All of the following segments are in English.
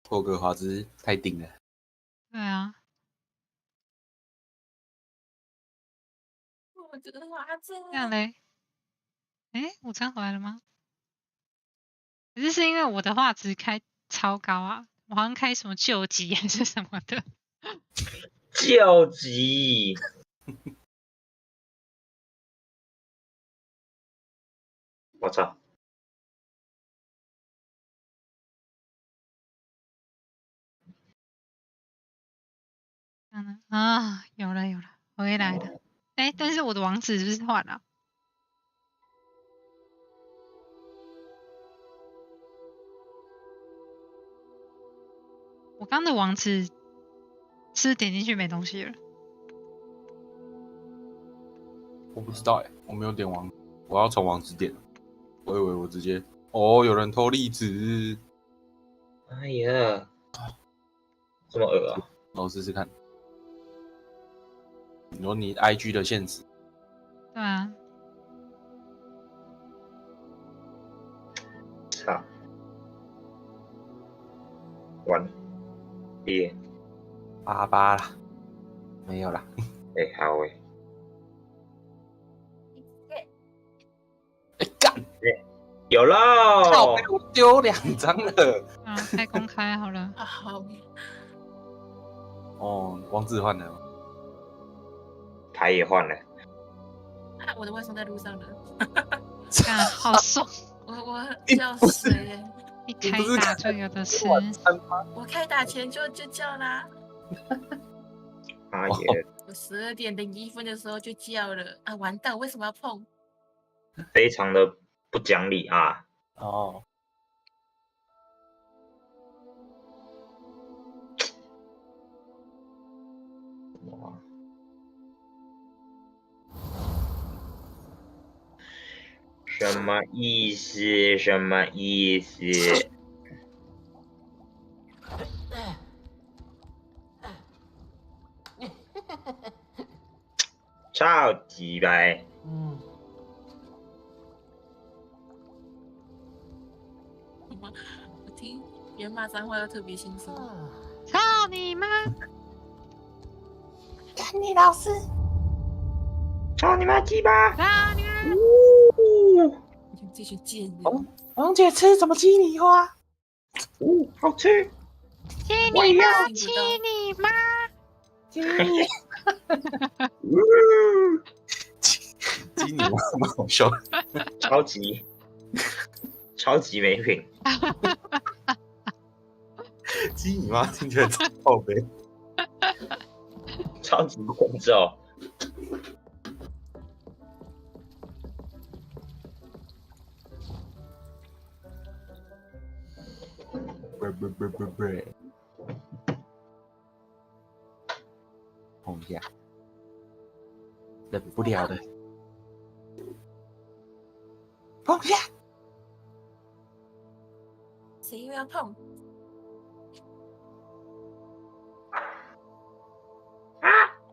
破格华兹太顶了。对啊。我这个华子这样嘞？午餐回来了吗？可是因为我的画质开超高啊，我好像开什么救急还是什么的。救急！我操！有了，回来了。但是我的网址是不是换了？我刚的网址是不是点进去没东西了？我不知道我没有点网，我要从网址点。我以为我直接有人偷粒子。哎呀，这么恶啊！我试试看。你说你 IG 的现实？对啊。操！完了，跌88啦，没有啦。好干！有喽！靠，被我丢2张了。开公开好了。好。网址换了，牌也换了。我的外送在路上了。好爽！我叫谁？一开打就有的吃。我开打前就叫啦。哎呀！我12点01分的时候就叫了啊！完蛋，为什么要碰？非常的不讲理啊！什么意思？什么意思？超级白！我听别人骂脏话要特别心酸。操你妈！干你老师！操你妈鸡巴！操你妈！你们这群贱人！王姐吃什么鸡米花？好吃！鸡你妈！鸡你妈！鸡米花蛮好笑的，超级没品。鸡米花听起来超靠北，超级控咒。碰一下，忍不了的，碰一下。谁又要碰？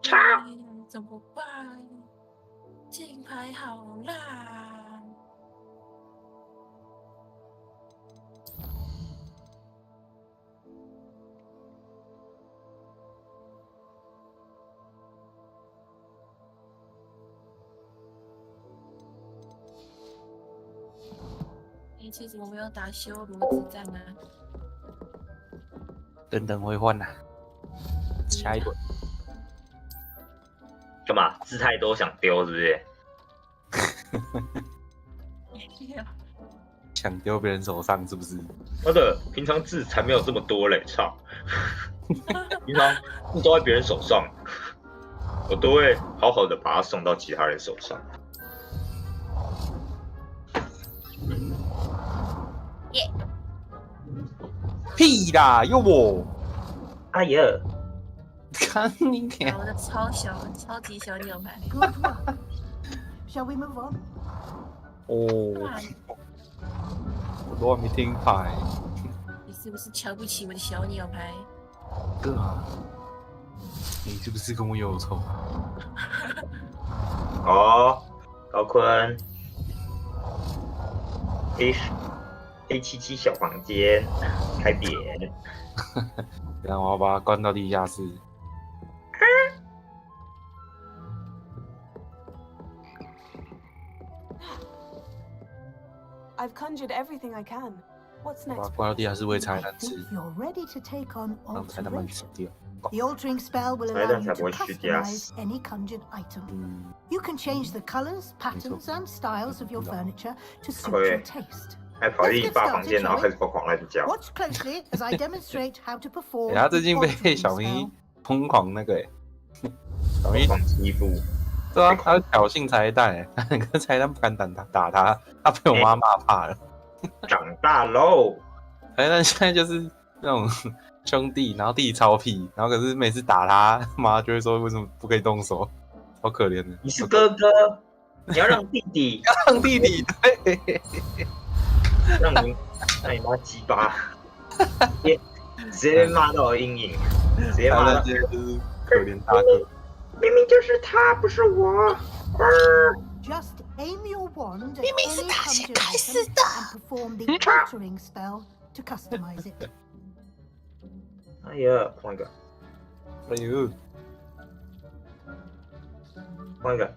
操！怎么办？金牌好烂。其实我们要打修罗之战啊。等会换啦，下一轮。干嘛？字太多想丢是不是？想丢别人手上是不是？妈的，平常字才没有这么多嘞！操！平常字都在别人手上，我都会好好的把它送到其他人手上。屁啦，又我！哎呀！看你看，我的超级小鸟牌。Shall we move on? 我都还没听牌。你是不是瞧不起我的小鸟牌？哥啊，你是不是跟我有仇？高坤，A77小房间。开扁。然后我要把它关到地下室。I've conjured everything I can. What's 把它 next? 关到地下室喂豺 I 蛋吃， think you're ready to take on 让豺蛋们吃 alteration. 掉。 The altering spell will 豺 allow 蛋 you 才不 to 会虚假 customize any conjured item. 嗯， You can change the colors, patterns, and styles of your furniture to suit Okay. your taste. 还跑进你爸房间，然后开始疯狂乱叫。 Watch closely as I demonstrate how to perform 他 the 最近被 altering 小咪 spell. 疯狂那个小咪疯狂欺负，对啊，他挑衅豺蛋那个豺蛋不敢打他，他被我妈骂怕了。长大喽。豺蛋现在就是那种兄弟，然后弟弟超屁，然后可是每次打他，妈就会说为什么不可以动手，好可怜的。你是哥哥，你要让弟弟，让弟弟对，让你妈鸡巴，直接骂到有阴影，直接骂到豺蛋现在就是可怜大哥。明明就是他，不是我。Just aim your wand at any conjured item and perform the altering spell to customize it. 哎呀，换一个，哎呦，换一个，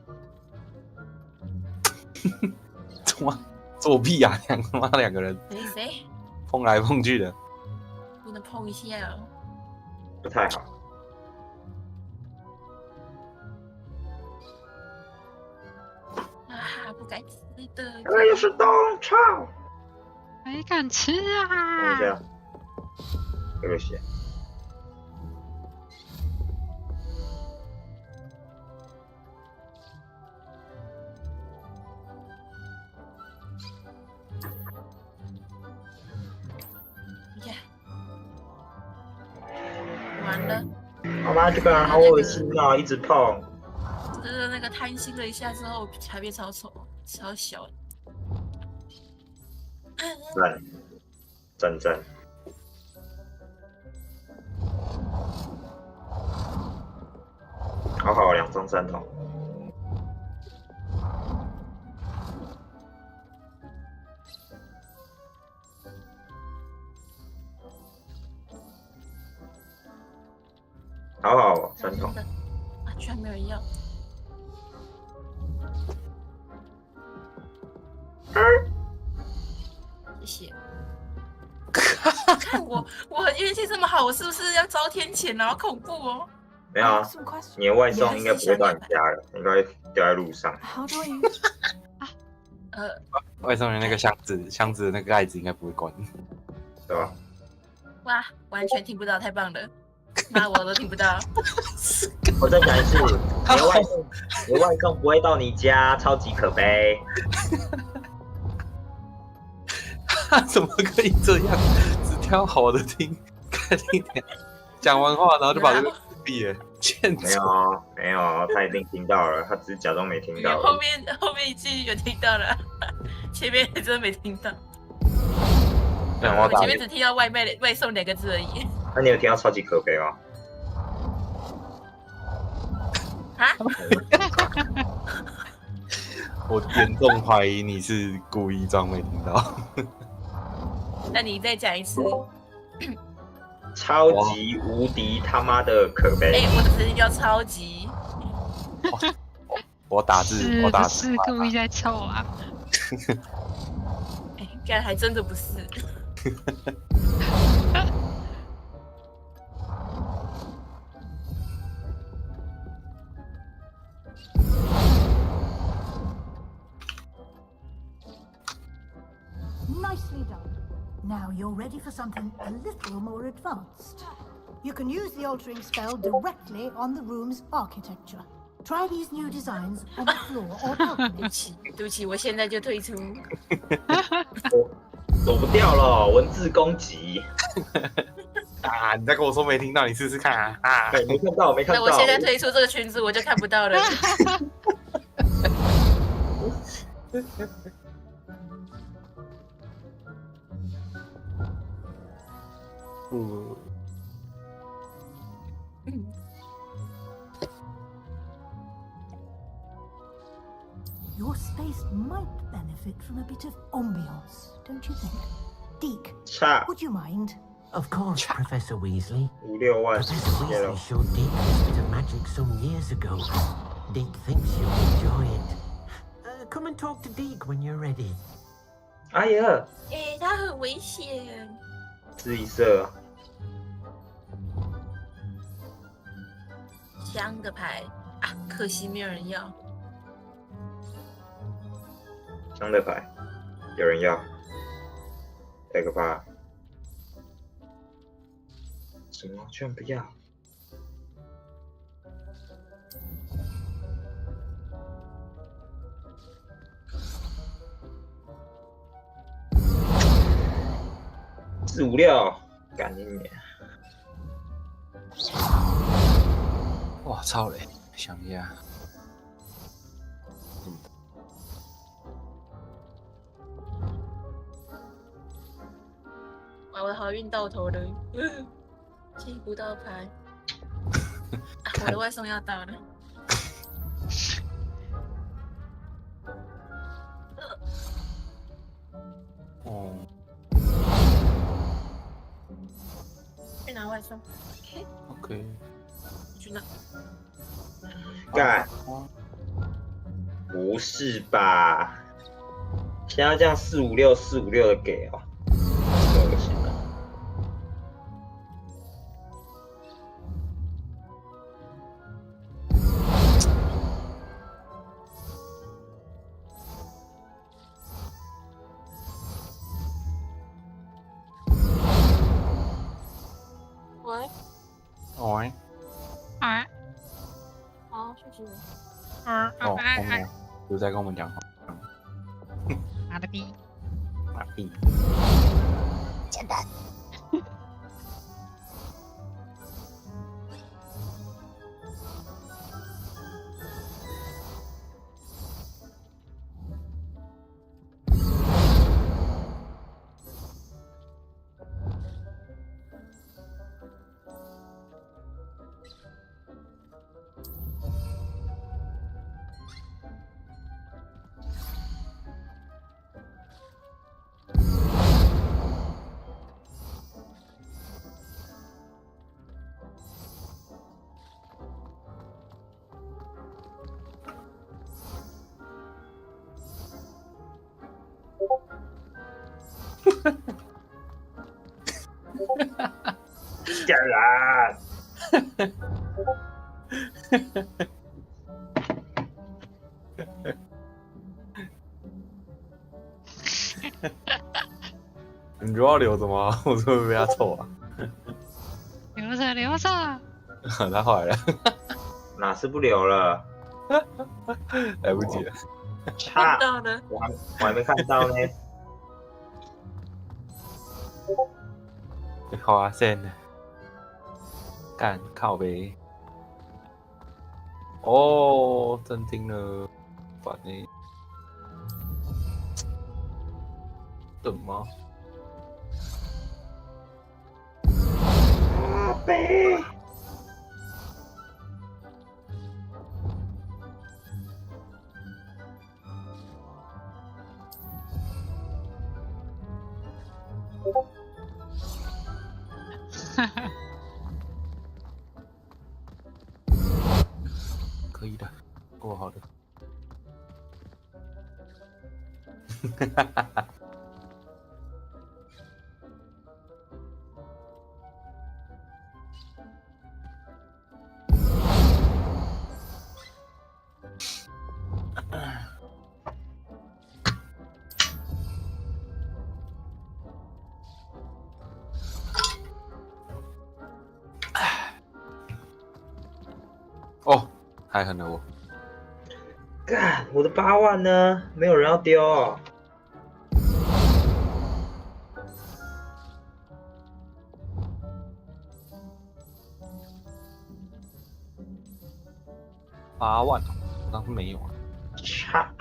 他妈作弊啊！两个人谁碰来碰去的。不能碰一下哦？不太好。啊，不该吃的。又是东超。还敢吃看一啊？下，这个血。呀，完了，妈妈，这个人好恶心啊，一直碰。就是那个贪心了一下之后，才变超丑、超小。赞。好好，2张3筒。好，3筒。啊，居然没有人要。谢谢。看我运气这么好，我是不是要遭天谴了？好恐怖哦！没有啊， Some questions. 你的外送应该不会到你家了，应该会掉在路上。 How do I use? 外送员那个箱子的那个盖子应该不会关，对吧？哇，完全听不到，太棒了！骂我都听不到。我再讲一次，你的外送不会到你家，超级可悲。他怎么可以这样？只挑好的听，看一点，讲完话然后就把这个闭了，欠没有，他一定听到了，他只是假装没听到。后面一句有听到了，前面真的没听到。我前面只听到外送2个字而已。那你有听到超级可悲吗？啊？我严重怀疑你是故意装没听到。那你再讲一次。超级无敌他妈的可悲！我只要超级。我打字，是故意在凑啊？干还真的不是。Nicely done. Now you're ready for something a little more advanced. You can use the altering spell directly on the room's architecture. Try these new designs on the floor or balcony. 对不起，我现在就退出。躲不掉了，文字攻击。啊！你再跟我说没听到，你试试看啊！没看到。那我现在退出这个群组，我就看不到了。Your space might benefit from a bit of ambiance, don't you think? Deke, would you mind? Of course, Professor Weasley. 5、6万 Professor 谢 Weasley 了。 showed Dick this bit of magic some years ago. Dick thinks you'll enjoy it. Come and talk to Dick when you're ready. 哎呀，他很危险。吃一色啊！香的牌啊，可惜没有人要。香的牌，有人要？太可怕了！什么？居然不要？4、5、6，干你娘！哇操嘞！想一下，哇，我的好运到头了，进不到牌。我的外送要到了。哦，去拿外送。 OK，去拿。干！不是吧？现在要这样4、5、6、4、5、6的给哦，这么恶心啊！喂，喂，啊好，谢谢。啊哦，后面有在跟我们讲话，妈的逼！妈逼！简单。假然，你就要留着吗？我会不会被他臭啊？留着留着。他坏了，哪是不留了？来不及了。差，到了。我还没看到呢。好啊，Sen，干靠呗。哦，真听了，烦呢。等吗？阿北，可以的，够好的。哦，还恨了我。干，我的8万呢？没有人要丢哦。8万，我当时没有啊。差。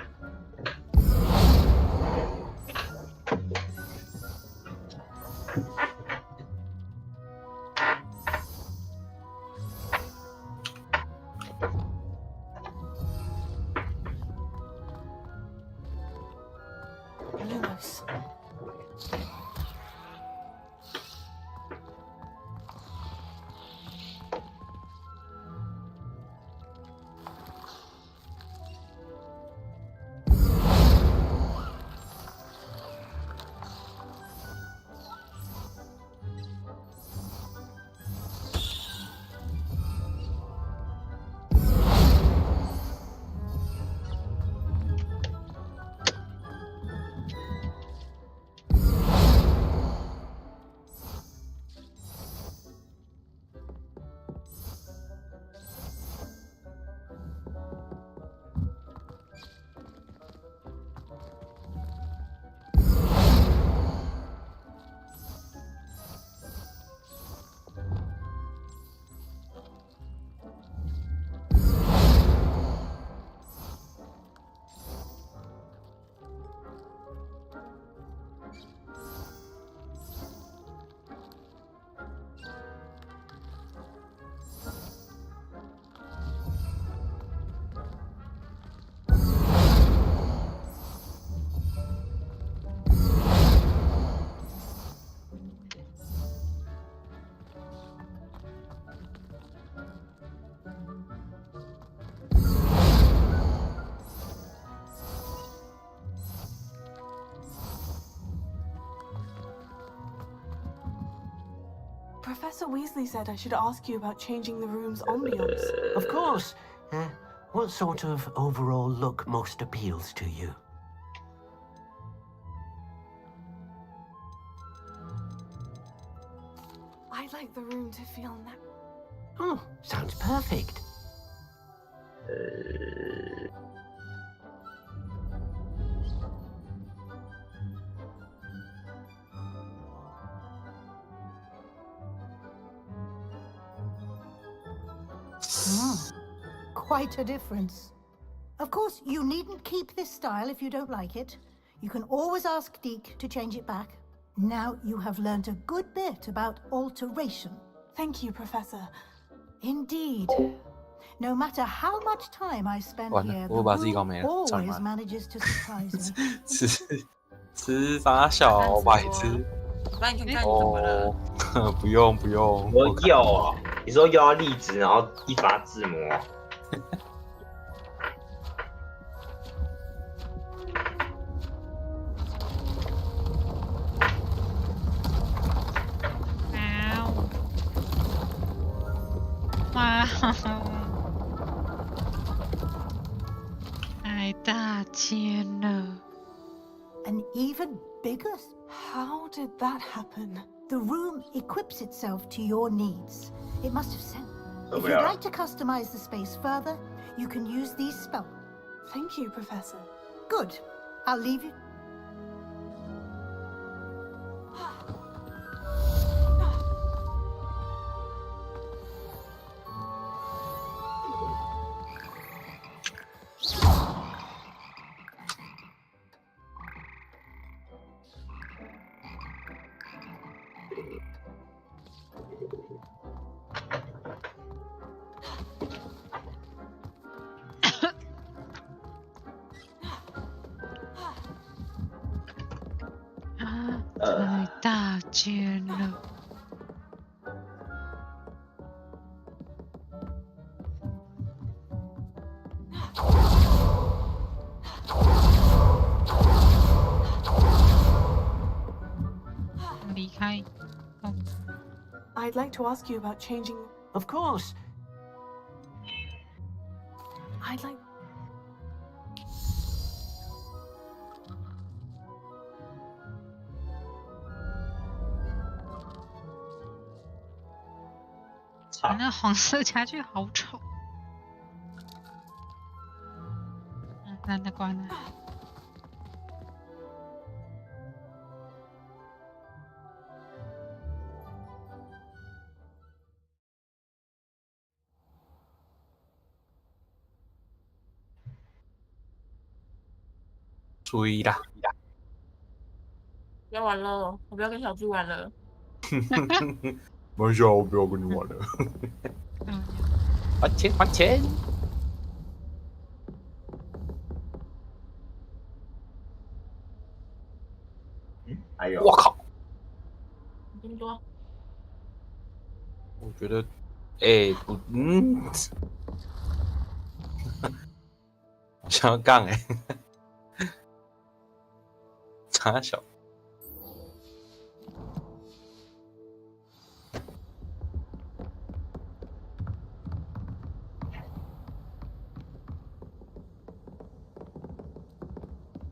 Professor Weasley said I should ask you about changing the room's ambience. Of course. What sort of overall look most appeals to you? I'd like the room to feel Oh, sounds perfect. Quite a difference. Of course, you needn't keep this style if you don't like it. You can always ask Deke to change it back. Now you have learned a good bit about alteration. Thank you, Professor. Indeed. No matter how much time I spend 完了 here, 我 the 把自己搞没 room 了，操你 always 妈！ manages to surprise me. 吃傻小白痴我帮你看看你怎么了。哦，不用不用，我要啊！你说又要粒子，然后一发自摸。哇哦，太大间了。 An even bigger. How did that happen? The room equips itself to your needs. It must have sent. If you'd yeah. like to customize the space further, you can use these spells. Thank you, Professor. Good. I'll leave you. Ah, 太大间了。离开。哦， I'd like to ask you about changing. Of course. I'd like.你那黄色家具好丑。懒得关了。注意啦！不要玩了，我不要跟小猪玩了。没事，我不要跟你玩了。嗯，还钱还钱！还有，我靠！这么多，我觉得，不，想要杠傻小。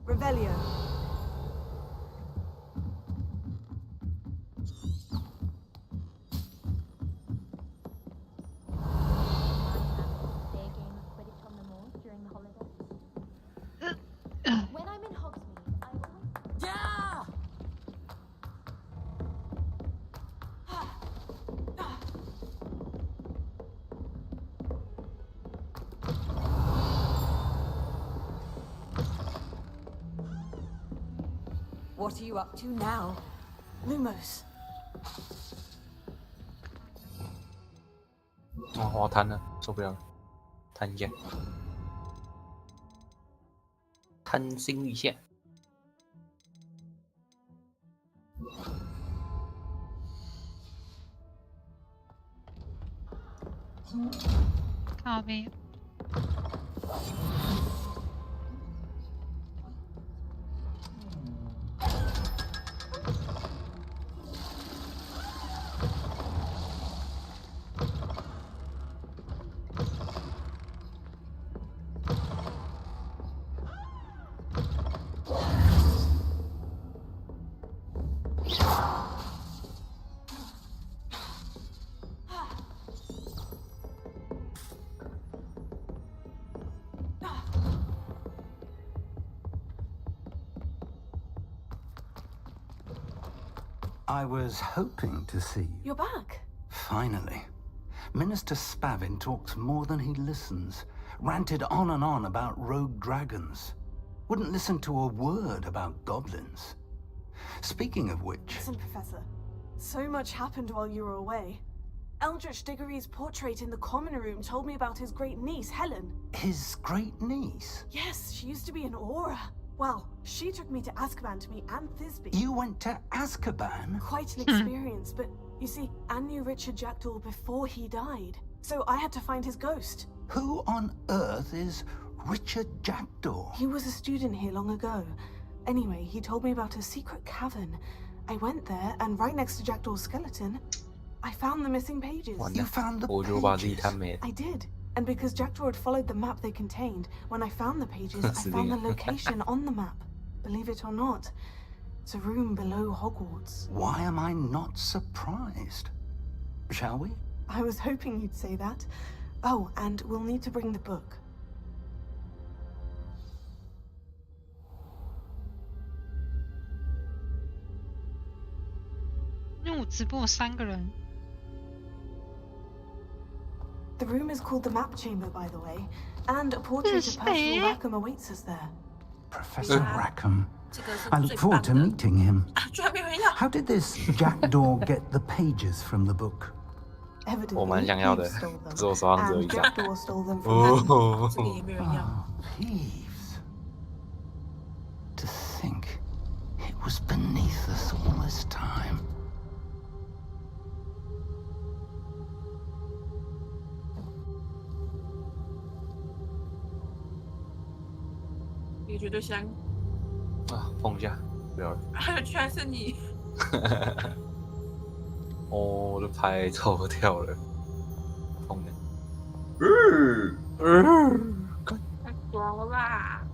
Revelio. When I'm in Hogsmeade, I always... Yeah! What are you up to now? Lumos. 我瘫了，受不了了，瘫一下，贪心一下。靠背。I was hoping to see you. You're back. Finally. Minister Spavin talks more than he listens. Ranted on and on about rogue dragons. Wouldn't listen to a word about goblins. Speaking of which... Listen, Professor. So much happened while you were away. Eldritch Diggory's portrait in the common room told me about his great niece, Helen. His great niece? Yes, she used to be an Aura. Well, she took me to Azkaban to meet Anne Thisbe. You went to Azkaban? Quite an experience, but you see, Anne knew Richard Jackdaw before he died. So I had to find his ghost. Who on earth is Richard Jackdaw? He was a student here long ago. Anyway, he told me about a secret cavern. I went there, and right next to Jackdaw's skeleton, I found the missing pages. You found the 我就把自己看没了。 I did. And because Jackdaw had followed the map they contained, when I found the pages, I found the location on the map. Believe it or not, it's a room below Hogwarts. Why am I not surprised? Shall we? I was hoping you'd say that. Oh, and we'll need to bring the book. 因为我直播有3个人。 The room is called the Map Chamber, by the way, and a portrait of Percival Rackham awaits us there. Professor Rackham. 这个是 I 最 look 棒 forward to 的 meeting him. 啊！居然没有人要， How did this Jackdaw get the pages from the book? 我蛮想要的， Evidently, Peeves stole 可是我手上只有 them, 一 and 张。 Jackdaw stole them from them. 这个也没有人要。 Oh, Peeves. To think it was beneath us all this time. 也绝对香。啊，碰一下，不要了。还有，居然是你！哦，我的牌抽掉了，碰的。太爽了吧！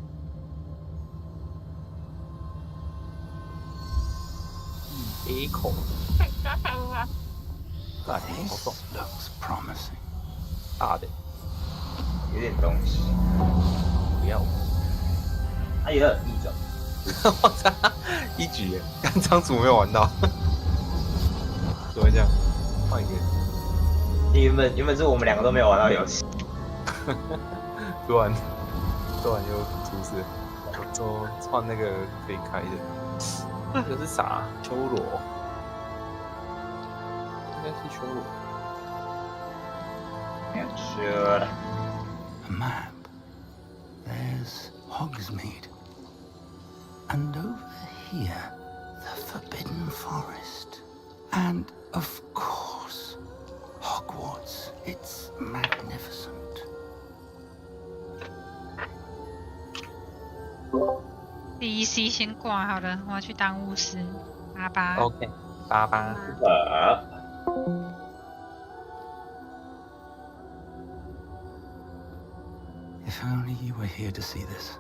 A 口，太爽了！大的好爽， Looks promising. 大的有点东西。不要。它也有一种。我操，一局耶！刚张组没有玩到，怎么会这样？换一个。原本是我们两个都没有玩到游戏。突然又出事，我就换那个可以开的。那个是啥？修罗，应该是修罗。Sure. A map. There's Hogsmeade. And over here, the Forbidden Forest. And, of course, Hogwarts. It's magnificent. 第一 C 先挂好了，我要去当巫师。阿巴。 OK，八八。If only you were here to see this.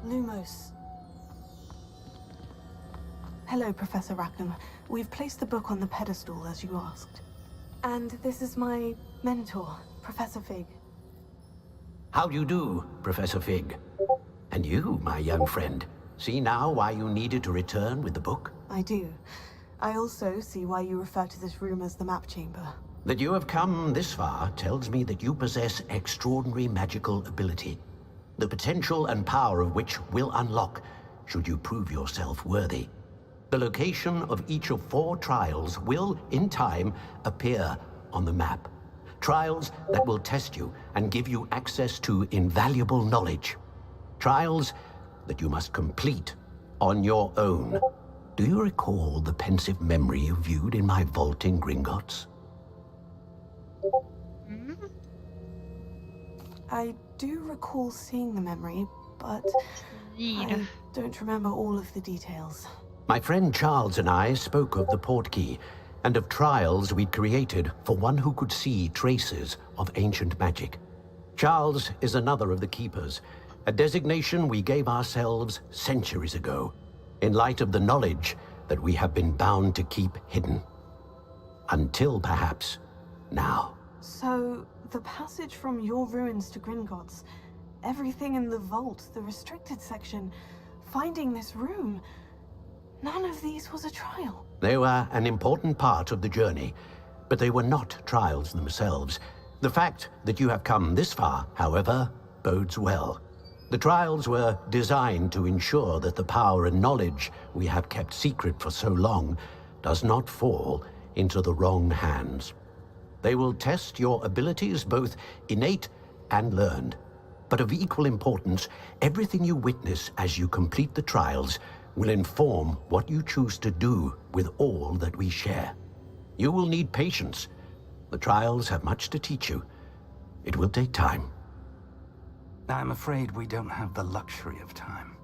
Lumos. Hello, Professor Rackham. We've placed the book on the pedestal as you asked. And this is my mentor, Professor Fig. How do you do, Professor Fig? And you, my young friend, see now why you needed to return with the book? I do. I also see why you refer to this room as the Map Chamber. That you have come this far tells me that you possess extraordinary magical ability, the potential and power of which will unlock should you prove yourself worthy. The location of each of 4 trials will, in time, appear on the map. Trials that will test you and give you access to invaluable knowledge. Trials that you must complete on your own. Do you recall the pensive memory you viewed in my vault in Gringotts? I do recall seeing the memory, but I don't remember all of the details. My friend Charles and I spoke of the portkey and of trials we'd created for one who could see traces of ancient magic. Charles is another of the keepers, a designation we gave ourselves centuries ago, in light of the knowledge that we have been bound to keep hidden. Until perhaps now. So, the passage from your ruins to Gringotts, Everything in the vault, the restricted section, finding this room. None of these was a trial. They were an important part of the journey, but they were not trials themselves. The fact that you have come this far, however, bodes well. The trials were designed to ensure that the power and knowledge we have kept secret for so long does not fall into the wrong hands. They will test your abilities, both innate and learned. But of equal importance, everything you witness as you complete the trials will inform what you choose to do with all that we share. You will need patience. The trials have much to teach you. It will take time. I'm afraid we don't have the luxury of time.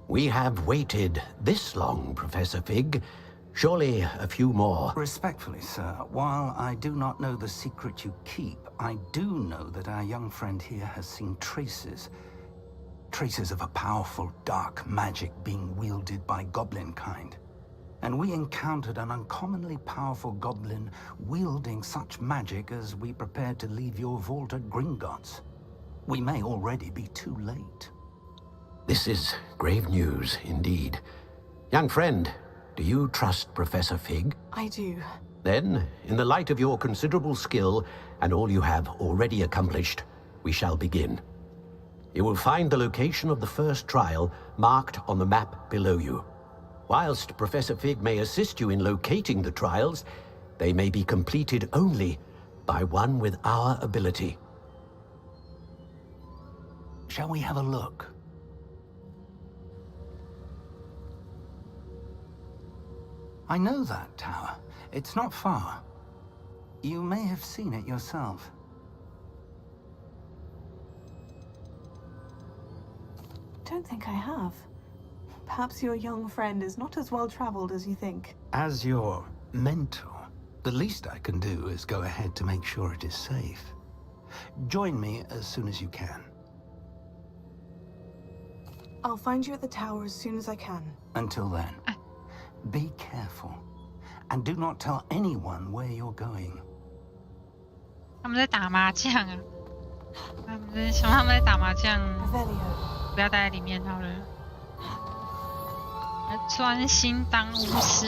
We have waited this long, Professor Fig. Surely a few more. Respectfully, sir, while I do not know the secret you keep, I do know that our young friend here has seen traces of a powerful dark magic being wielded by goblin kind. And we encountered an uncommonly powerful goblin wielding such magic as we prepared to leave your vault at Gringotts. We may already be too late. This is grave news indeed. Young friend, do you trust Professor Fig? I do. Then, in the light of your considerable skill and all you have already accomplished, we shall begin. You will find the location of the first trial marked on the map below you. Whilst Professor Fig may assist you in locating the trials, they may be completed only by one with our ability. Shall we have a look? I know that tower. It's not far. You may have seen it yourself. Don't think I have. Perhaps your young friend is not as well traveled as you think. As your mentor, the least I can do is go ahead to make sure it is safe. Join me as soon as you can. I'll find you at the tower as soon as I can. Until then, be careful. And do not tell anyone where you're going. 他们在打麻将啊！他们在什么？他们在打麻将。 Revelio. 不要待在里面好了。专心当巫师。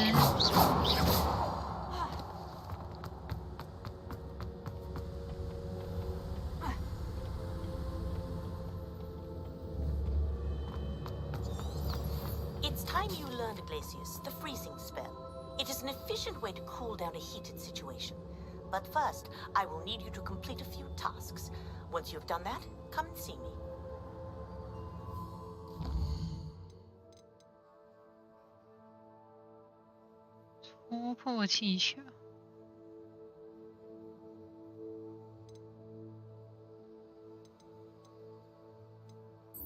It's time you learned, Glacius, the freezing spell. It is an efficient way to cool down a heated situation. But first, I will need you to complete a few tasks. Once you've done that, come and see me. 戳破气球。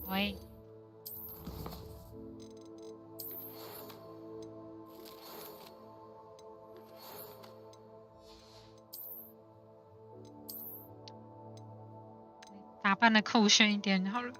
喂。打扮的酷炫一点好了。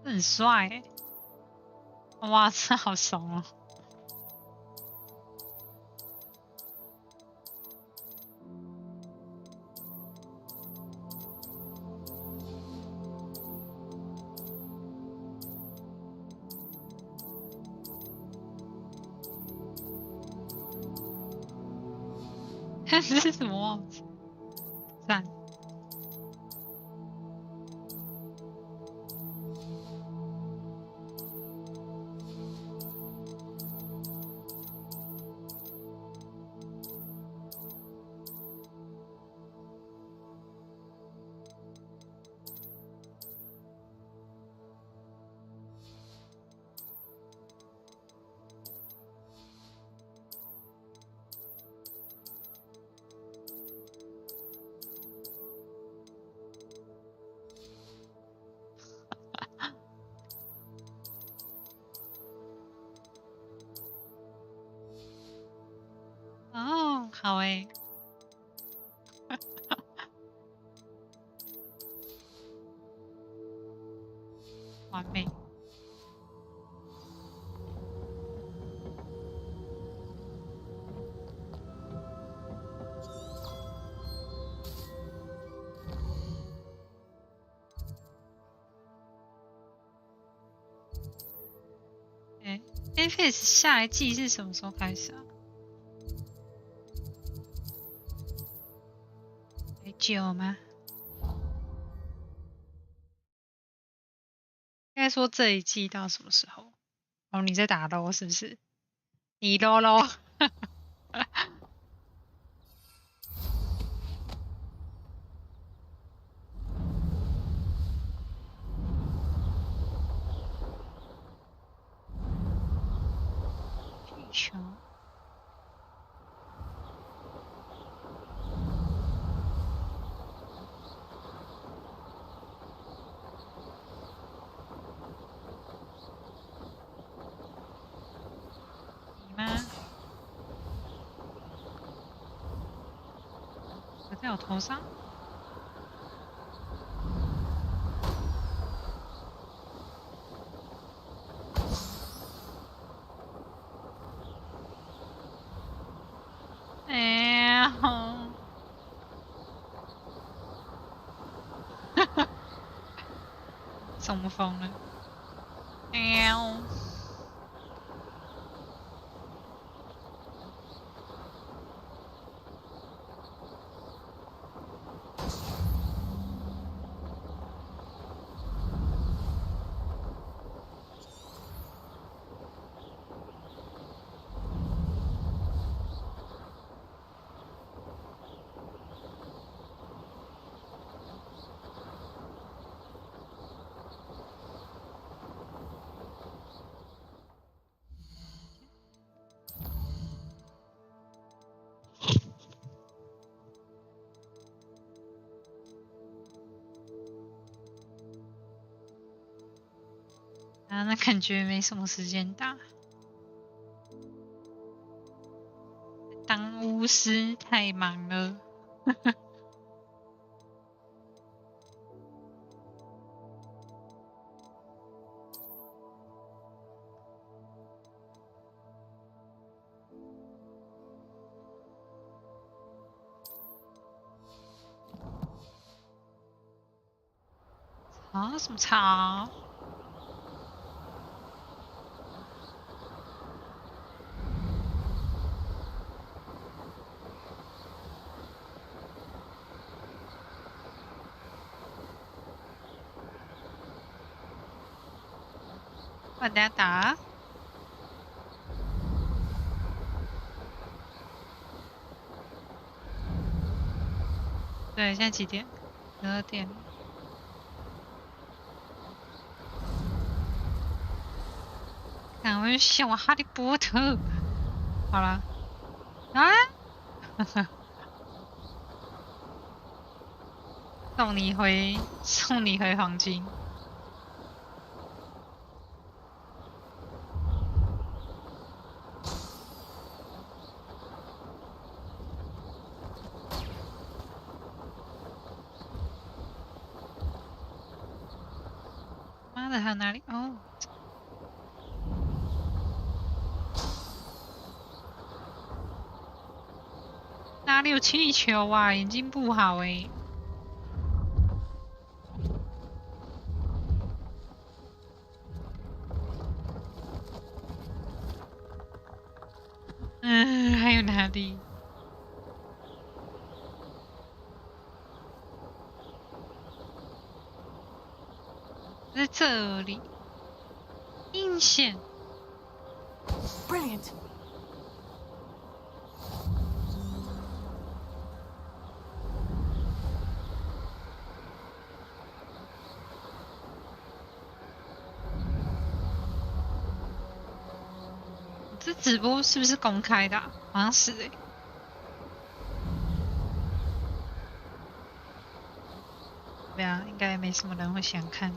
很帅欸，哇，这好怂哦！这是什么帽子？赞！好欸。完美。Netflix 下一季是什么时候开始啊？还久吗？应该说这一季到什么时候？哦，你在打LOL是不是？你LOL。球。你吗？我在我头上。中风了。啊，那感觉没什么时间打。当巫师太忙了。啊，什么草？我等下打。对，现在几点？12点。看，我就想我哈利波特。好了。啊！送你回黄金。妈的，还有哪里？哦。哪里有气球啊？眼睛不好欸。还有哪里？在这里。阴险。Brilliant.这直播是不是公开的啊？好像是欸。对啊，应该没什么人会想看。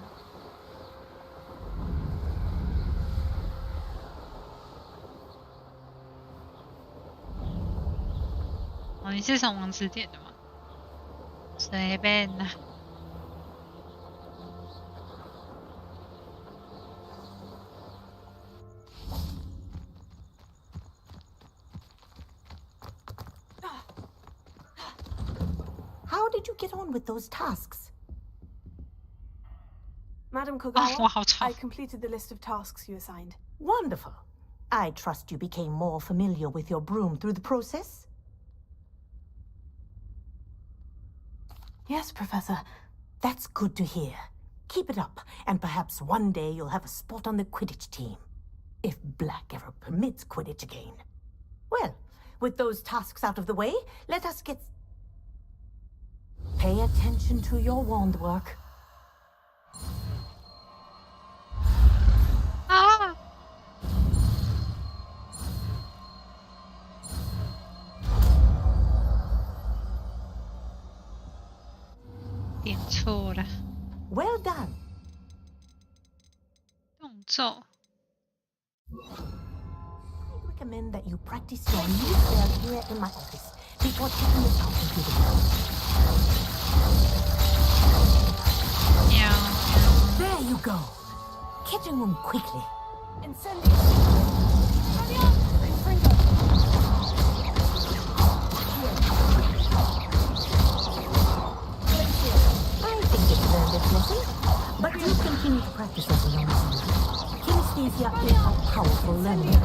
哦，你是从王词点的吗？随便啦。How did you get on with those tasks? Madam Kogawa, 哇，好吵 I completed the list of tasks you assigned. Wonderful. I trust you became more familiar with your broom through the process? Yes, Professor. That's good to hear. Keep it up, and perhaps one day you'll have a spot on the Quidditch team. If Black ever permits Quidditch again. Well, with those tasks out of the way, let us get... Pay attention to your wand work. 啊！点错了， Well done. 动咒。 I recommend that you practice your new spell here in my office before taking it out into the world. 喵。 There you go. Catching them quickly. Incendio! Incendio! Infringo! I think it's learned its lesson, but do continue to practice as long as you do. Kinesthesia is a powerful learning.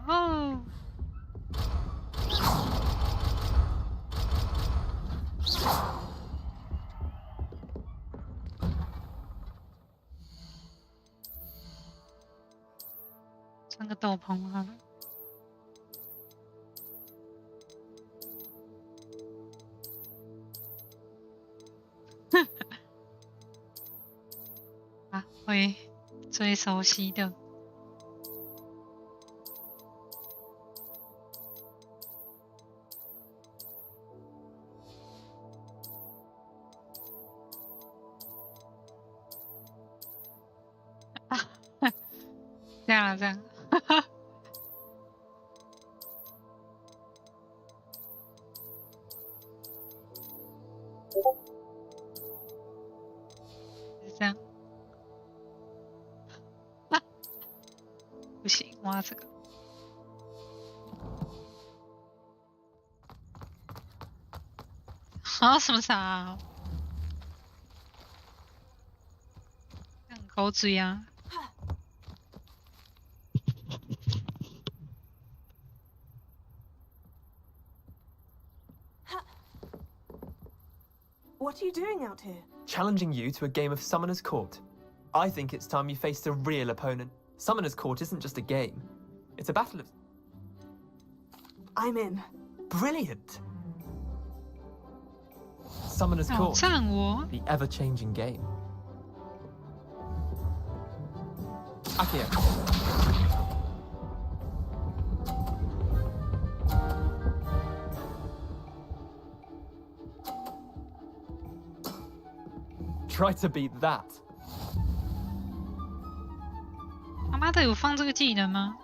Oh. 穿个斗篷好了。啊，会最熟悉的。这样啊，这样。是这样。不行，我要这个。啊，什么啥？这样狗嘴啊！ What are you doing out here? Challenging you to a game of Summoner's Court. I think it's time you faced a real opponent. Summoner's Court isn't just a game. It's a battle of... I'm in. Brilliant! Summoner's 挑 Court, 战我。 the ever-changing game. Akio. Try to beat that. 他妈的，有放这个技能吗？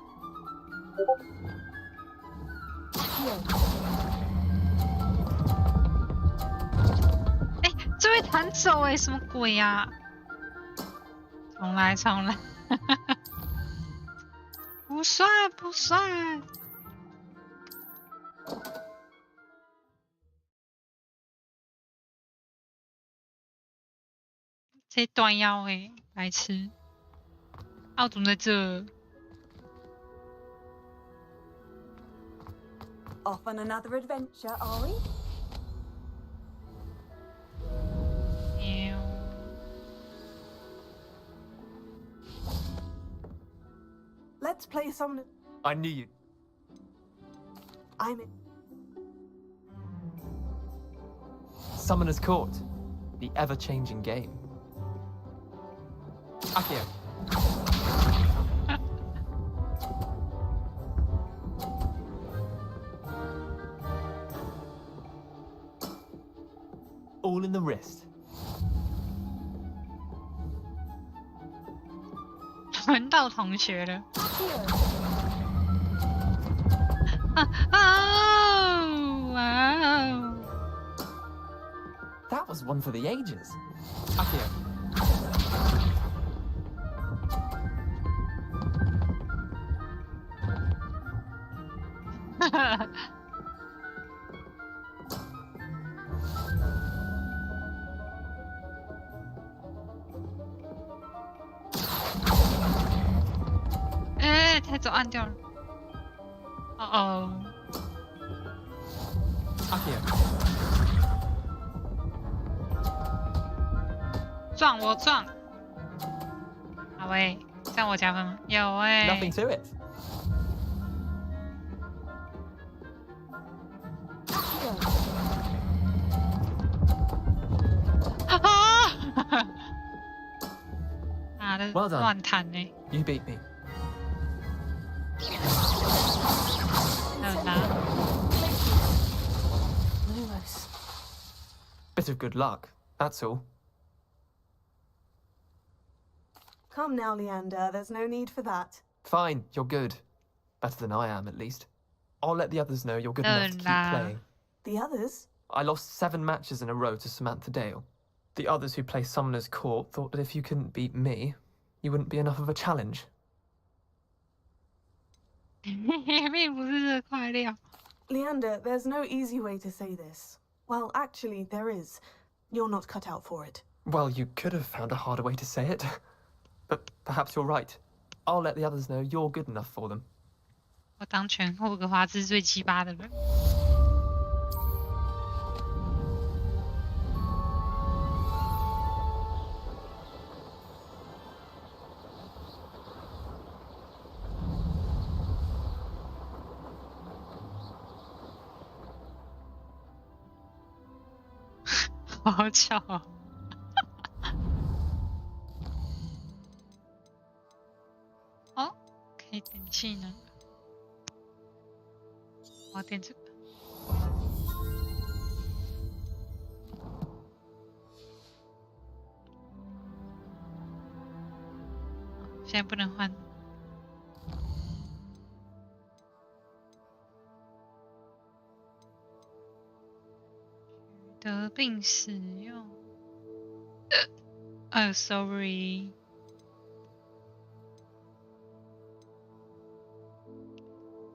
哎，这会弹走哎，什么鬼呀、重来，重来，不算不算。这断腰哎，白痴！奥怎么在这？ Off on another adventure, are we? 喵。 Let's play some. I knew you. I'm in. Summoner's Court, the ever-changing game. Akio. All in the wrist. 轮到同学了。 wow. That was one for the ages. Akio. Eh, 太早按掉了。哦。 Akio. 撞我撞！好喂，这样我加分吗？有哎。 Nothing to it. 妈的， Well done. 乱弹呢。 You beat me. Lewis. Bit of good luck, that's all. Come now, Leander. There's no need for that. Fine, you're good. Better than I am, at least. I'll let the others know you're good enough to keep playing. The others? I lost 7 matches in a row to Samantha Dale. The others who play Summoner's Court thought that if you couldn't beat me, you wouldn't be enough of a challenge. 并不是这块料。 Leander, there's no easy way to say this. Well, actually, there is. You're not cut out for it. Well, you could have found a harder way to say it. But perhaps you're right. I'll let the others know you're good enough for them. 我当全霍格华兹最鸡巴的人。好巧哦！哦，可以点技能。我要点这个。现在不能换。得并使用。sorry。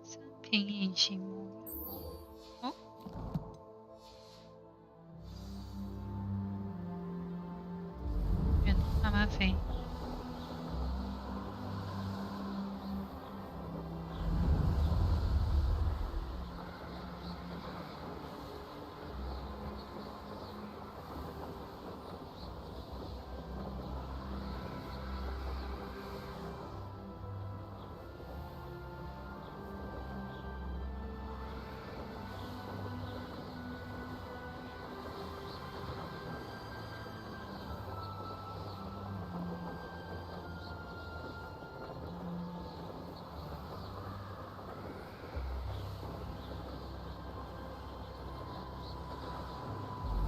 三瓶隐形魔药。哦。远，慢慢飞。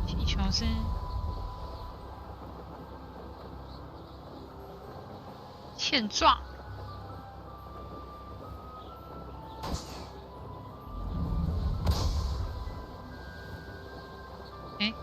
气球是欠撞。哎，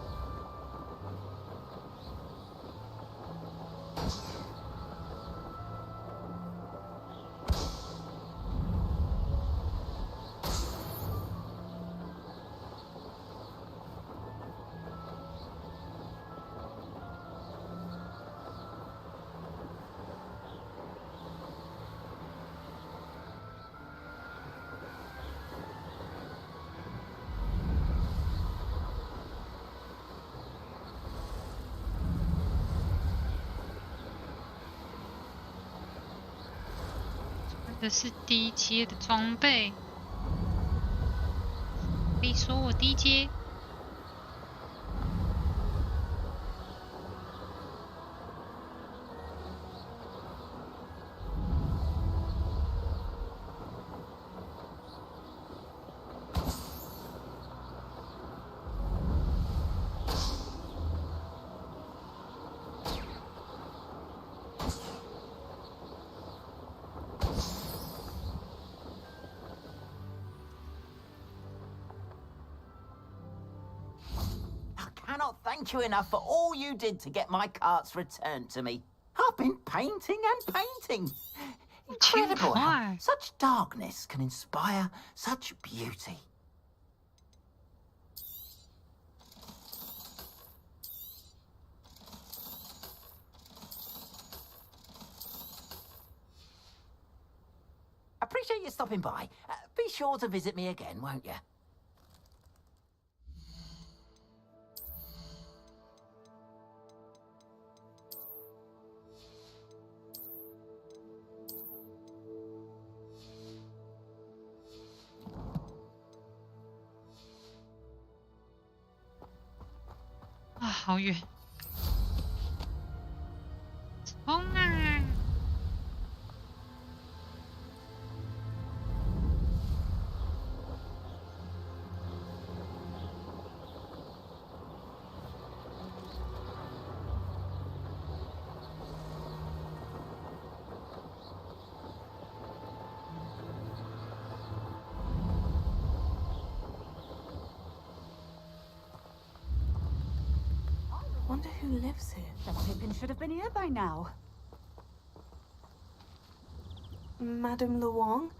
这是低阶的装备，可以说我低阶。thank you enough for all you did to get my carts returned to me. I've been painting and painting. Incredible how such darkness can inspire such beauty. Appreciate you stopping by. Be sure to visit me again, won't you? Ah, 好远，冲啊！ Wonder who lives here. That Pippin should have been here by now. Madame Luong,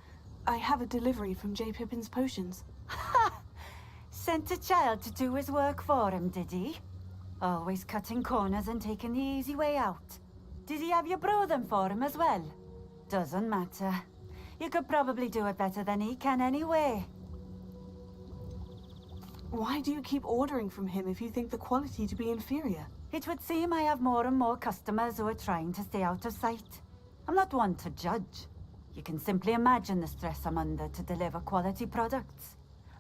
I have a delivery from J. Pippin's potions. Ha! Sent a child to do his work for him, did he? Always cutting corners and taking the easy way out. Did he have you brew them for him as well? Doesn't matter. You could probably do it better than he can anyway. Why do you keep ordering from him if you think the quality to be inferior? It would seem I have more and more customers who are trying to stay out of sight. I'm not one to judge. You can simply imagine the stress I'm under to deliver quality products.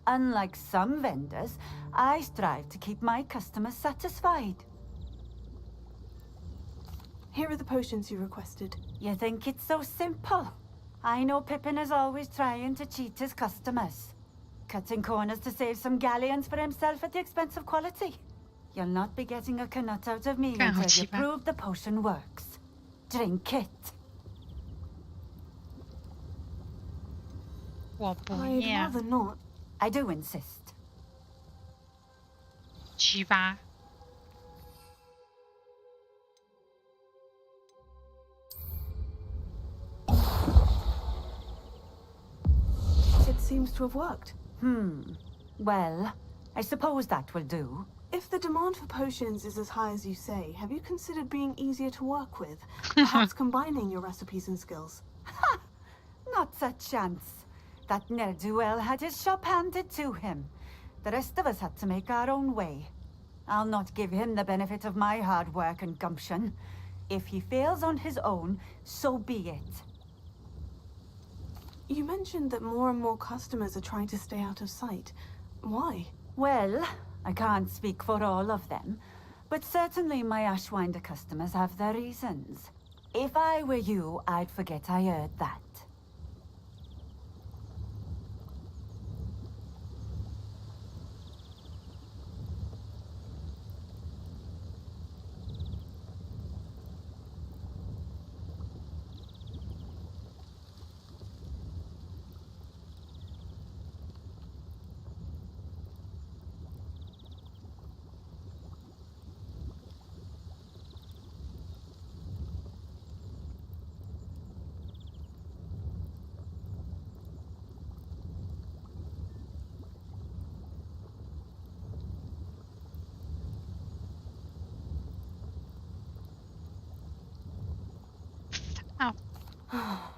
Unlike some vendors, I strive to keep my customers satisfied. Here are the potions you requested. You think it's so simple? I know Pippin is always trying to cheat his customers. Cutting corners to save some galleons for himself at the expense of quality. You'll not be getting a canut out of me until you prove the potion works. Drink it. I'd rather not. I do insist. 7。 It seems to have worked. Well, I suppose that will do. If the demand for potions is as high as you say, have you considered being easier to work with? Perhaps combining your recipes and skills? Ha! Not a chance. That ne'er-do-well had his shop handed to him. The rest of us had to make our own way. I'll not give him the benefit of my hard work and gumption. If he fails on his own, so be it. You mentioned that more and more customers are trying to stay out of sight. Why? Well, I can't speak for all of them, but certainly my Ashwinder customers have their reasons. If I were you, I'd forget I heard that.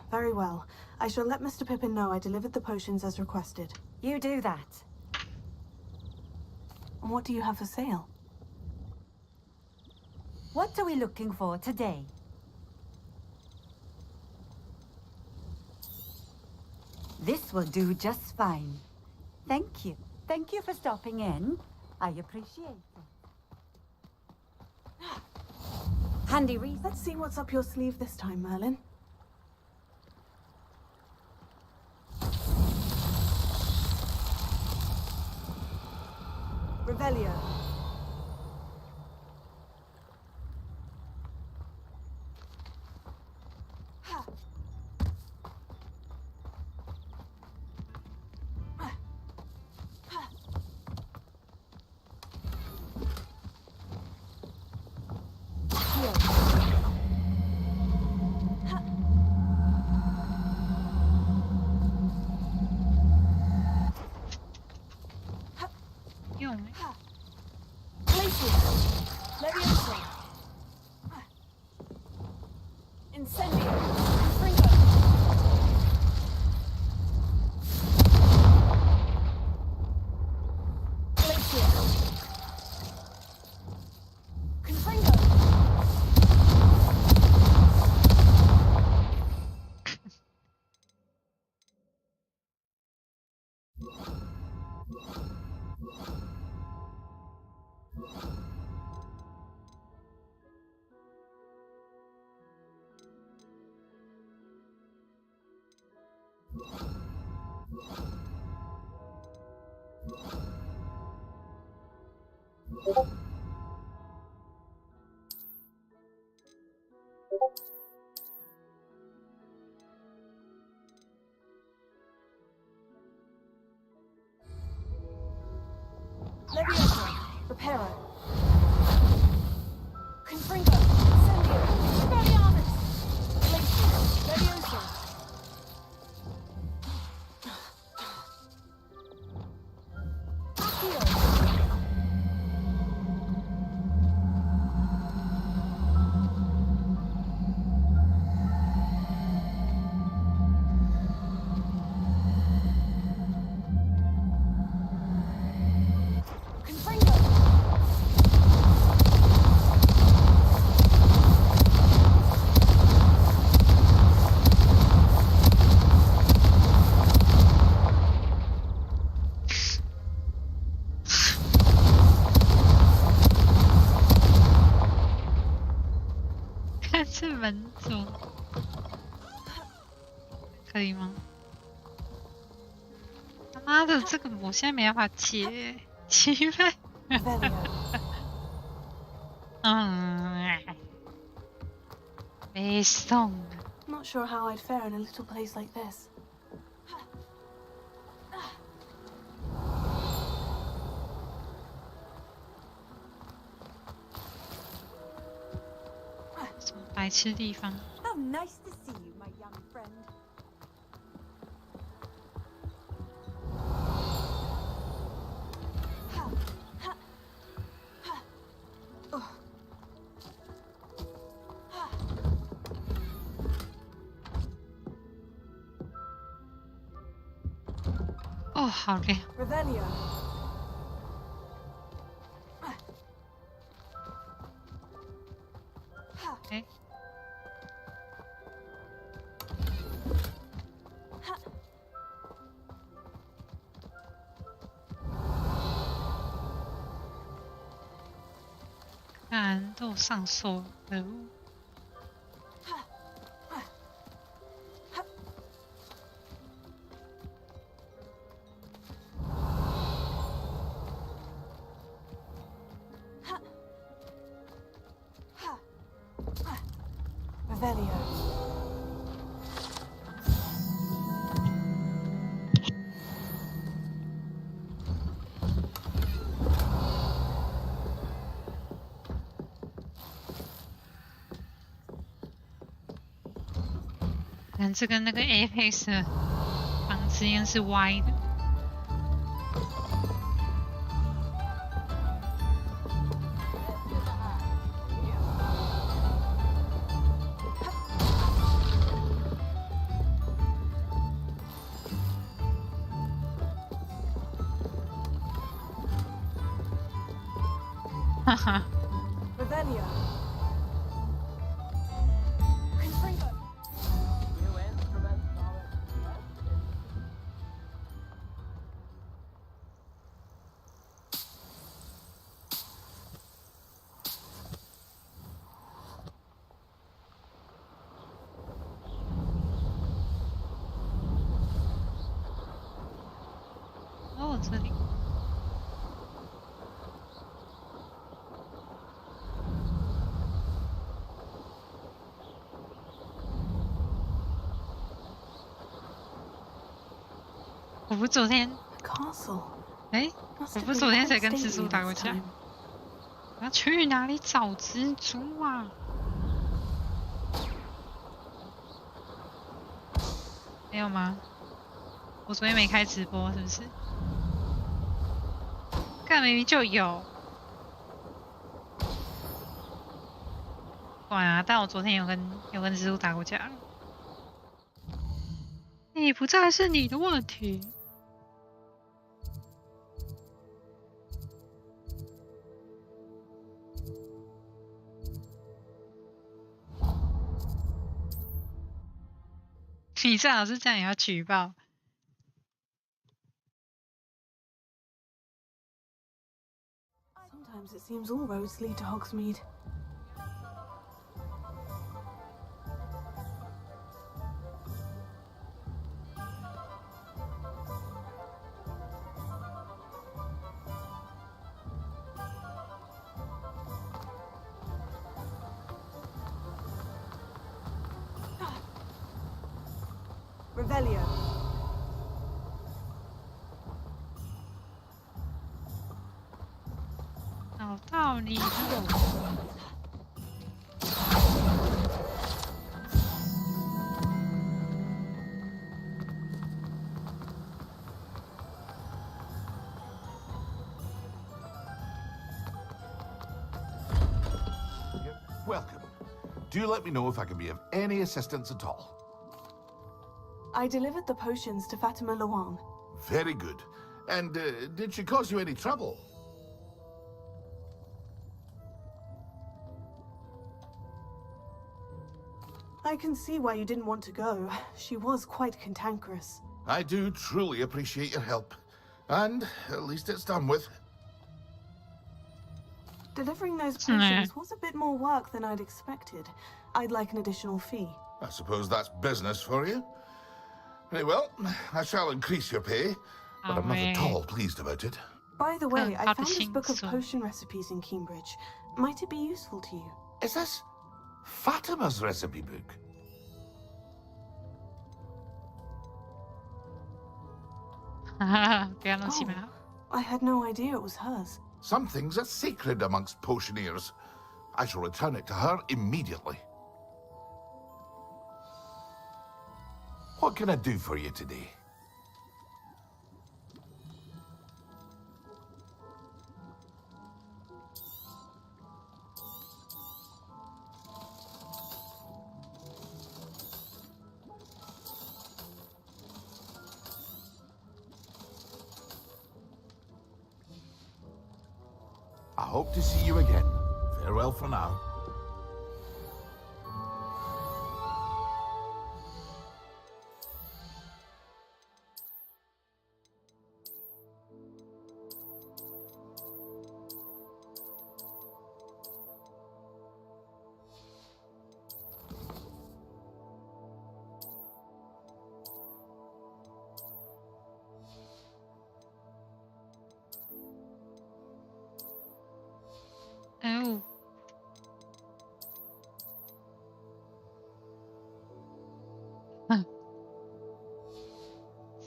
Very well. I shall let Mr. Pippin know I delivered the potions as requested. You do that. What do you have for sale? What are we looking for today? This will do just fine. Thank you. Thank you for stopping in. I appreciate it. Handy reason. Let's see what's up your sleeve this time, Merlin. Revelio. Incendio. Confringo. Glacier. Confringo. Levioso. Reparo. Confringo. Incendio. Expelliarmus. Glacier. Levioso. Accio. Confringo. "看这门走，可以吗？他妈的，这个我现在没办法解，奇怪。背诵。Not sure how I'd fare in a little place like this. "什么白痴地方？ How nice to see you, my young friend. "哦，好累。 Revelio.哎，看都有上锁人物。 Revelio. "看这跟那个 Apex 的房子一样是歪的。 哈哈， Revelio. Confringo. New instrument knowledge. 哦，这里。 我不昨天， Castle. 哎， Must 我 have 不 been 昨天 quite 才跟蜘 stately 蛛打过 this 架。 time. 我要去哪里找蜘蛛啊？没有吗？我昨天没开直播，是不是？看明明就有。管啊！但我昨天有跟蜘蛛打过架了。你不在是你的问题。你最好是这样也要举报。Sometimes it seems all roads lead to Hogsmeade. Revelio. 找到你了。Welcome. Do let me know if I can be of any assistance at all. I delivered the potions to Fatima Lawan. Very good. And did she cause you any trouble? I can see why you didn't want to go. She was quite cantankerous. I do truly appreciate your help. And at least it's done with. Delivering those potions was a bit more work than I'd expected. I'd like an additional fee. I suppose that's business for you. Very well, I shall increase your pay, but I'm not at all pleased about it. By the way, I found this book of potion recipes in Cambridge. Might it be useful to you? Is this Fatima's recipe book? I had no idea it was hers. Some things are sacred amongst potioneers. I shall return it to her immediately. What can I do for you today? I hope to see you again. Farewell for now. Oh.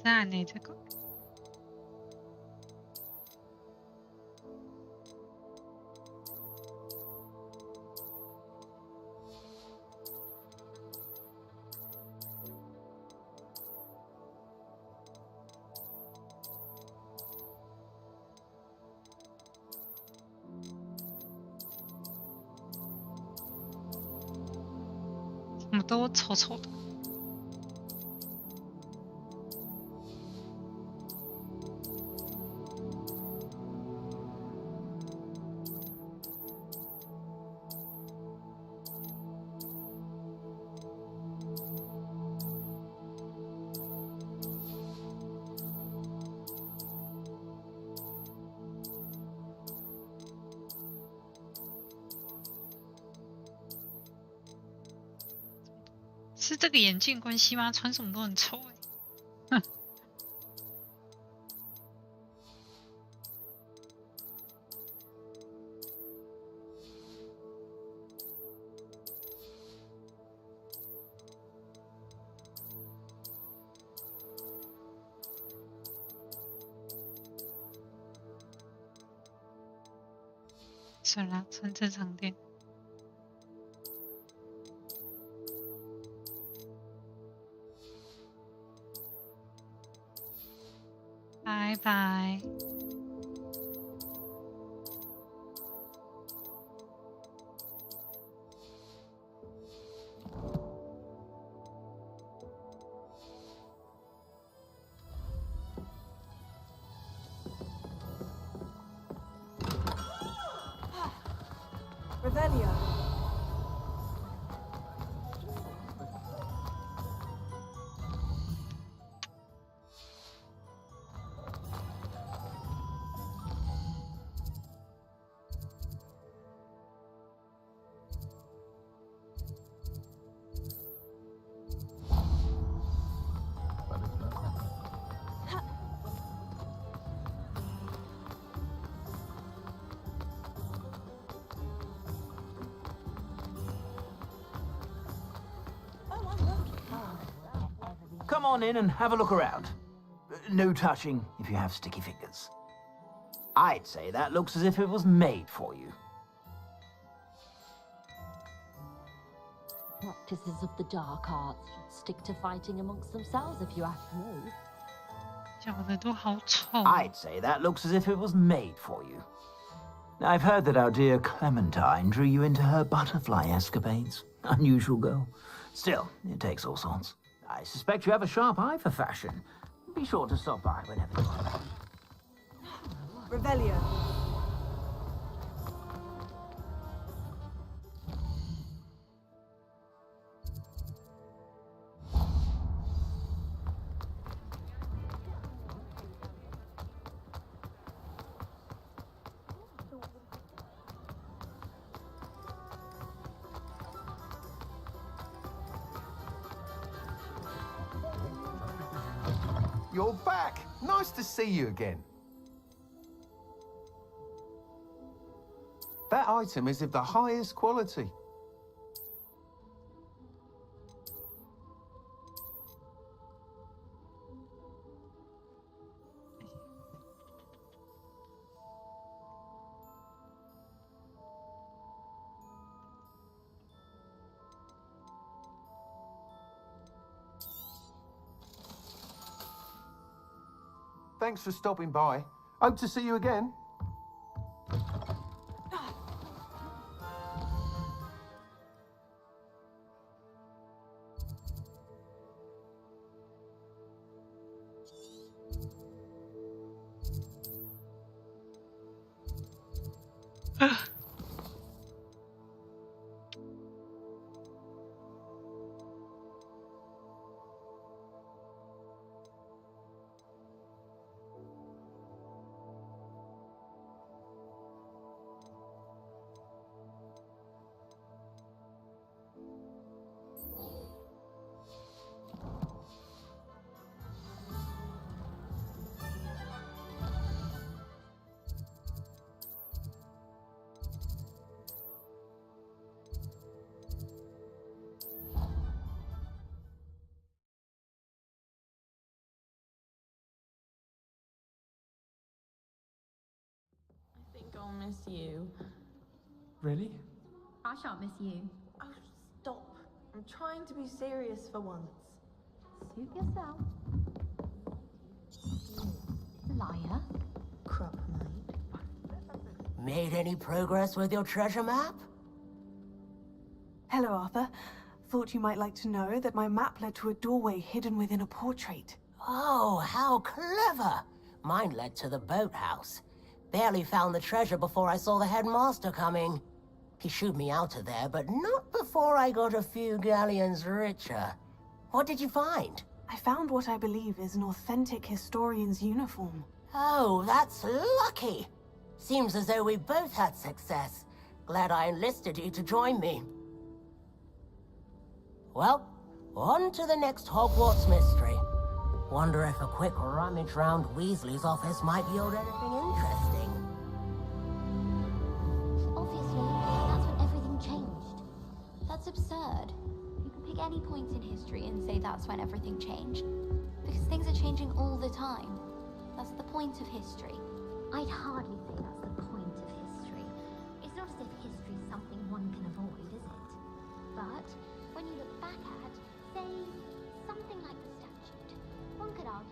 さあね、这个。怎么都丑丑的？是这个眼镜关系吗？穿什么都很丑哼。算了，穿正常点。拜拜。Revelia. Come on in and have a look around. No touching if you have sticky fingers. I'd say that looks as if it was made for you. Practices of the dark arts should stick to fighting amongst themselves, if you ask me. I'd say that looks as if it was made for you. I've heard that our dear Clementine drew you into her butterfly escapades. Unusual girl. Still, it takes all sorts. I suspect you have a sharp eye for fashion. Be sure to stop by whenever you want. Revelia. You're back! Nice to see you again. That item is of the highest quality. Thanks for stopping by. Hope to see you again. I'll miss you. Really? I shan't miss you. Oh, stop. I'm trying to be serious for once. Suit yourself. Liar. Crop mate. Made any progress with your treasure map? Hello, Arthur. Thought you might like to know that my map led to a doorway hidden within a portrait. Oh, how clever! Mine led to the boathouse. Barely found the treasure before I saw the headmaster coming. He shooed me out of there, but not before I got a few galleons richer. What did you find? I found what I believe is an authentic historian's uniform. Oh, that's lucky. Seems as though we both had success. Glad I enlisted you to join me. Well, on to the next Hogwarts mystery. Wonder if a quick rummage round Weasley's office might yield anything interesting. Obviously, that's when everything changed. That's absurd. You can pick any point in history and say that's when everything changed. Because things are changing all the time. That's the point of history. I'd hardly say that's the point of history. It's not as if history is something one can avoid, is it? But when you look back at, say, something like the statute, one could argue.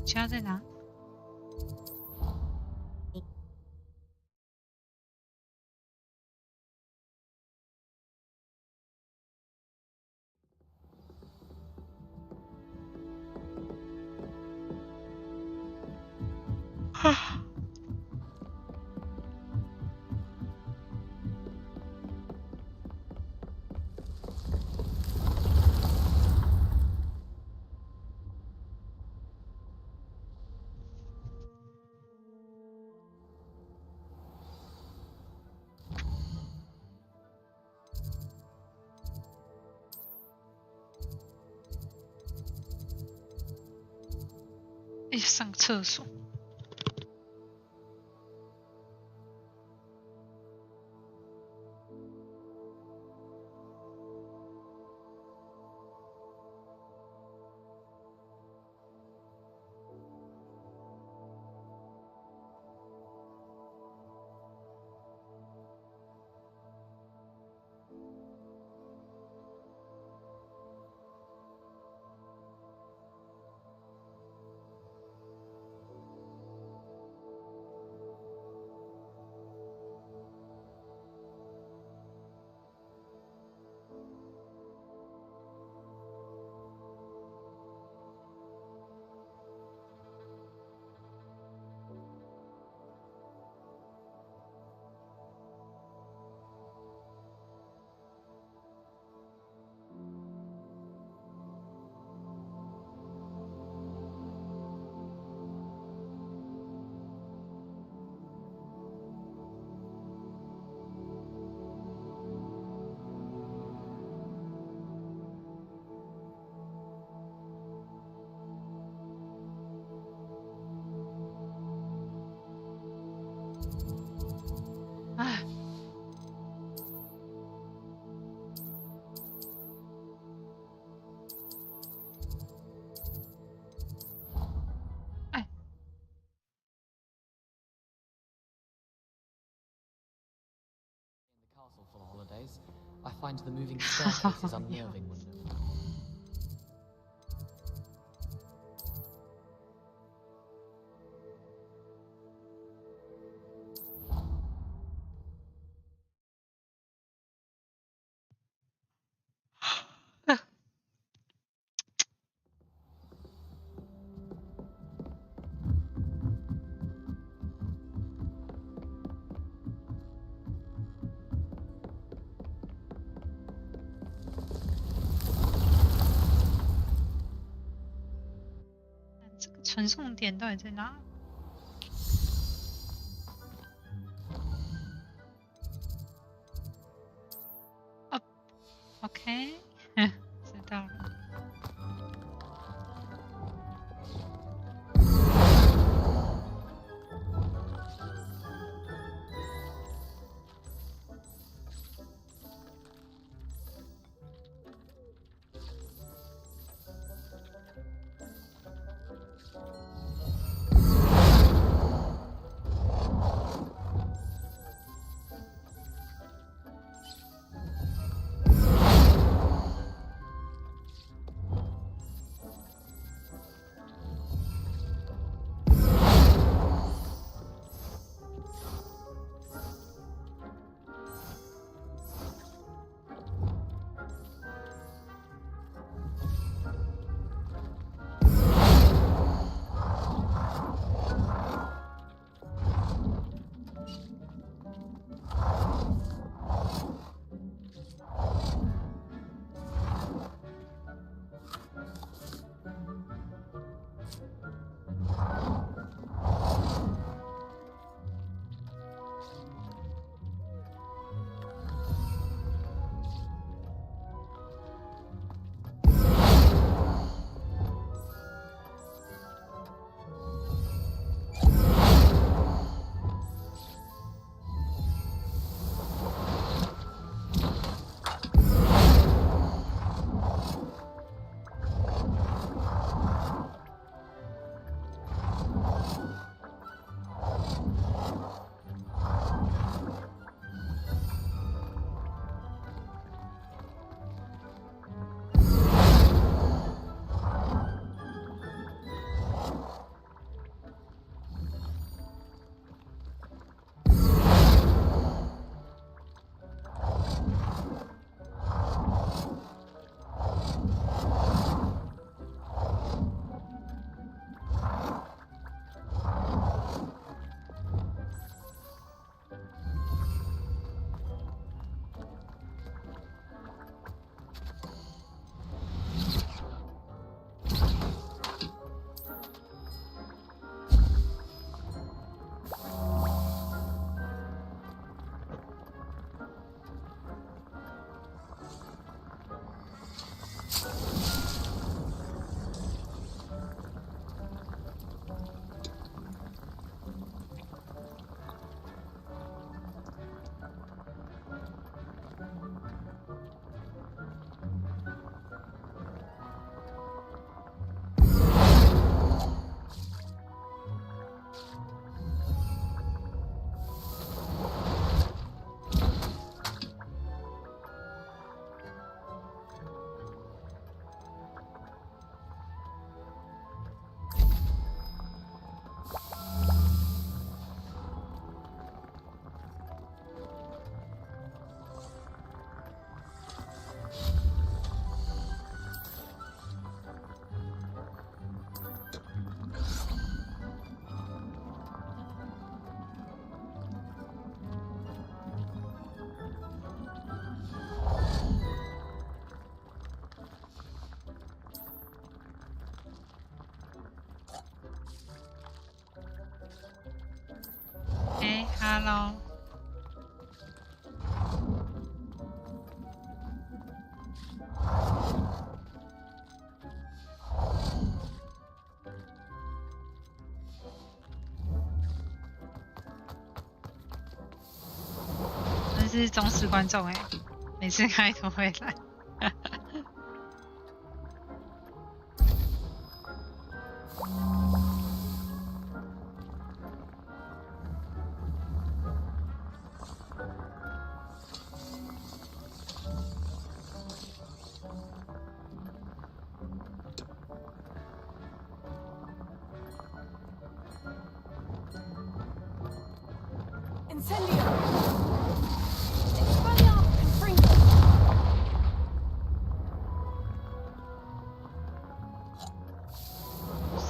家在哪？上厕所。For the holidays, I find the moving staircases unnerving when传送点到底在哪？哦 ，OK， 知道了。Hello。真是忠实观众哎，每次开都会来。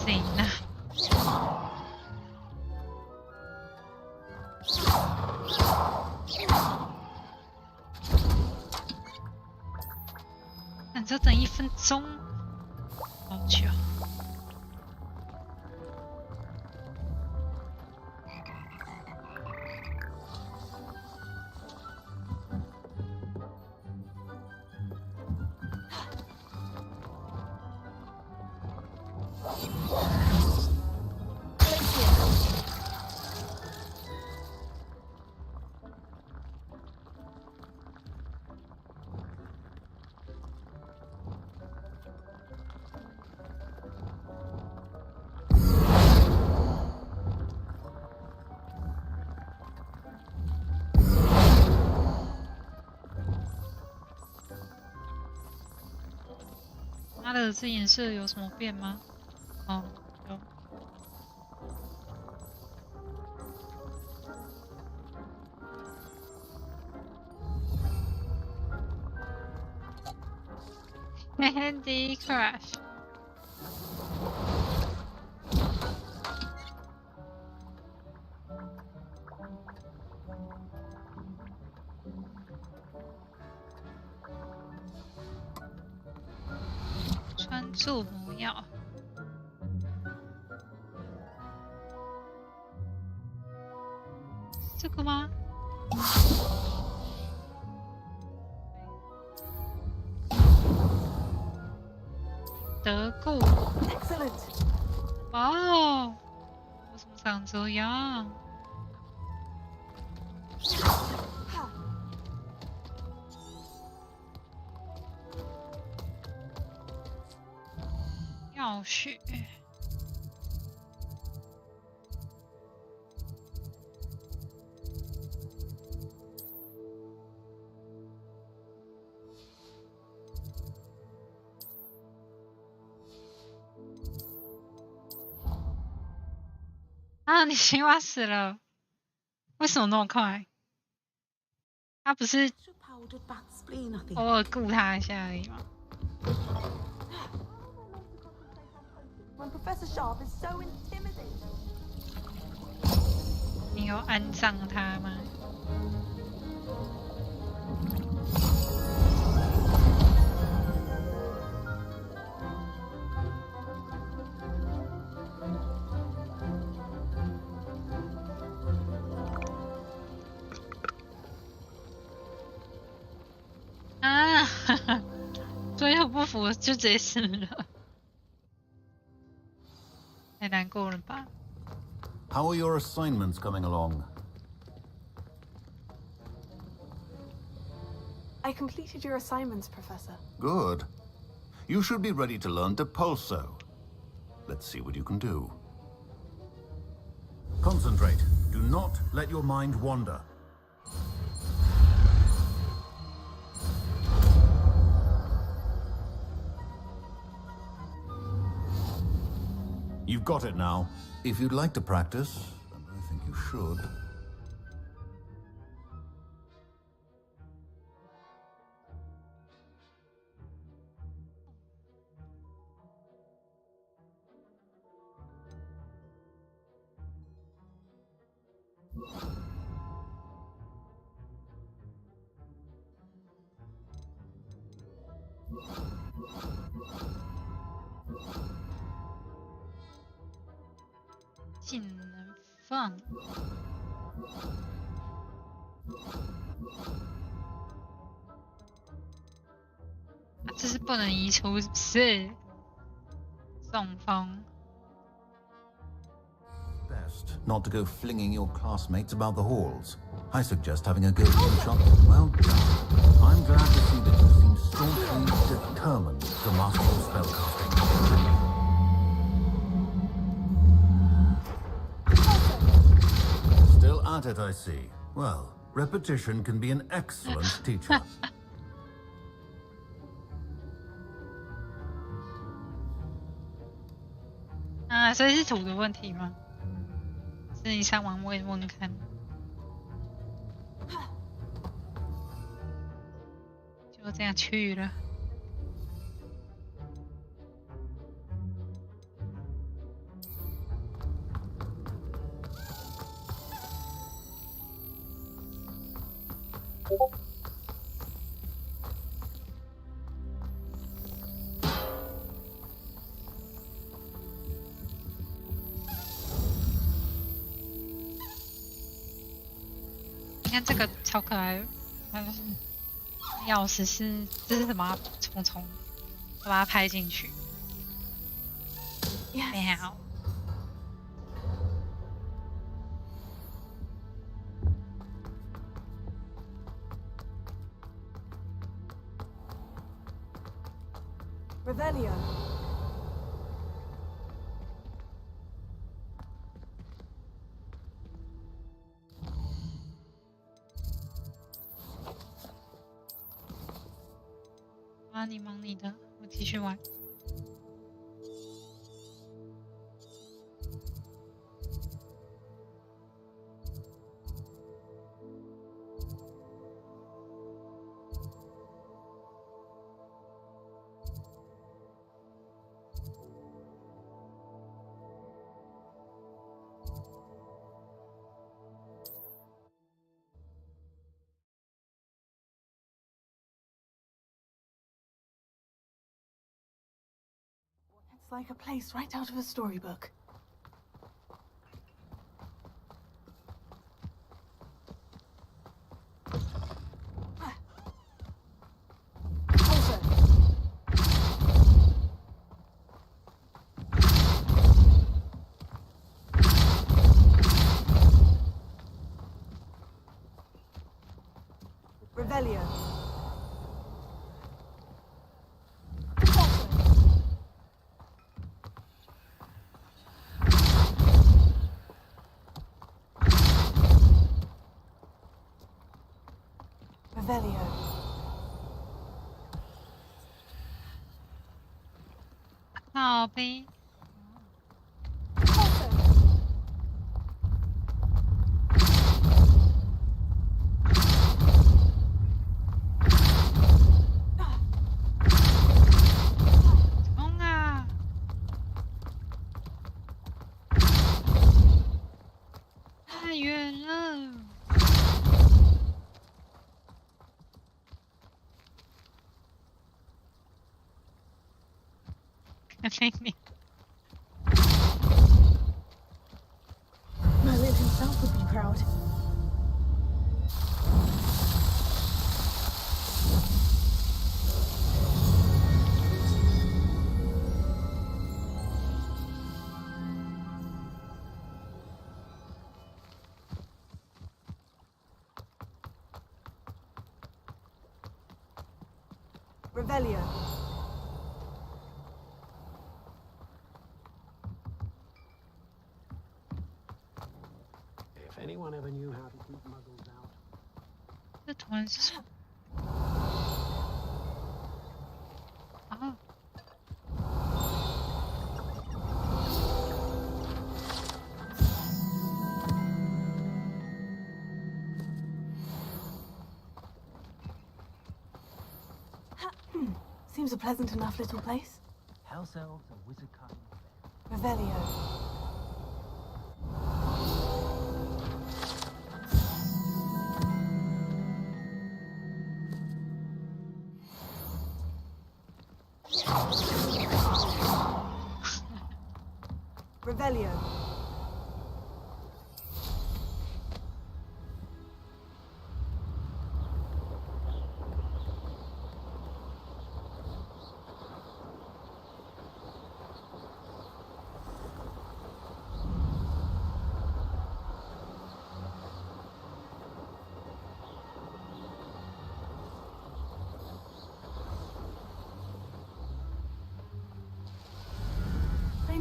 行啊。那就等1分钟，好久。它的这颜色有什么变吗？哦，有。Candy Crush。专注魔药。这个吗？得过。哇哦！为什么长这样？药血。啊！你青蛙死了，为什么那么快？他不是偶尔顾他一下而已吗？ When Professor Sharp is so intimidating. 你有安葬他吗？啊！哈哈，最后不服就直接死了。 太难过了吧 How are your assignments coming along? I completed your assignments, Professor. Good. You should be ready to learn Depulso. Let's see what you can do. Concentrate. Do not let your mind wander. You've got it now. If you'd like to practice, and I think you should. 这是不能移除，是不是？中风。 Best not to go flinging your classmates about the halls. I suggest having a go at some shot. Well done. I'm glad to see that you seem staunchly determined to master your spellcasting. Still at it, I see. Well, repetition can be an excellent teacher. 啊，所以是图的问题吗？是你上网问问看。就这样去了。你看这个超可爱的，钥匙是这是什么？虫虫，我把它拍进去。好。Revelio.啊，你忙你的，我继续玩。It's like a place right out of a storybook. Revelio. Revelio. Oh, baby. Merlin himself would be proud. Revelio. If anyone ever knew how to keep muggles out. That one's. Oh. Seems a pleasant enough little place. House elves and wizard kind. Revelio. Revelio.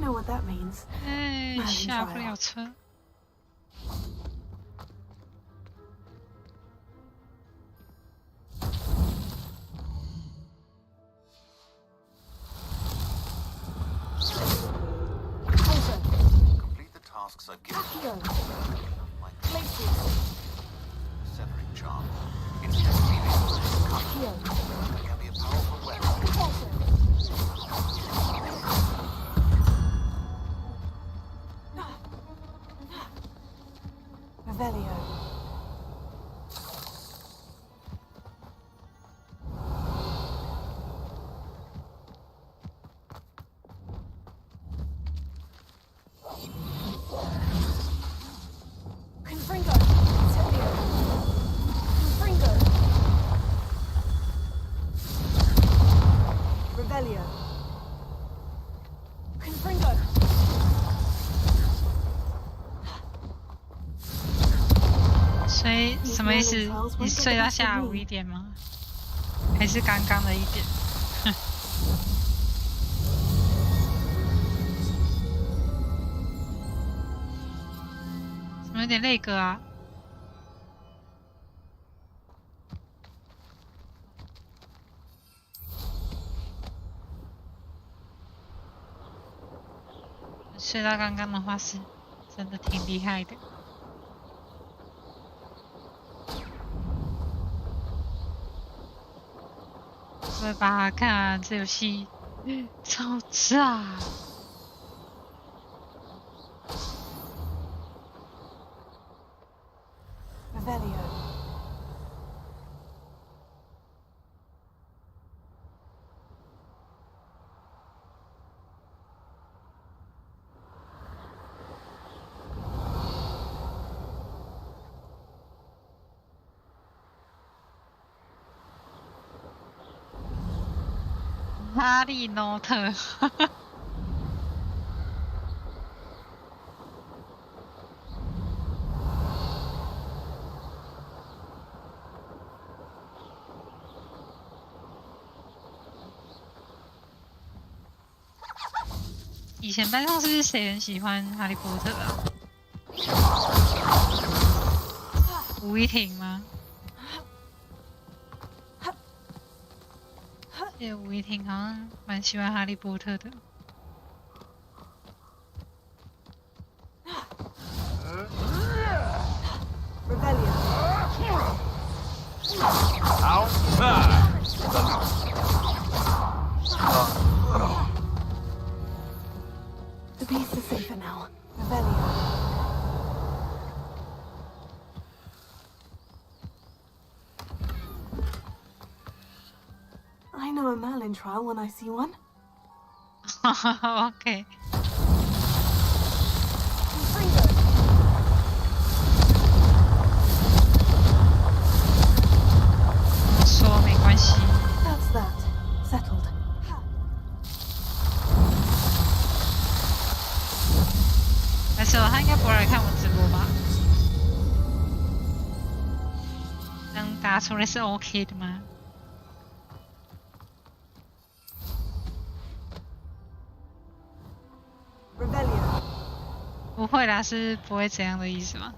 know what that means. 哎， Merlin 下不 trial. 了车。Complete the tasks I've given you. My severing charm. Instantly it can be a powerful weapon. Revelio. Confringo. Incendio. Confringo. Revelio. Confringo. 所以什么意思？你睡到下午1点吗？还是刚刚的1点？怎么有点累个啊？睡到刚刚的话是真的挺厉害的。我会把它看完，这游戏超炸。Revelio.《哈利波特》以前班上是不是谁很喜欢《哈利波特》啊？吴依婷吗？记得吴依婷好像蛮喜欢《哈利波特》的。The beast is safer now. Revelio. I know a Merlin trial when I see one. OK。说没关系。That's that. Settled. 但是他应该不会来看我直播吧？这样打出来是 OK 的吗？不会啦，是不会怎样的意思吗？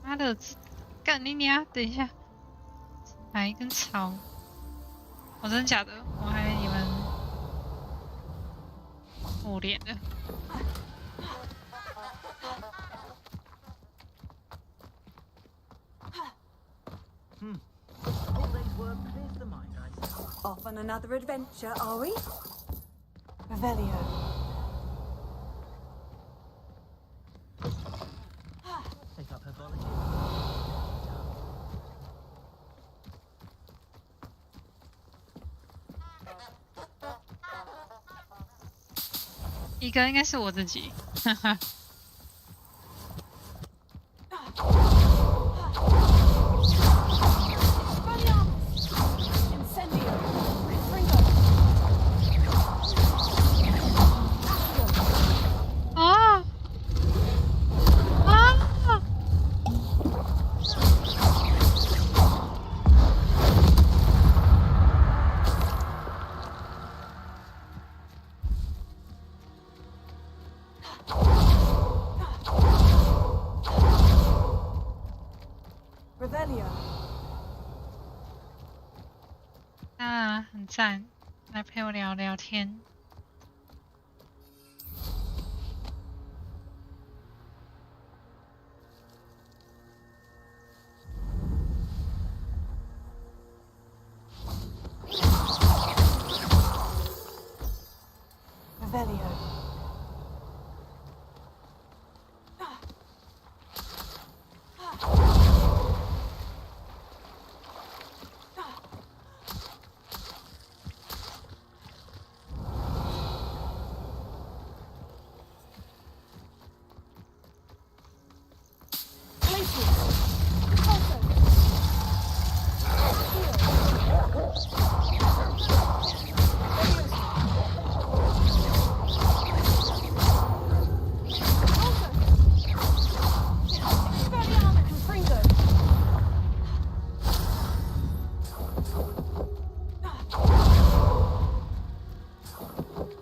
妈的，干你娘！等一下，哪一根草？哦，真的假的？我还以为你们复脸了。Off on another adventure, are we? Revelio. Take up her volunteer. 一个应该是我自己，哈哈。很赞，来陪我聊聊天。Revelio.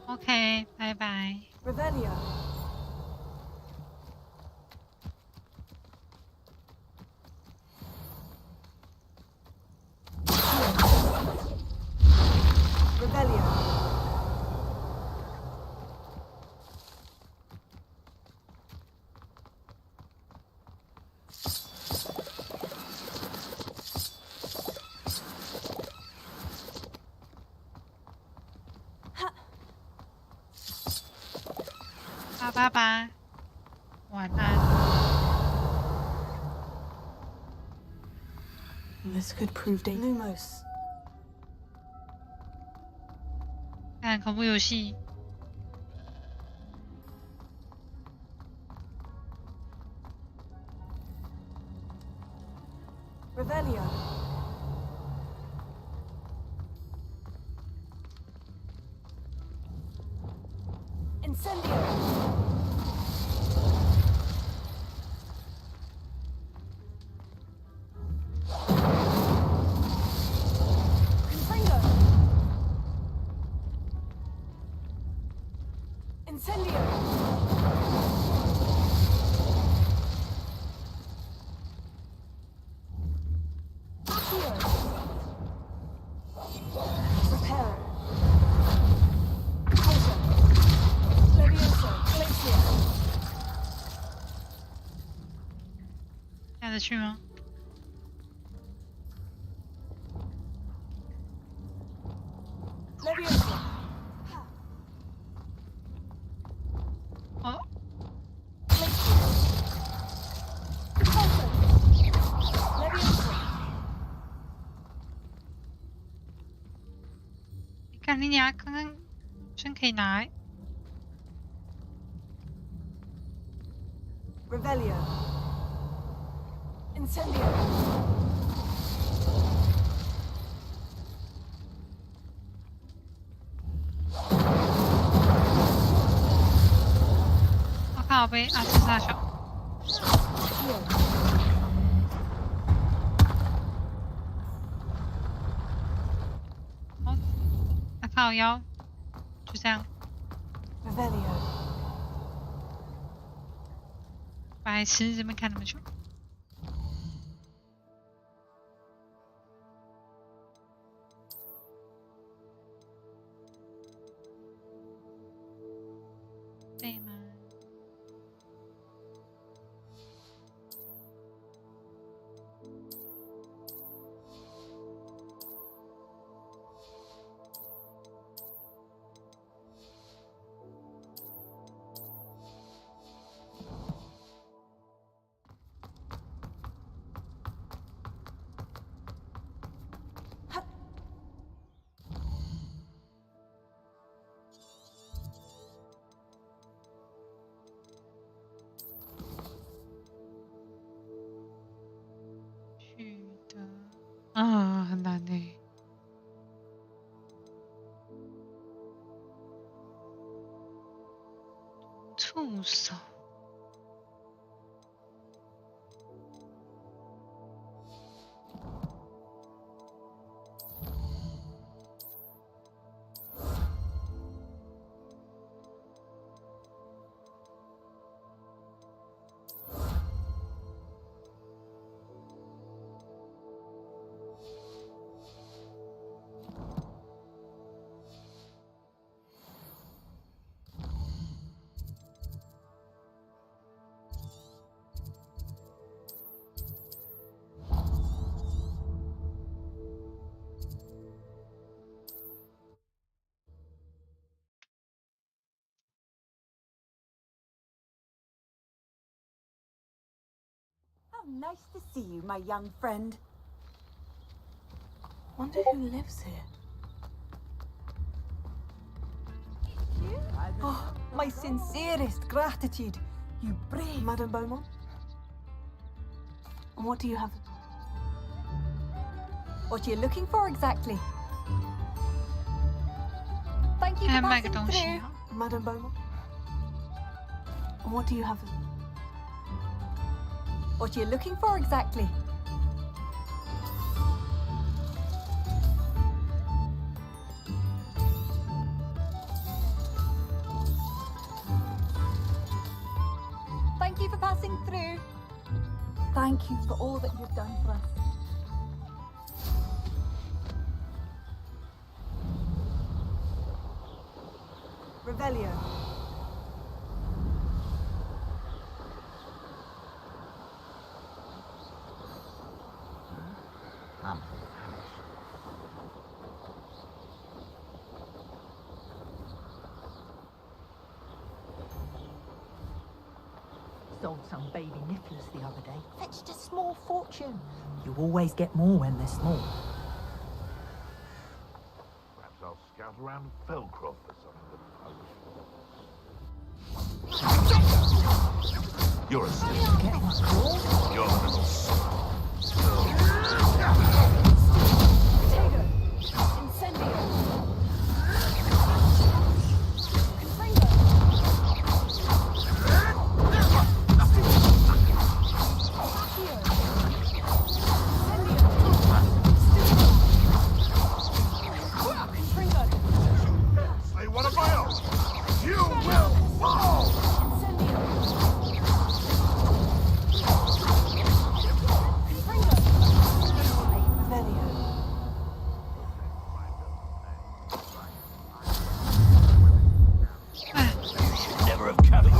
OK， 拜拜。Revelio. Revelio.好，拜拜，晚安。 This could prove Lumos. 看恐怖游戏。 Revelio. Incendio. Confringo. Incendio. Accio. Reparo. Poison. Levioso. Glacier. 下得去吗？ Levioso. 哦， Glacier. Poison. Levioso. 看你俩刚刚真可以拿欸。 Revelio. Incendio.我靠，被阿斯大小。 哦，啊靠腰，就这样。 Revelio. 白痴，这边看那么久。对吗？去的啊，很难呢。触手。How nice to see you, my young friend. Wonder who lives here. Oh, my sincerest gratitude. You brave. Madame Beaumont? And what do you have? What you're looking for exactly? Thank you for passing through. Madame Beaumont? And what do you have? What you're looking for exactly? Thank you for passing through. Thank you for all that you've done for us. Revelio. Sold some baby nipples the other day. Fetched a small fortune. You always get more when they're small. Perhaps I'll scout around Felcroft for some of them. You're a snake. You're a little Potato. Incendio. Say one of my own. You will fall. Never have come in.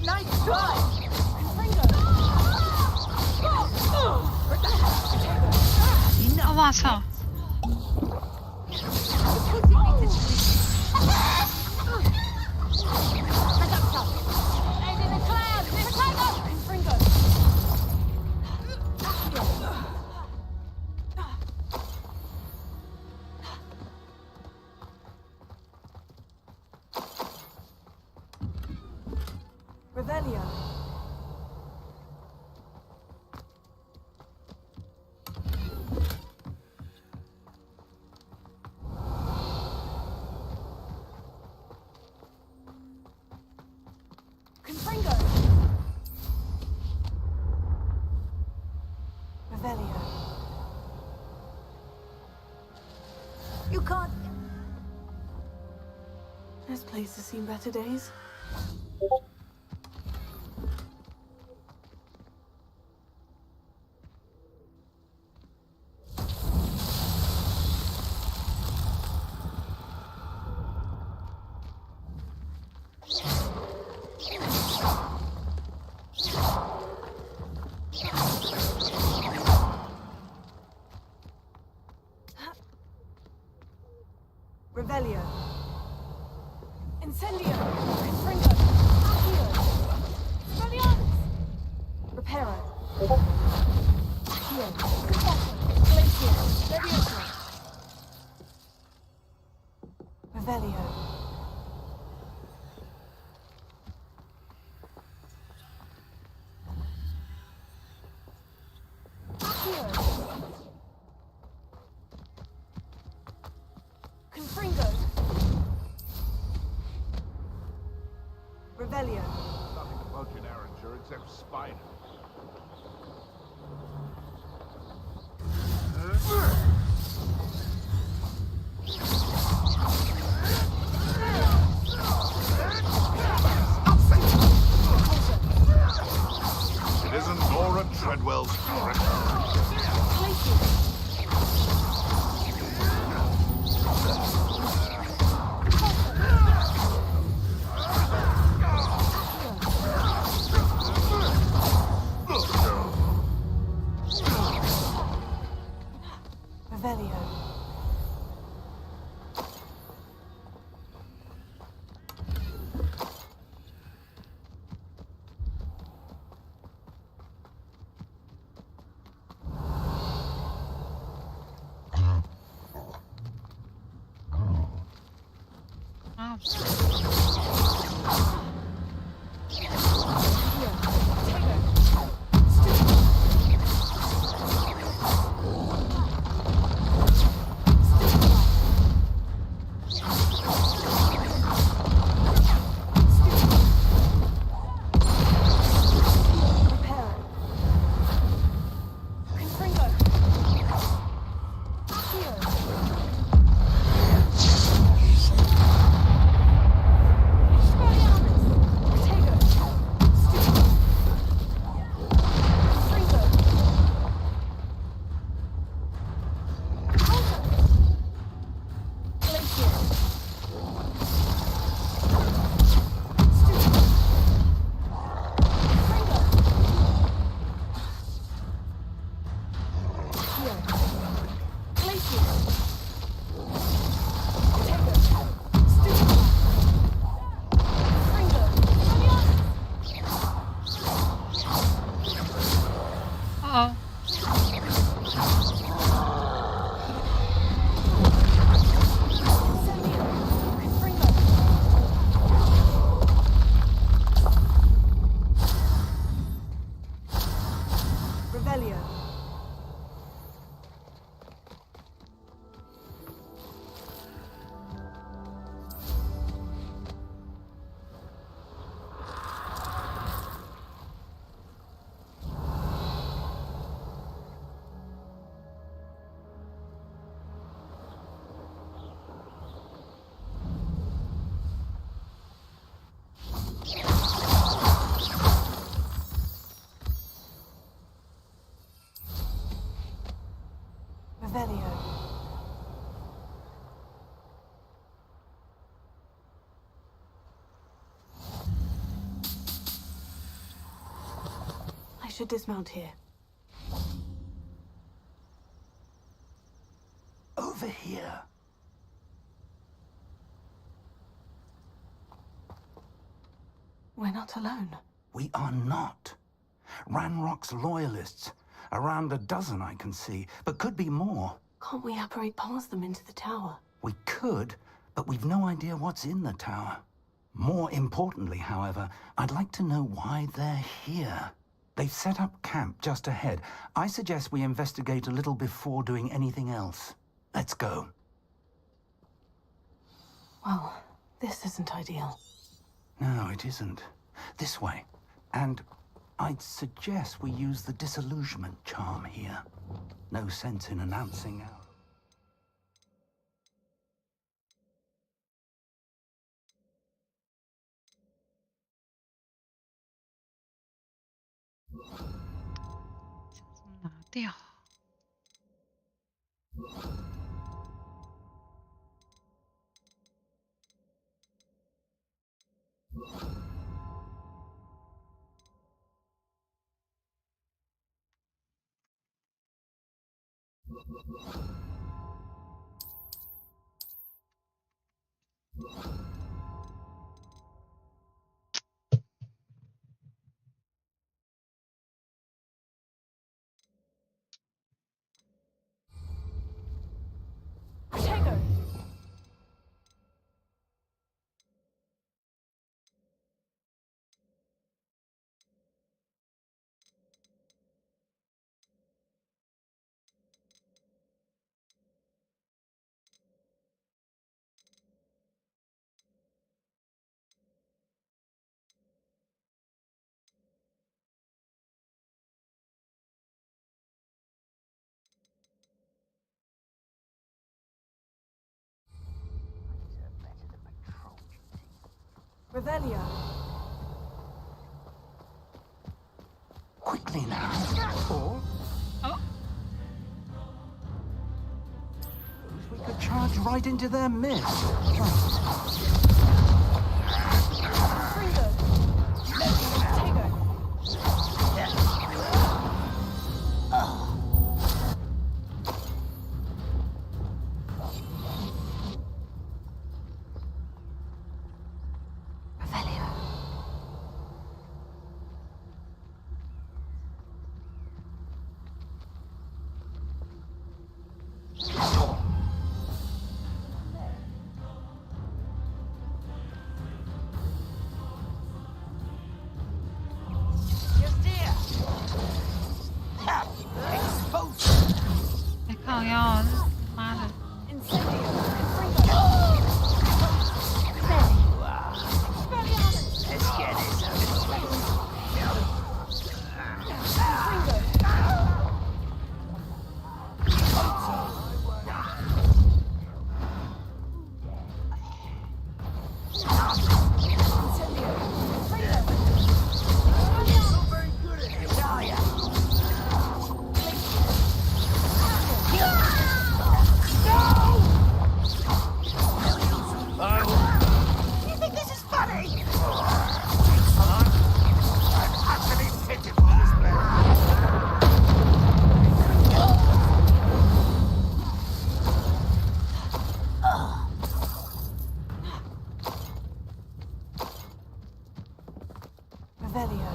Nice try. Oh, 哇操！ Revelio. Confringo. Revelio. You can't. This place has seen better days. Revelio. Incendio. Confringo. Accio. Expelliarmus. Reparo. Accio. Confesso. Glacier. Levioso. Revelio. Accio. Confringo. Revelio. Nothing to poach in Arranger except spiders. It isn't Nora Treadwell's I should dismount here. Over here. We're not alone. We are not. Ranrock's loyalists. Around a dozen I can see, but could be more. Can't we apparate past them into the tower? We could, but we've no idea what's in the tower. More importantly, however, I'd like to know why they're here. They've set up camp just ahead. I suggest we investigate a little before doing anything else. Let's go. Well, this isn't ideal. No, it isn't. This way. And I'd suggest we use the disillusionment charm here. No sense in announcing our...拿掉。Revelio. Quickly now. Or... Oh. We could charge right into their midst. Revelio.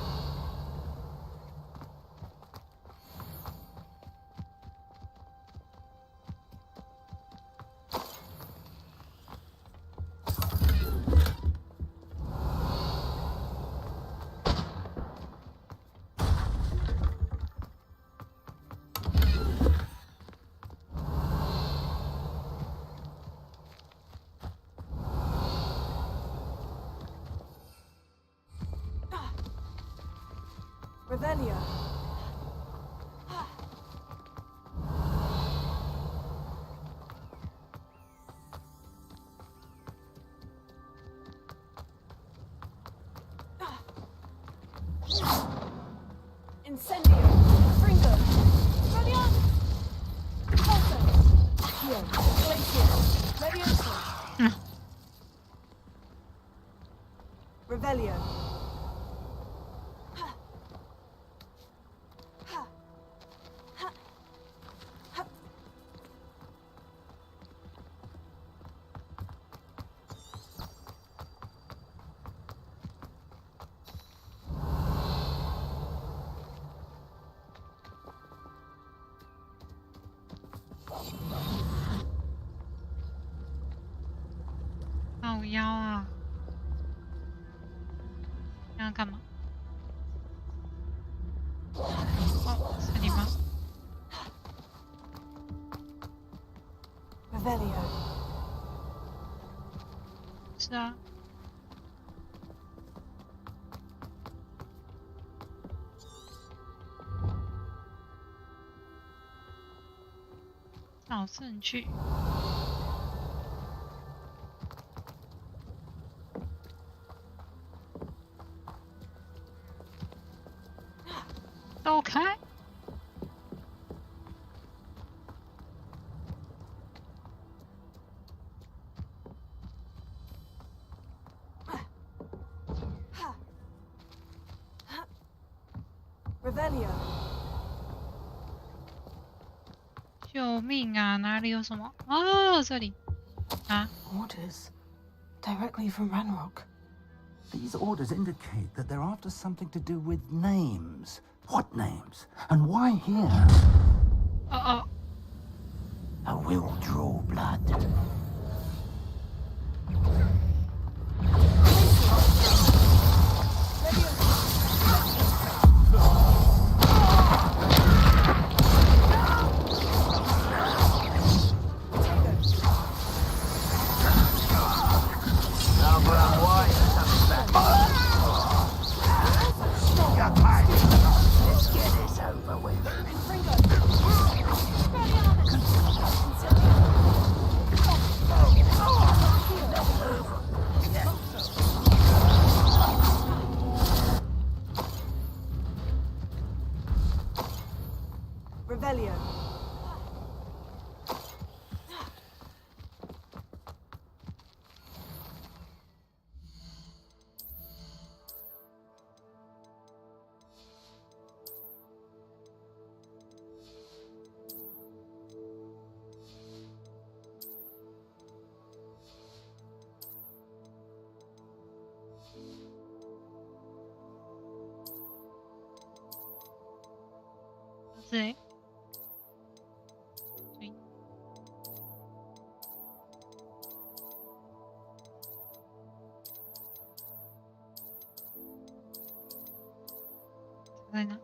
Revelio. Incendio. Fringo. Revelio. Pulso. Accio. Glacier. Levioso. Revelio.好妖啊！这样干嘛？哦，是你吗 Revelio. 是啊。找证据。走开！Revelio. 救命啊！哪里有什么？哦，这里啊 Orders directly from Ranrock. These orders indicate that they're after something to do with names. What names? And why here? I will draw blood. Let's get this over with. Revelio.对。在哪？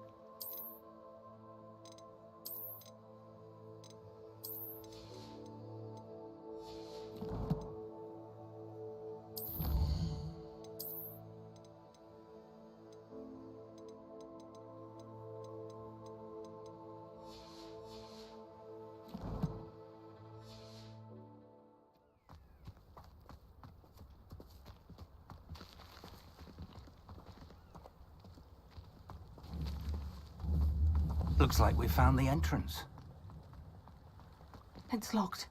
Looks like we found the entrance. It's locked.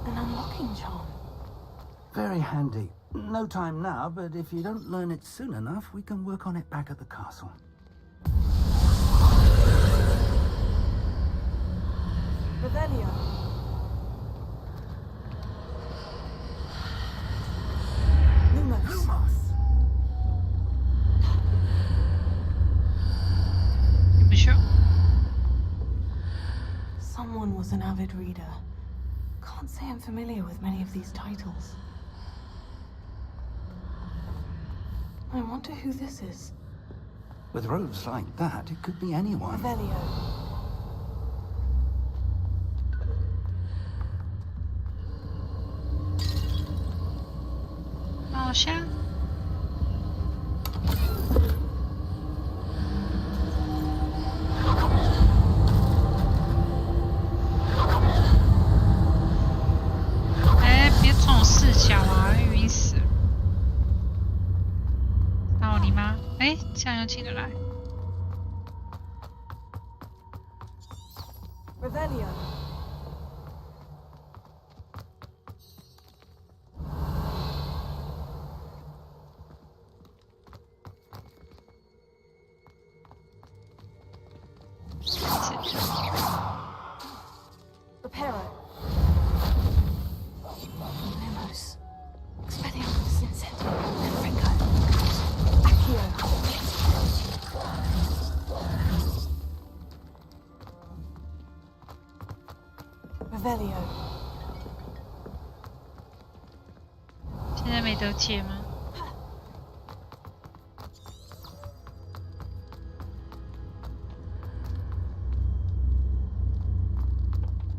An unlocking charm. Very handy. No time now, but if you don't learn it soon enough, we can work on it back at the castle. Revelio. avid reader. Can't say I'm familiar with many of these titles. I wonder who this is. With robes like that, it could be anyone. Revelio.好像。哎，别这种视角啊，会晕死。到你吗？哎，这样又进得来。Revelio. Reparo. Lumos. Expelliarmus Incendio. Fringo. Accio. Revelio. 现在没得解吗？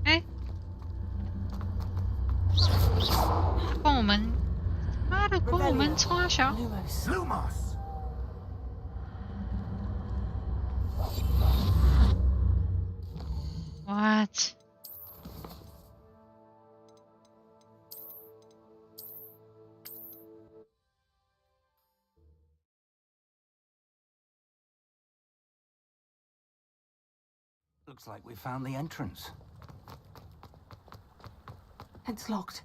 哎，关我们，妈的，关我们冲小。Lumos. What? Looks like we found the entrance. It's locked.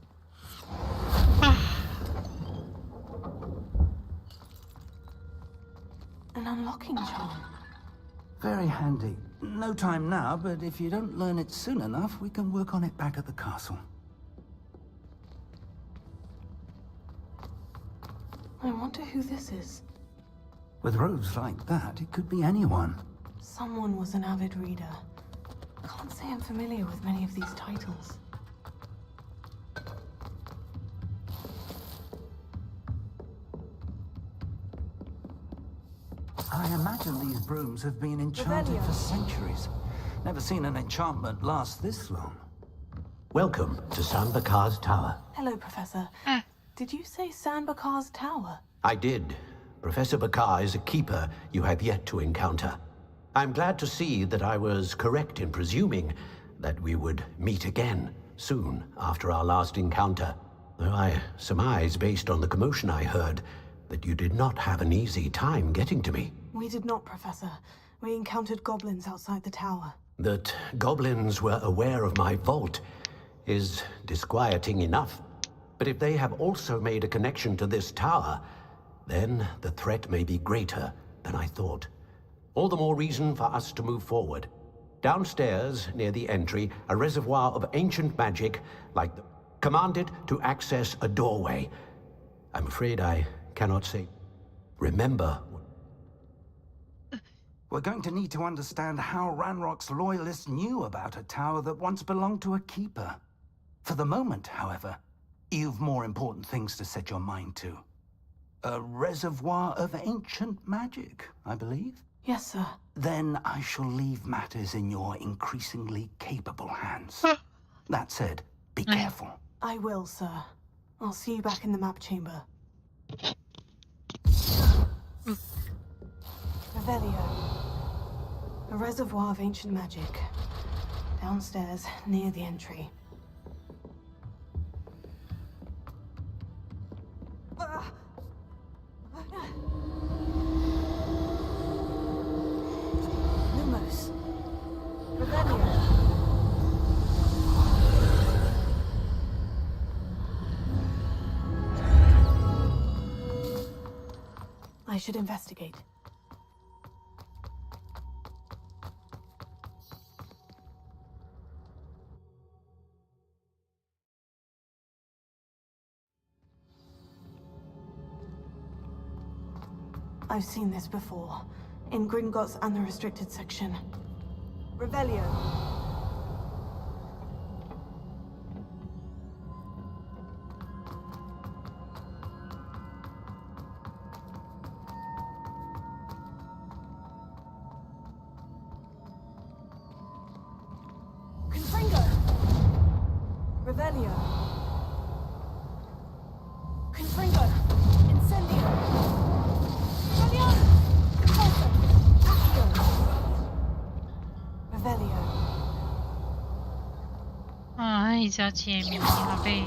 An unlocking charm. Very handy. No time now, but if you don't learn it soon enough, we can work on it back at the castle. I wonder who this is. With robes like that, it could be anyone. Someone was an avid reader. Can't say I'm familiar with many of these titles. I imagine these brooms have been enchanted Revelio. for centuries. Never seen an enchantment last this long. Welcome to San Bakar's Tower. Hello, Professor. Did you say San Bakar's Tower? I did. Professor Bakar is a keeper you have yet to encounter. I'm glad to see that I was correct in presuming that we would meet again soon after our last encounter. Though I surmise, based on the commotion I heard, that you did not have an easy time getting to me. We did not, Professor. We encountered goblins outside the tower. That goblins were aware of my vault is disquieting enough. But if they have also made a connection to this tower, then the threat may be greater than I thought. All the more reason for us to move forward. Downstairs, near the entry, a reservoir of ancient magic, like the... commanded to access a doorway. I'm afraid I cannot say... Remember... We're going to need to understand how Ranrock's loyalists knew about a tower that once belonged to a keeper. For the moment, however, you've more important things to set your mind to. A reservoir of ancient magic, I believe? Yes, sir. Then I shall leave matters in your increasingly capable hands. That said, be careful. I will, sir. I'll see you back in the map chamber. Revelio. A reservoir of ancient magic. Downstairs, near the entry. Lumos. Revelio. I should investigate. I've seen this before, in Gringotts and the restricted section. Revelio. Revelio. Confringo. Incendio. Revelio. Pulso. Accio. Revelio. 啊，一直要解谜，好累。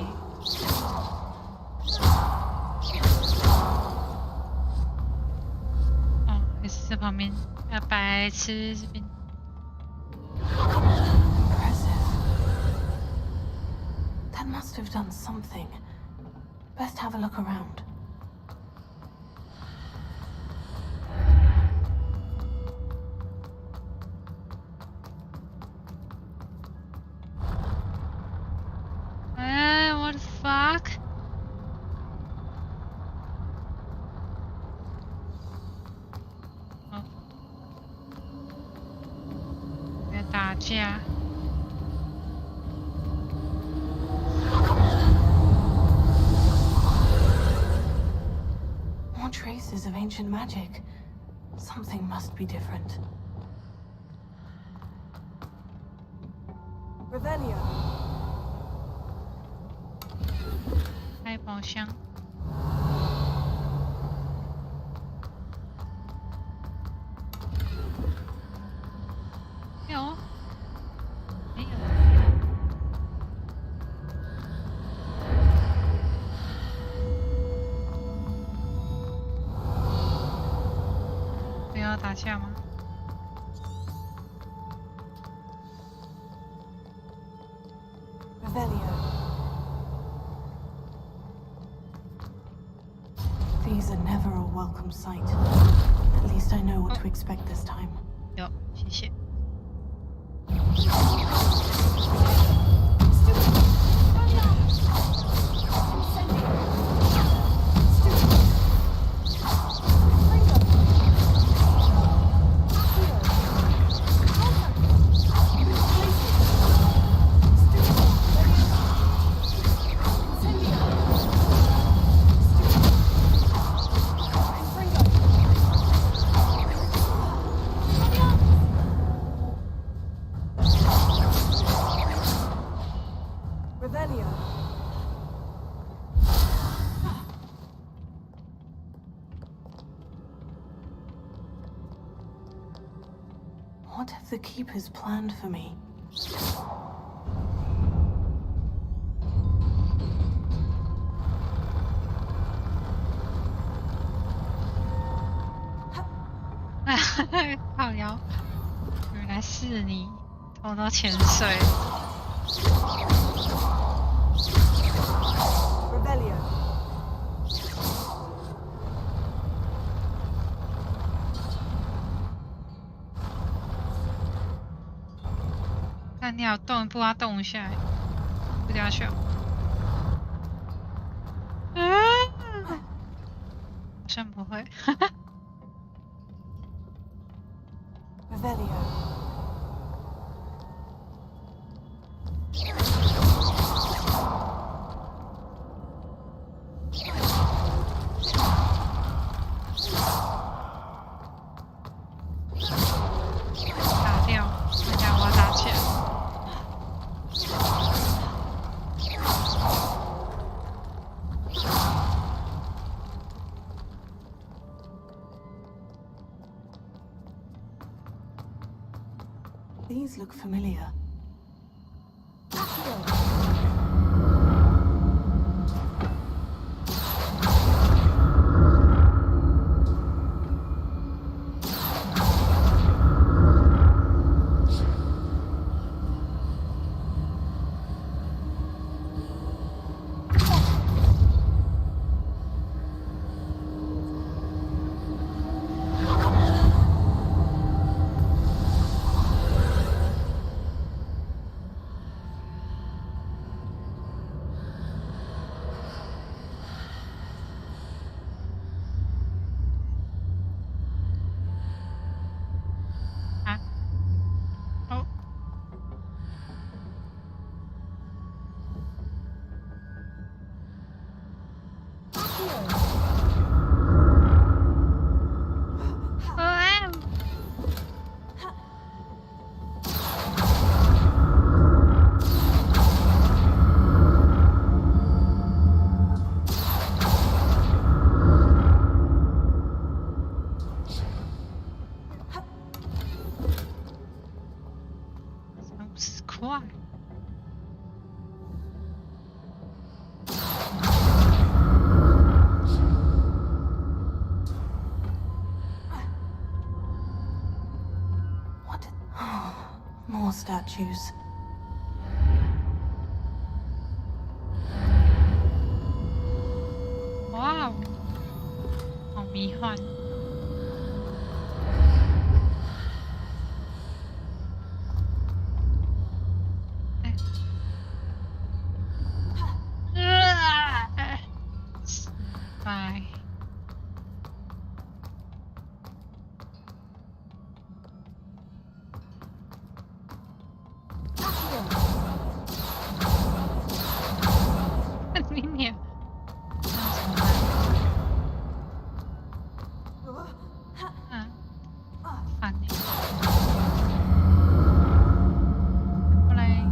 哦，还是这旁边，白痴这边。That must have done something. Best have a look around. What the fuck? 哦，在打架。More traces of ancient magic. Something must be different. Revelio. 开宝箱。有？没有。没有要打架吗？ Revelio. These are never a welcome sight. At least I know what to expect this time. 有，谢谢。Revelio. What have the keepers planned for me? Ha 靠腰，原来是你，偷到潜水。Revelio. 看你要动，不要动一下，不掉下去。好像不会。Revelio. These look familiar. statues. Wow, 好迷幻。拜。你娘！烦你。过来。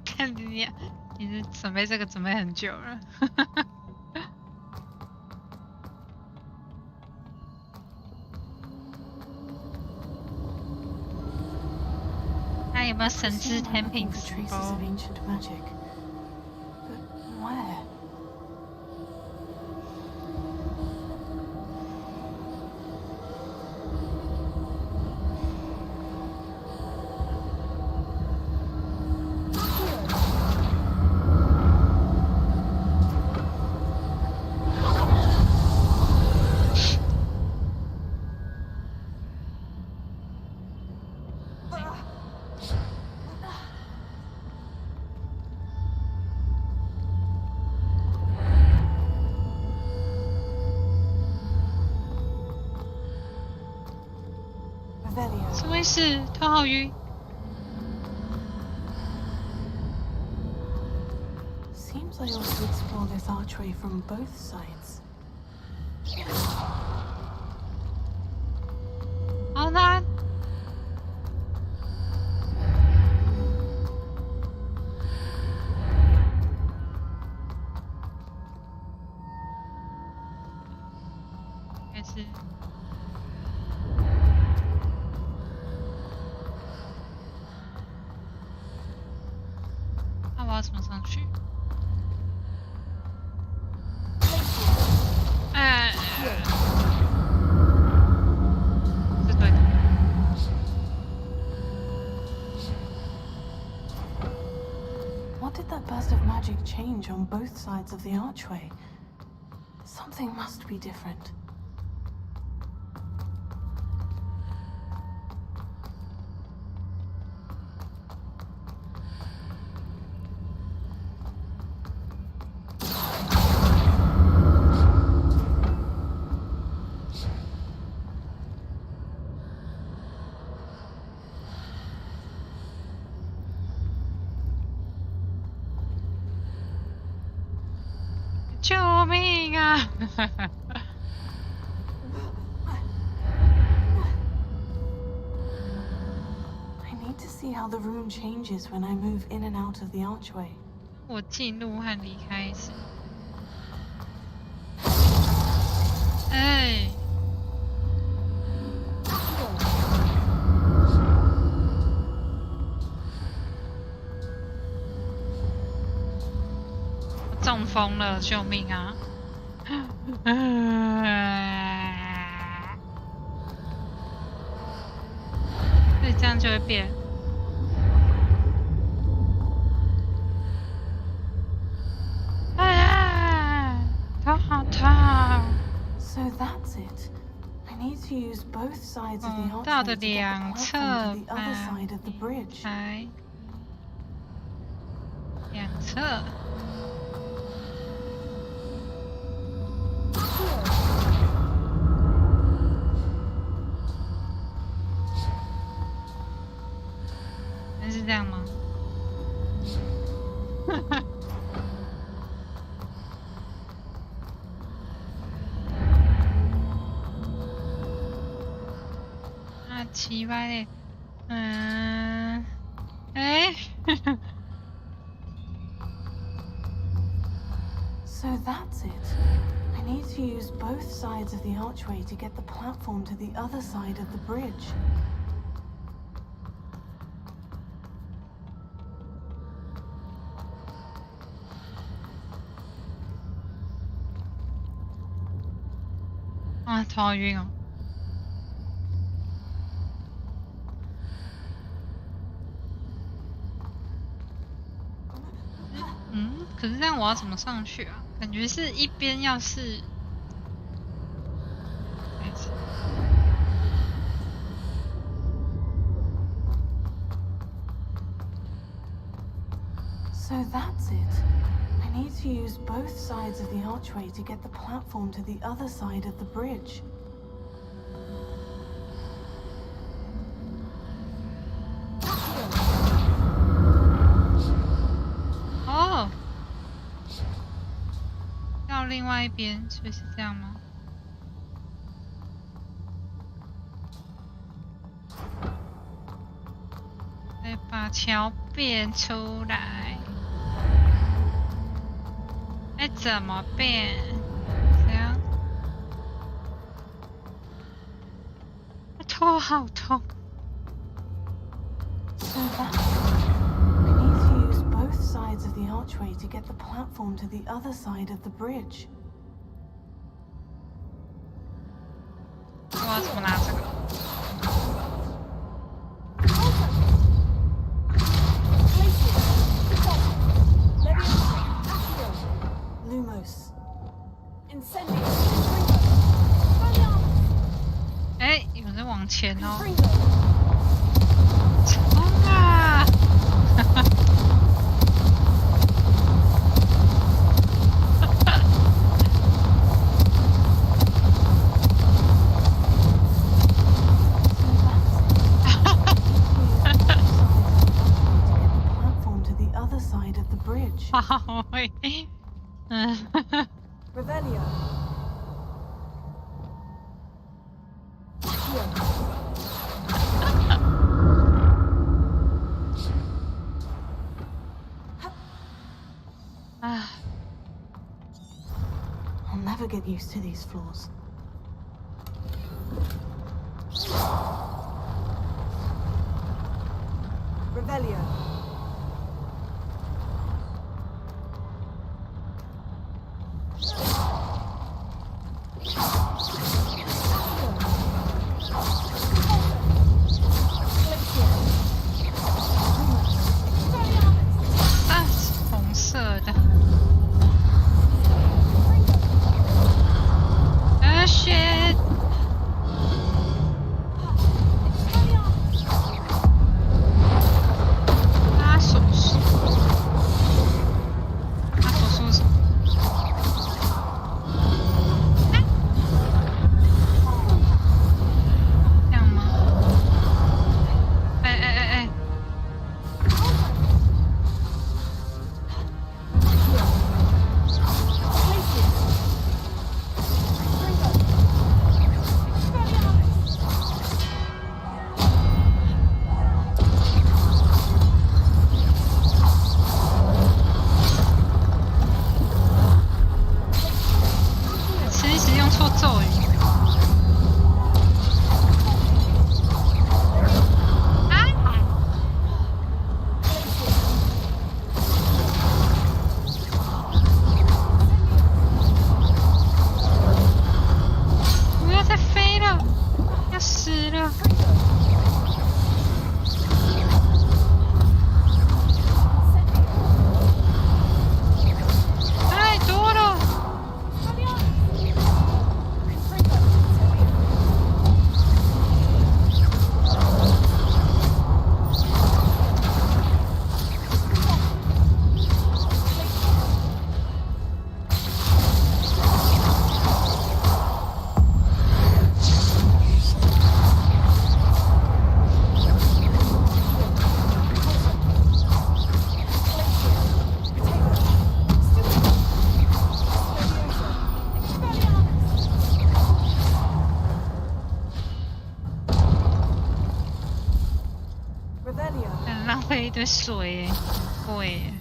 看你，你是准备这个准备很久了。他有没有神之天平石包？ 什么意思？头好晕。Seems I ought to explore this archway from both sides. 好难。还是。 那我要怎么上去？哎，是对的。What did that burst of magic change on both sides of the archway? Something must be different. I need to see how the room changes when I move in and out of the archway. 我进入和离开时，哎，我中风了，救命啊！所以这样就会变。哎呀，头好痛！ sides of the 通道的 archway to get 两 the 侧 platform to the 把 other side of the bridge. 开，两侧。是这样吗？啊，奇怪嘞，So that's it. I need to use both sides of the archway to get the platform to the other side of the bridge. Ah, 头好晕哦。可是这样我要怎么上去啊？感觉是一边要是，So that's it. I need to use both sides of the archway to get the platform to the other side of the bridge. Oh. 到另外一边，所以是这样吗？再把桥变出来。哎，怎么变？这样？头好痛。So that's it. I need to use both sides of the archway to get the platform to the other side of the bridge. 我要怎么拿这个？ Lumos. Incendio. 哎，有人往前哦！冲啊！好会，Revelio. I'll never get used to these floors. Revelio. 亏一堆水耶，贵耶。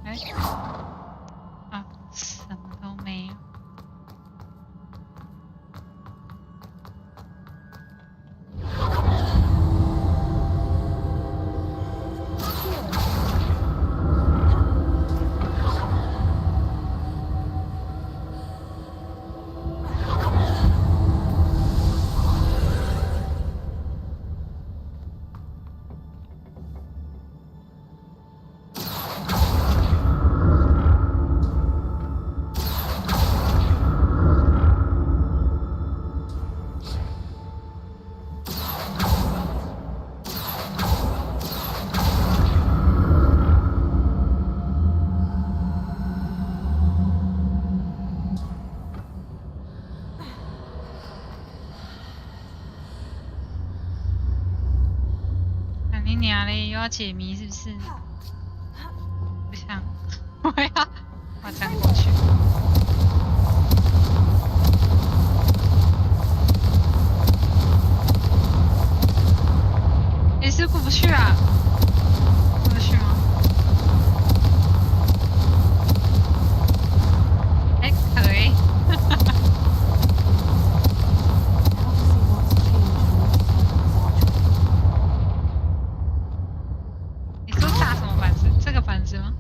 哎，啊，什么都没有。你娘嘞，又要解谜是不是？不想，我要站过去。你是过不去啊？过得去吗？哎，可以。你说炸什么板子？这个板子吗？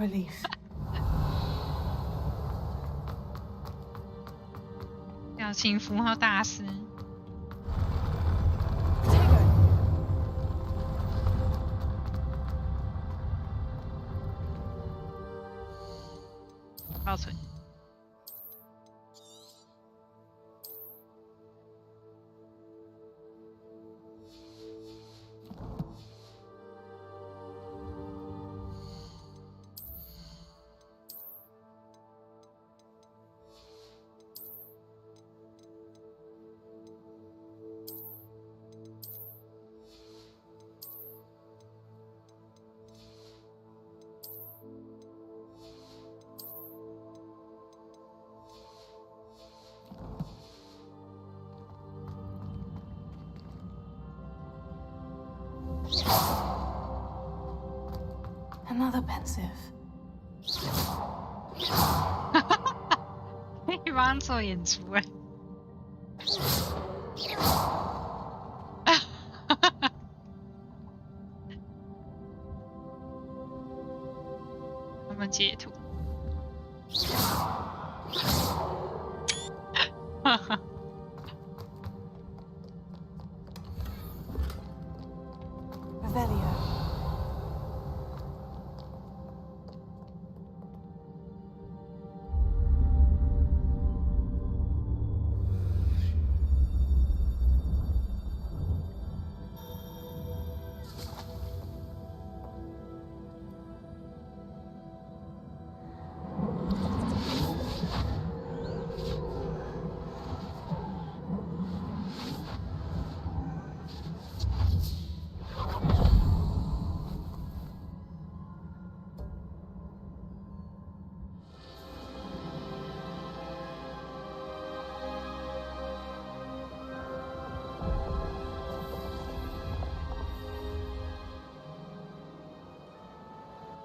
relief. 表情符号大师。保存。Another pensive. 可以帮他做演出哎。我们截图。Revelio.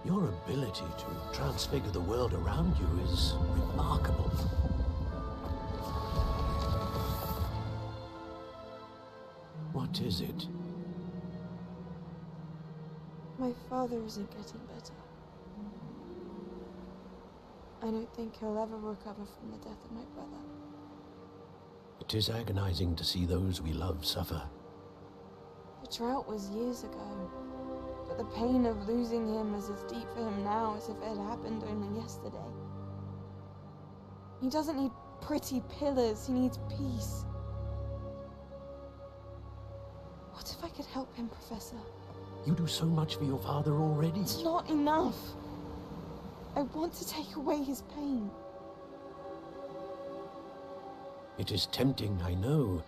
Your ability to transfigure the world around you is remarkable. What is it? My father isn't getting better. I don't think he'll ever recover from the death of my brother. It is agonizing to see those we love suffer. The drought was years ago, but the pain of losing him is as deep for him now as if it had happened only yesterday. He doesn't need pretty pillars, he needs peace. What if I could help him, Professor? You do so much for your father already. It's not enough. I want to take away his pain. It is tempting, I know,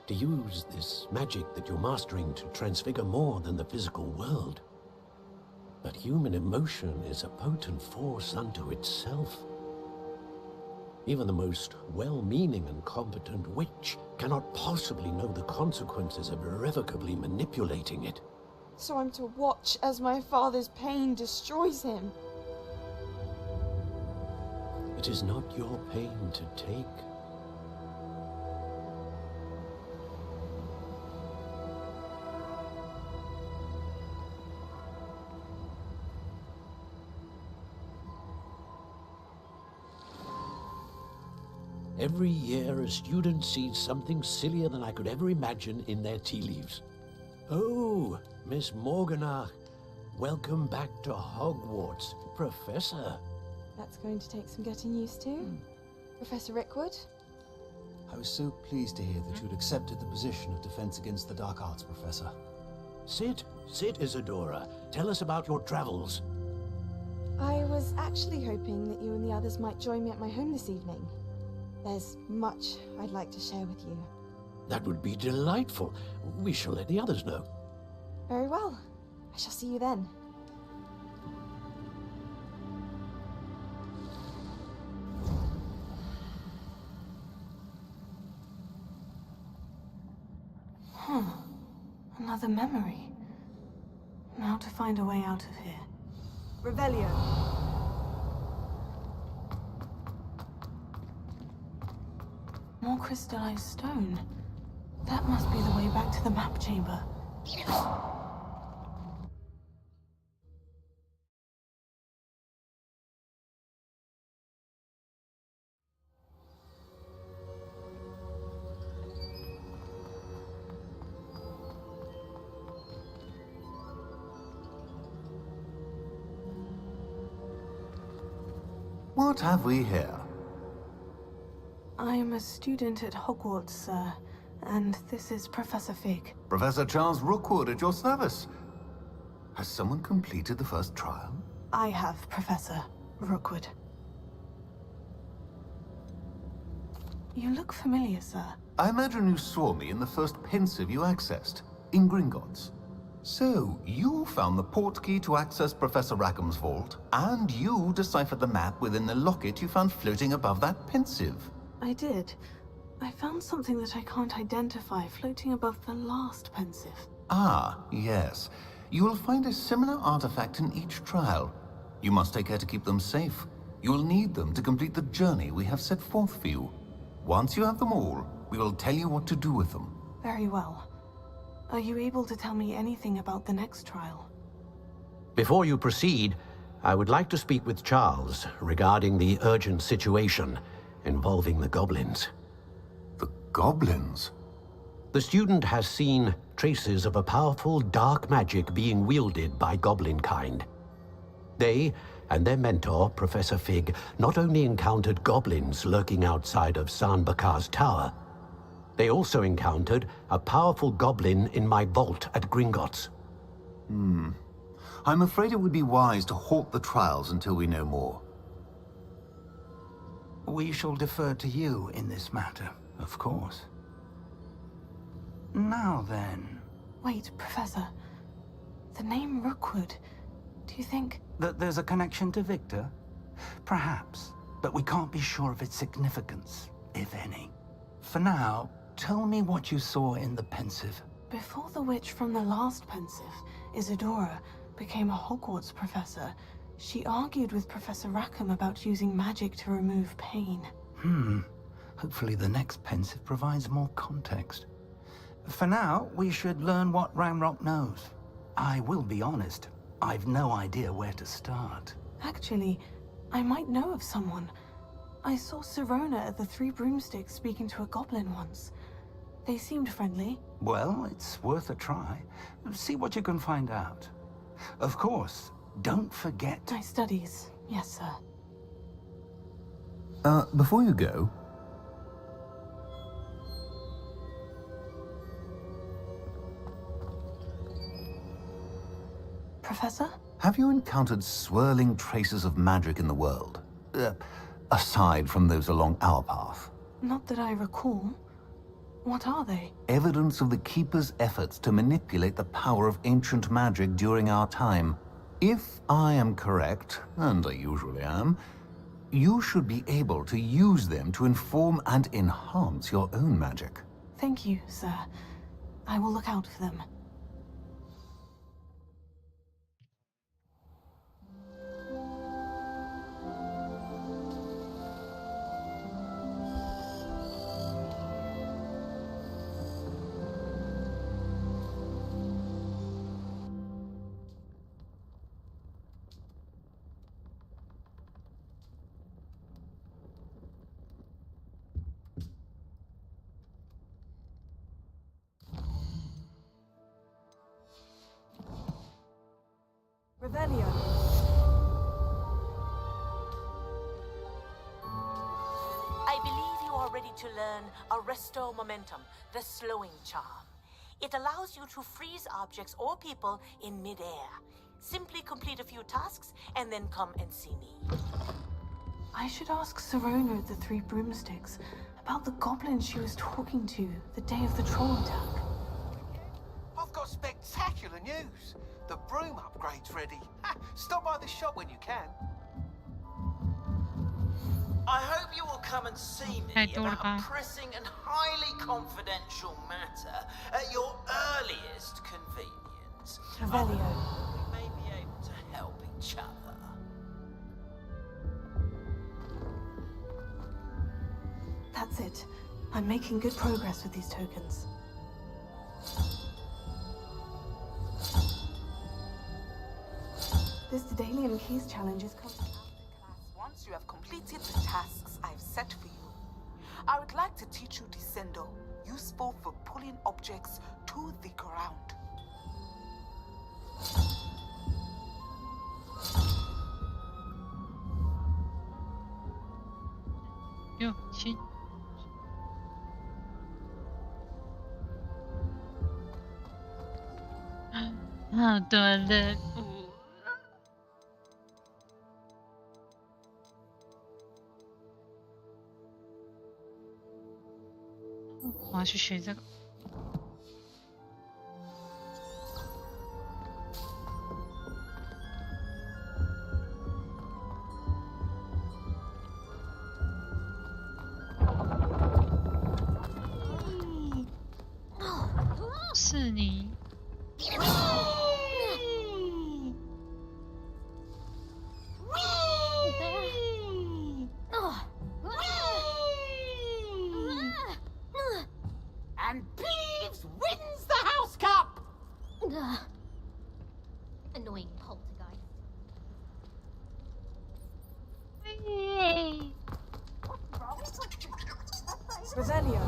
to use this magic that you're mastering to transfigure more than the physical world. But human emotion is a potent force unto itself. Even the most well-meaning and competent witch cannot possibly know the consequences of irrevocably manipulating it. So I'm to watch as my father's pain destroys him. It is not your pain to take. Every year, a student sees something sillier than I could ever imagine in their tea leaves. Oh, Miss Morganach, welcome back to Hogwarts, Professor. That's going to take some getting used to. Professor Rickwood? I was so pleased to hear that you'd accepted the position of Defense Against the Dark Arts, Professor. Sit, Isadora. Tell us about your travels. I was actually hoping that you and the others might join me at my home this evening. There's much I'd like to share with you. That would be delightful. We shall let the others know. Very well. I shall see you then. Another memory. Now to find a way out of here. Revelio. More crystallized stone. That must be the way back to the map chamber. What have we here? I am a student at Hogwarts, sir, and this is Professor Fig. Professor Charles Rookwood at your service. Has someone completed the first trial? I have, Professor Rookwood. You look familiar, sir. I imagine you saw me in the first pensive you accessed, in Gringotts. So, you found the portkey to access Professor Rackham's vault, and you deciphered the map within the locket you found floating above that pensive. I did. I found something that I can't identify floating above the last pensive. Ah, yes. You will find a similar artifact in each trial. You must take care to keep them safe. You will need them to complete the journey we have set forth for you. Once you have them all, we will tell you what to do with them. Very well. Are you able to tell me anything about the next trial? Before you proceed, I would like to speak with Charles regarding the urgent situation involving the goblins. The goblins? The student has seen traces of a powerful dark magic being wielded by goblin kind. They and their mentor, Professor Fig, not only encountered goblins lurking outside of Sanbakar's tower, they also encountered a powerful goblin in my vault at Gringotts. I'm afraid it would be wise to halt the trials until we know more. We shall defer to you in this matter, of course. Now then... Wait, Professor. The name Rookwood. Do you think... that there's a connection to Victor? Perhaps, but we can't be sure of its significance, if any. For now, tell me what you saw in the pensive. Before the witch from the last pensive, Isadora, became a Hogwarts professor, she argued with Professor Rackham about using magic to remove pain. Hopefully the next pensive provides more context. For now, we should learn what Ranrock knows. I will be honest, I've no idea where to start. Actually, I might know of someone. I saw Sirona at the Three Broomsticks speaking to a goblin once. They seemed friendly. Well, it's worth a try. See what you can find out. Of course, don't forget... My studies, yes, sir. Before you go... Professor? Have you encountered swirling traces of magic in the world? Aside from those along our path? Not that I recall. What are they? Evidence of the Keeper's efforts to manipulate the power of ancient magic during our time. If I am correct, and I usually am, you should be able to use them to inform and enhance your own magic. Thank you, sir. I will look out for them. Revelio. I believe you are ready to learn Arresto Momentum, the slowing charm. It allows you to freeze objects or people in midair. Simply complete a few tasks and then come and see me. I should ask Sirona at the Three Broomsticks about the goblin she was talking to the day of the troll attack. I've got spectacular news. The broom upgrade's ready. Stop by the shop when you can. I hope you will come and see me about a pressing and highly confidential matter at your earliest convenience. Revelio. We may be able to help each other. That's it. I'm making good progress with these tokens. This Daedalian Keys challenge is coming. Once you have completed the tasks I've set for you, I would like to teach you Descendo, useful for pulling objects to the ground. 6、7。好多任务。我要去学这个。是你。And Peeves wins the House Cup! Annoying poltergeist. Revelio.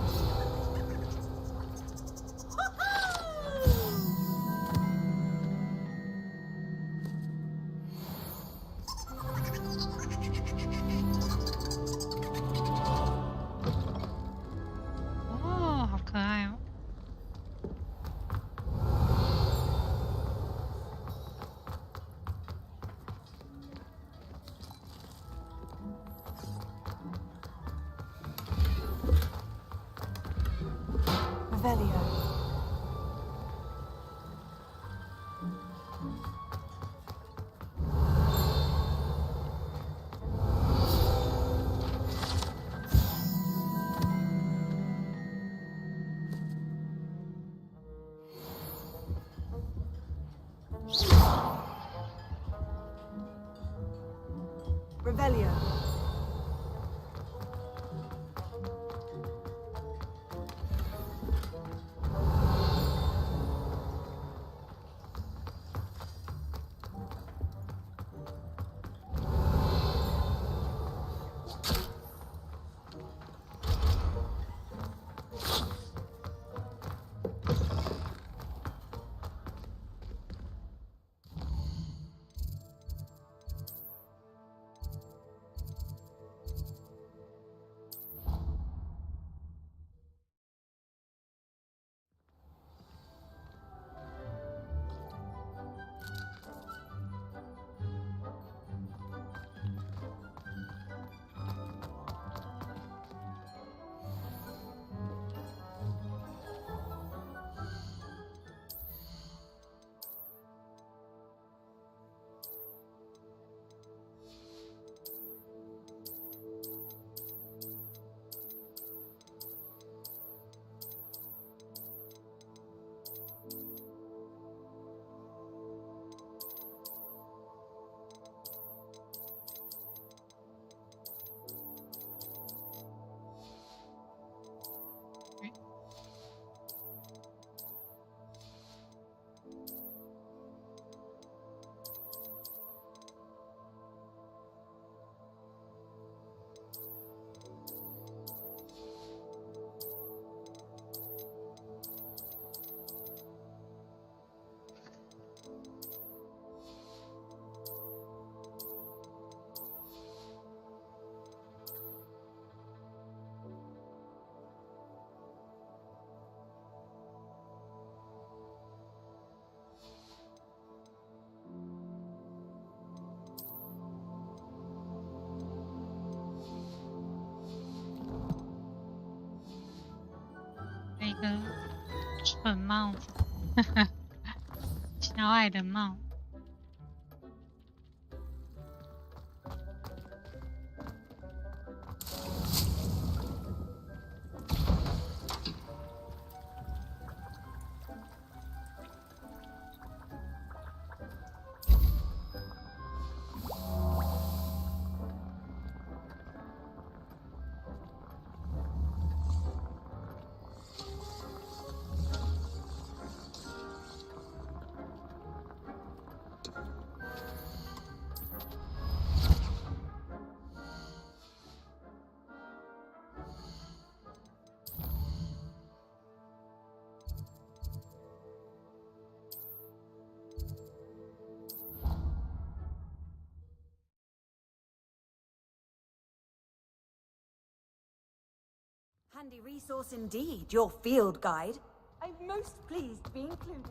Revelio. Revelio.一个蠢帽子，小矮的帽。Handy resource indeed, your field guide. I'm most pleased to be included.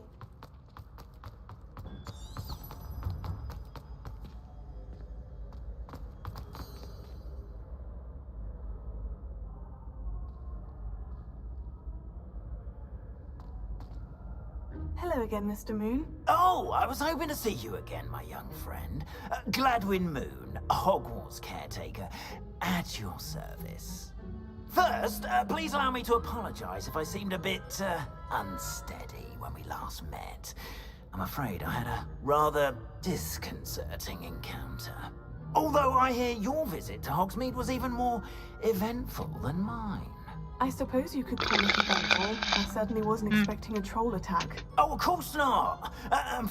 Hello again, Mr. Moon. Oh, I was hoping to see you again, my young friend. Gladwin Moon, Hogwarts caretaker, at your service. First, please allow me to apologize if I seemed a bit unsteady when we last met. I'm afraid I had a rather disconcerting encounter. Although I hear your visit to Hogsmeade was even more eventful than mine. I suppose you could call it eventful. I certainly wasn't expecting a troll attack. Oh, of course not.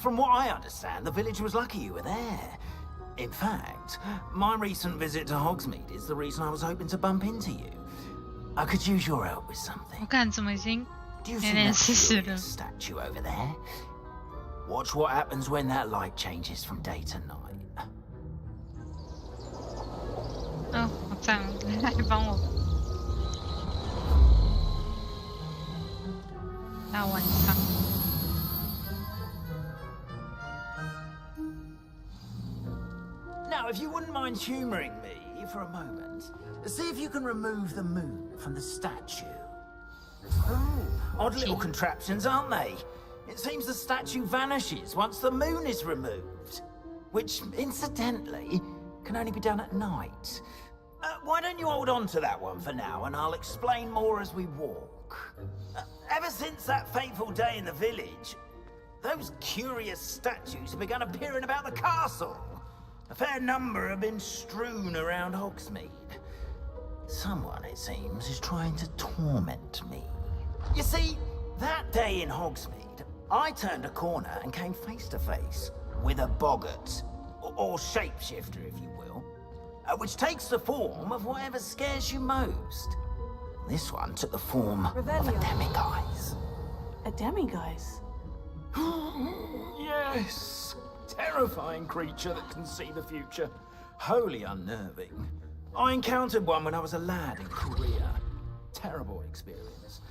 From what I understand, the village was lucky you were there. In fact, my recent visit to Hogsmeade is the reason I was hoping to bump into you. I could use your help with something. Do you see that curious statue over there? Watch what happens when that light changes from day to night. Oh, 好赞哦！来帮我。大晚上。Now, if you wouldn't mind humouring me for a moment, see if you can remove the moon from the statue. Oh, odd little contraptions, aren't they? It seems the statue vanishes once the moon is removed, which, incidentally, can only be done at night. Why don't you hold on to that one for now, and I'll explain more as we walk. Ever since that fateful day in the village, those curious statues have begun appearing about the castle. A fair number have been strewn around Hogsmeade. Someone, it seems, is trying to torment me. You see, that day in Hogsmeade, I turned a corner and came face to face with a boggart, or shapeshifter, if you will, which takes the form of whatever scares you most. This one took the form of a demiguise. A demiguise? Yes! Terrifying creature that can see the future. Wholly unnerving. I encountered one when I was a lad in Korea. Terrible experience.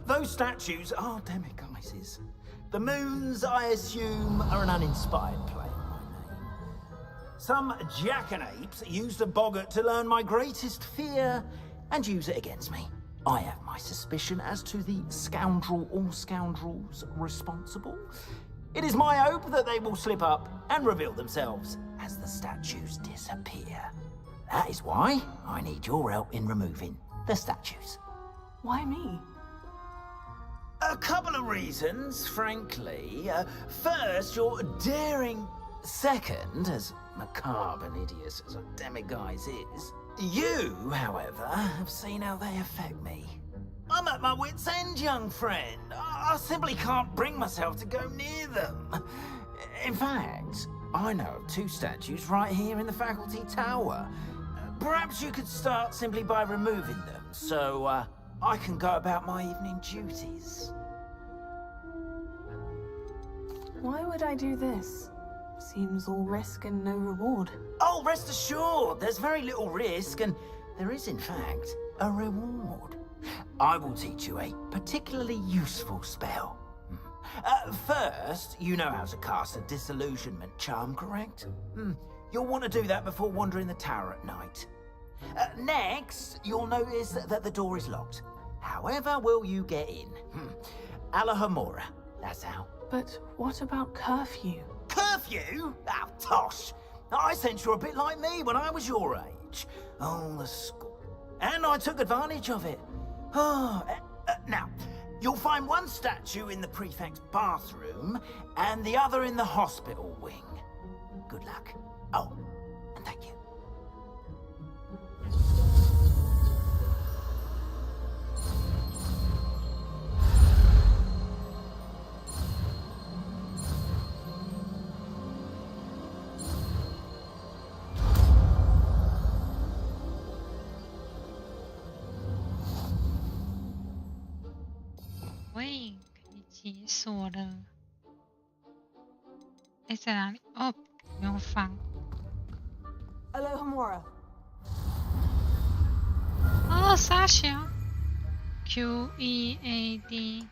Those statues are demiguises. The moons, I assume, are an uninspired play on my name. Some jackanapes used a boggart to learn my greatest fear and use it against me. I have my suspicion as to the scoundrel or scoundrels responsible. It is my hope that they will slip up and reveal themselves as the statues disappear. That is why I need your help in removing the statues. Why me? A couple of reasons, frankly. First, you're daring. Second, as macabre and hideous as a demiguise is, you, however, have seen how they affect me. I'm at my wit's end, young friend. I simply can't bring myself to go near them. In fact, I know of two statues right here in the faculty tower. Perhaps you could start simply by removing them, so I can go about my evening duties. Why would I do this? Seems all risk and no reward. Oh, rest assured, there's very little risk, and there is, in fact, a reward. I will teach you a particularly useful spell. First, you know how to cast a disillusionment charm, correct? You'll want to do that before wandering the tower at night. Next, you'll notice that the door is locked. However will you get in? Alahomora, that's how. But what about curfew? Curfew? Oh, tosh. I sense you're a bit like me when I was your age. Oh, the school. And I took advantage of it. Oh, now, you'll find one statue in the prefect's bathroom and the other in the hospital wing. Good luck. Oh, and thank you.喂，可以解锁了。哎，在哪里？哦，不用放。Alohomora. 哦，傻小。QEAD。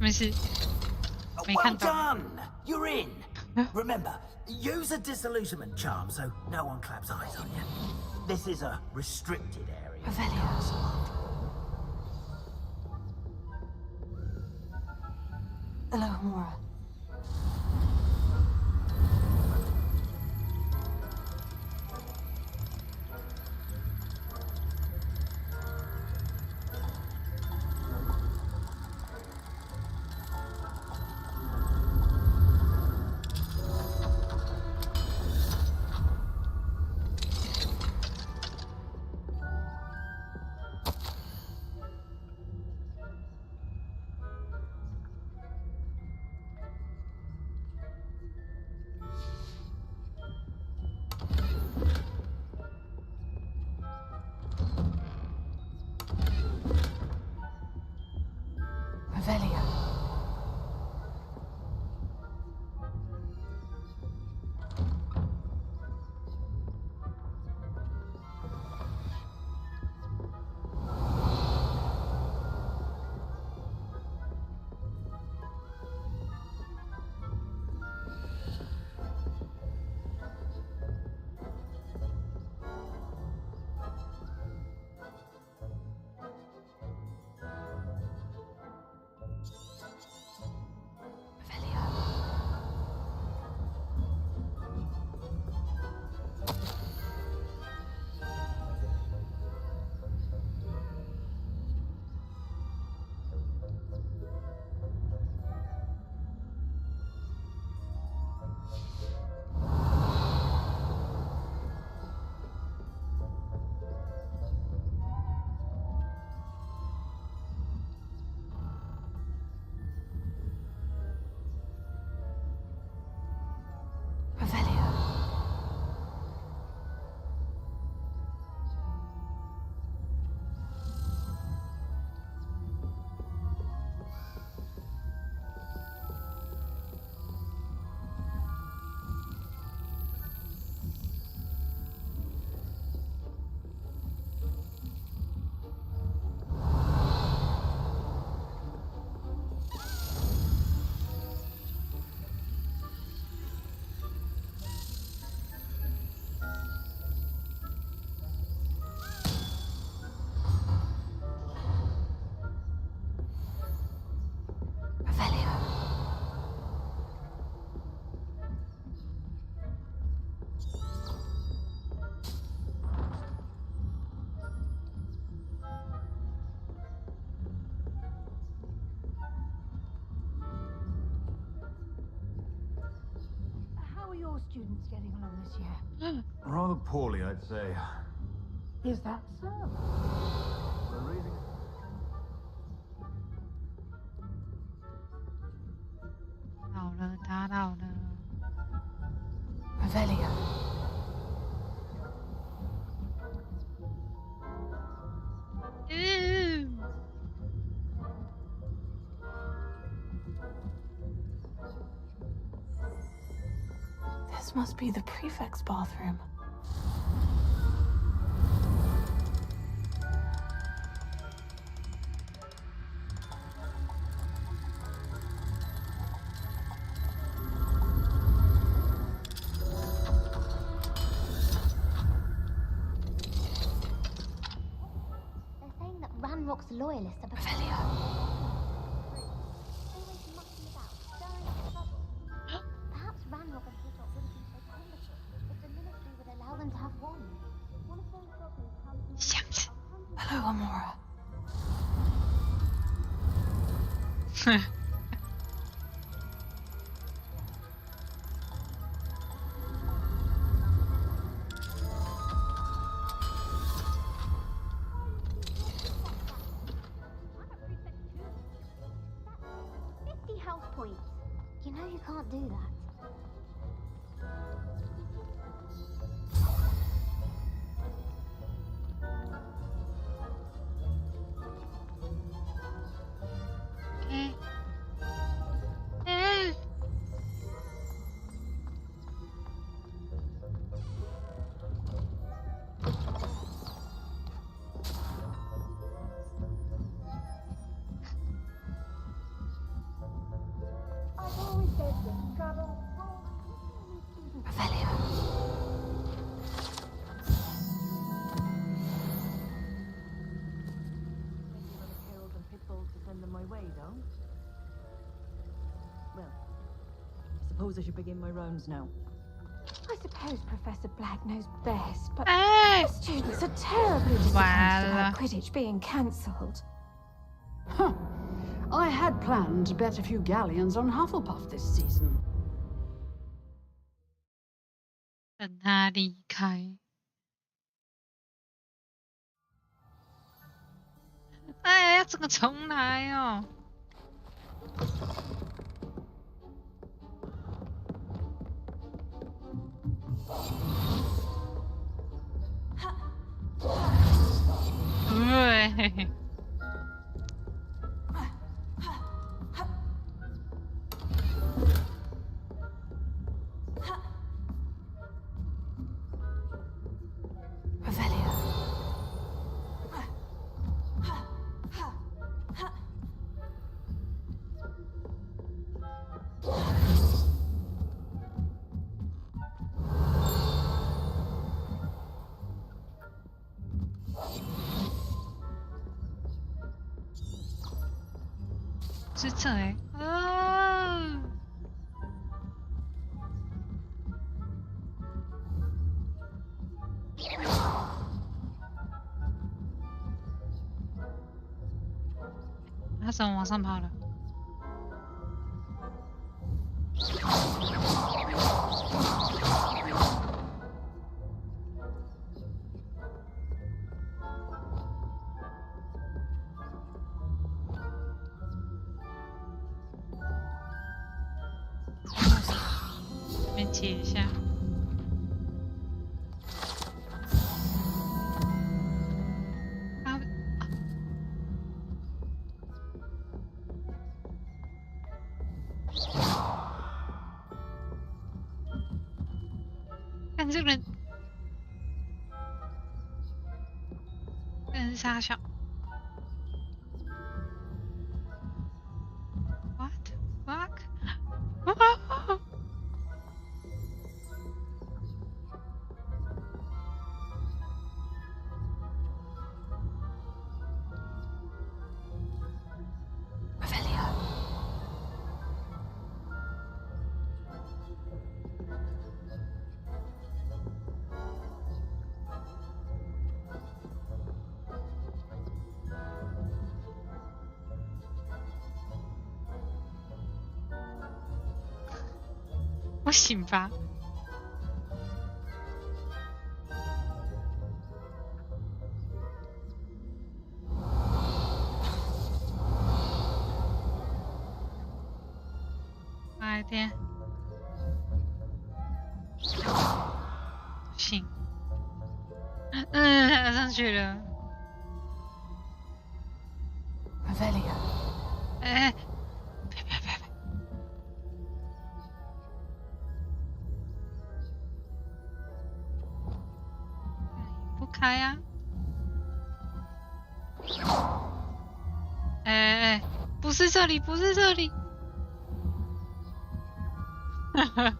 没事，没 Well 看到。 done! You're in. Remember, use a disillusionment charm so no one claps eyes on you. This is a restricted area. Hello, Mora. Revelio. How are your students getting along this year? Rather poorly, I'd say. Is that so? We're reading. Revelio. This must be the prefect's bathroom. They're saying that Ranrock's loyalists are Revelio. Perhaps Ranrock and Hilltop wouldn't be so combative if the ministry would allow them to have one. One of those goblins comes from Hello, Amora. house points. You know you can't do that. Suppose I should begin my rounds now. I suppose Professor Black knows best, but Hey! the students are terribly disappointed about Quidditch being cancelled. Huh. I had planned to bet a few galleons on Hufflepuff this season. 等他离开。哎，要整个重来哦。对。是这哎，他怎么往上跑了？解一下。看这个人，这人傻笑。What the fuck？ 不行吧？快点！行，上去了。哎。开呀！哎，不是这里，不是这里！哈哈，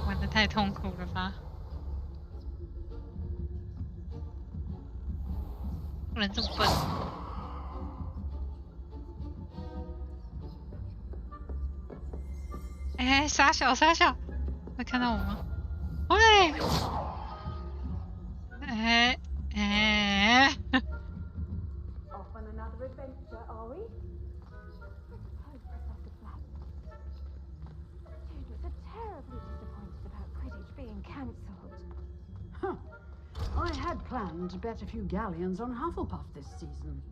玩得太痛苦了吧？不能这么笨！哎，傻小，傻小，会看到我吗？喂！Off on another adventure, are we? Professor Black. Students are terribly disappointed about Quidditch being cancelled. Huh. I had planned to bet a few galleons on Hufflepuff this season.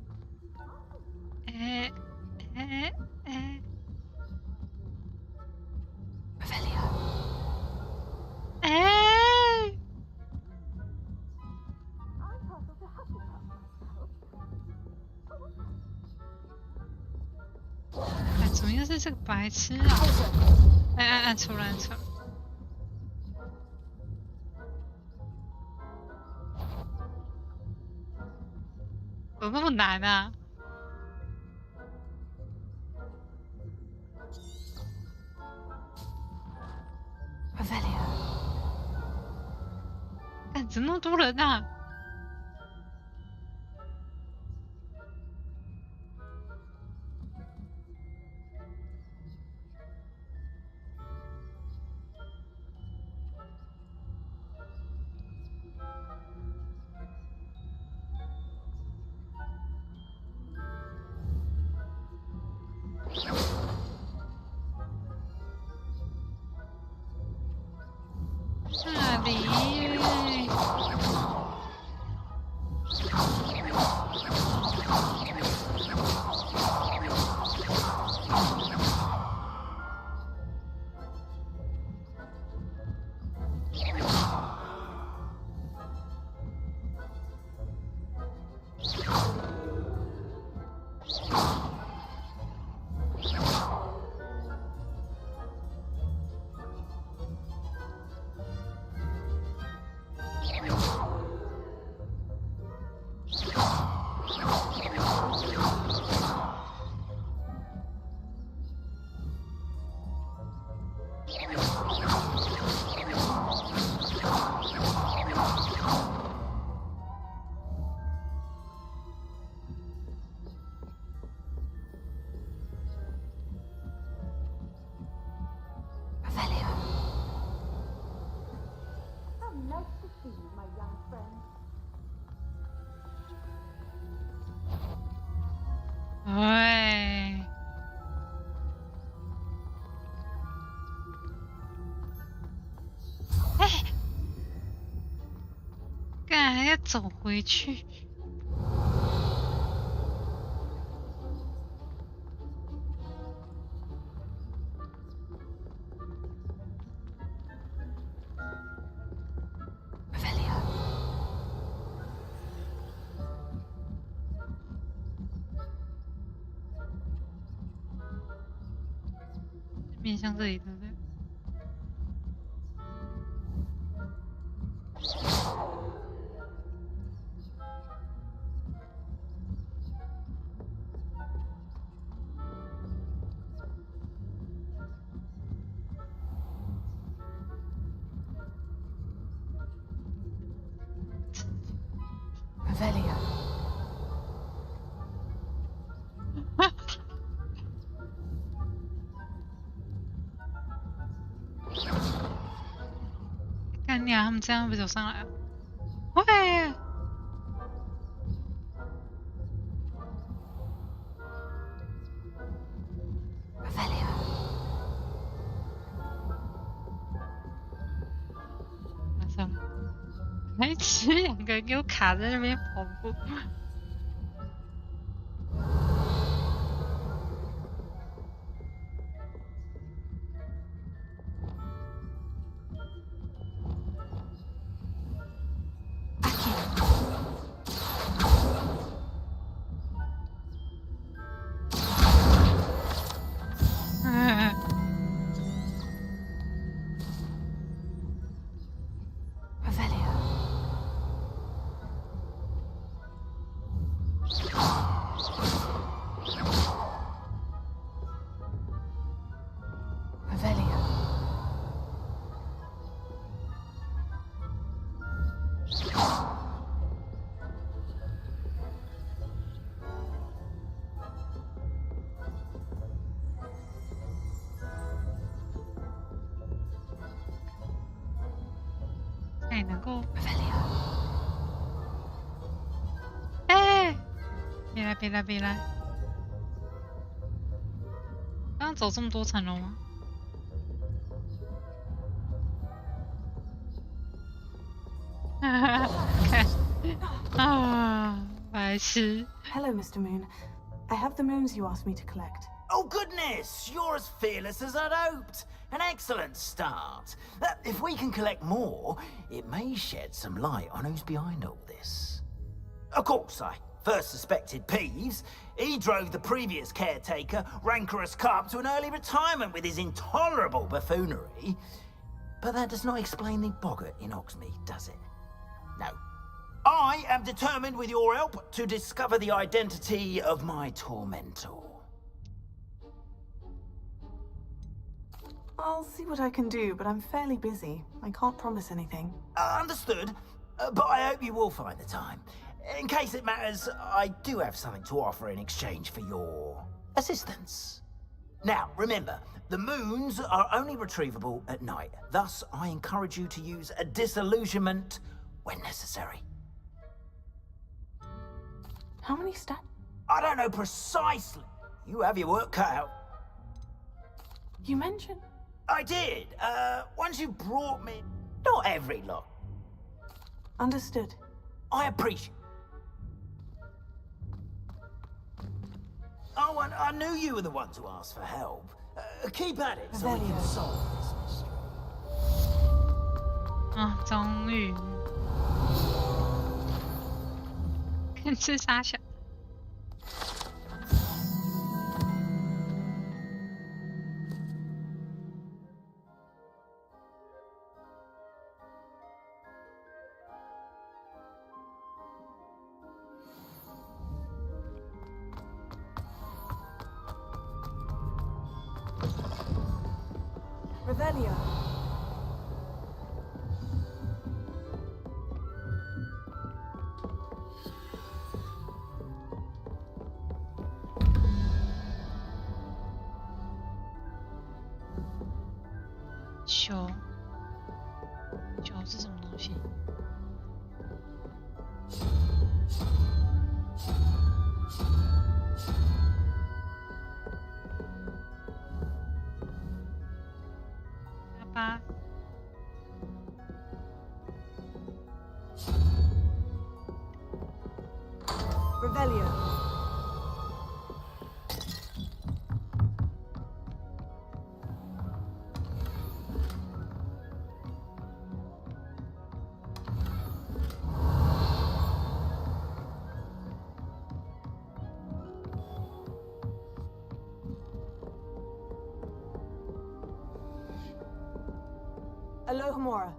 怎么又是这个白痴啊？按出来，按出来。怎么那么难啊？干，怎么那么多人啊？那里。哎，干还要走回去。面向这里，对不对？干你啊！他们这样被走上来了，喂！马上，还吃两个人给我卡在那边跑步。才能够。哎，别来别来别来！刚刚走这么多层楼吗？看啊，白痴。Hello, Mr. Moon. I have the moons you asked me to collect. Oh, goodness! You're as fearless as I'd hoped. An excellent start. If we can collect more, it may shed some light on who's behind all this. Of course, I first suspected Peeves, he drove the previous caretaker, rancorous Carp, to an early retirement with his intolerable buffoonery. But that does not explain the boggart in Hogsmeade, does it? No. I am determined, with your help, to discover the identity of my tormentor. I'll see what I can do, but I'm fairly busy. I can't promise anything. Understood, but I hope you will find the time. In case it matters, I do have something to offer in exchange for your assistance. Now, remember, the moons are only retrievable at night. Thus, I encourage you to use a disillusionment when necessary. How many stats? I don't know precisely. You have your work cut out. You mentioned... I did. Once you brought me... Not every lot. Understood. I appreciate... Oh, and I knew you were the one to ask for help. Keep at it so we can solve this mystery. 啊，终于，看这傻小。Revelio.球，球是什么东西？爸爸。Revelio. Alohomora.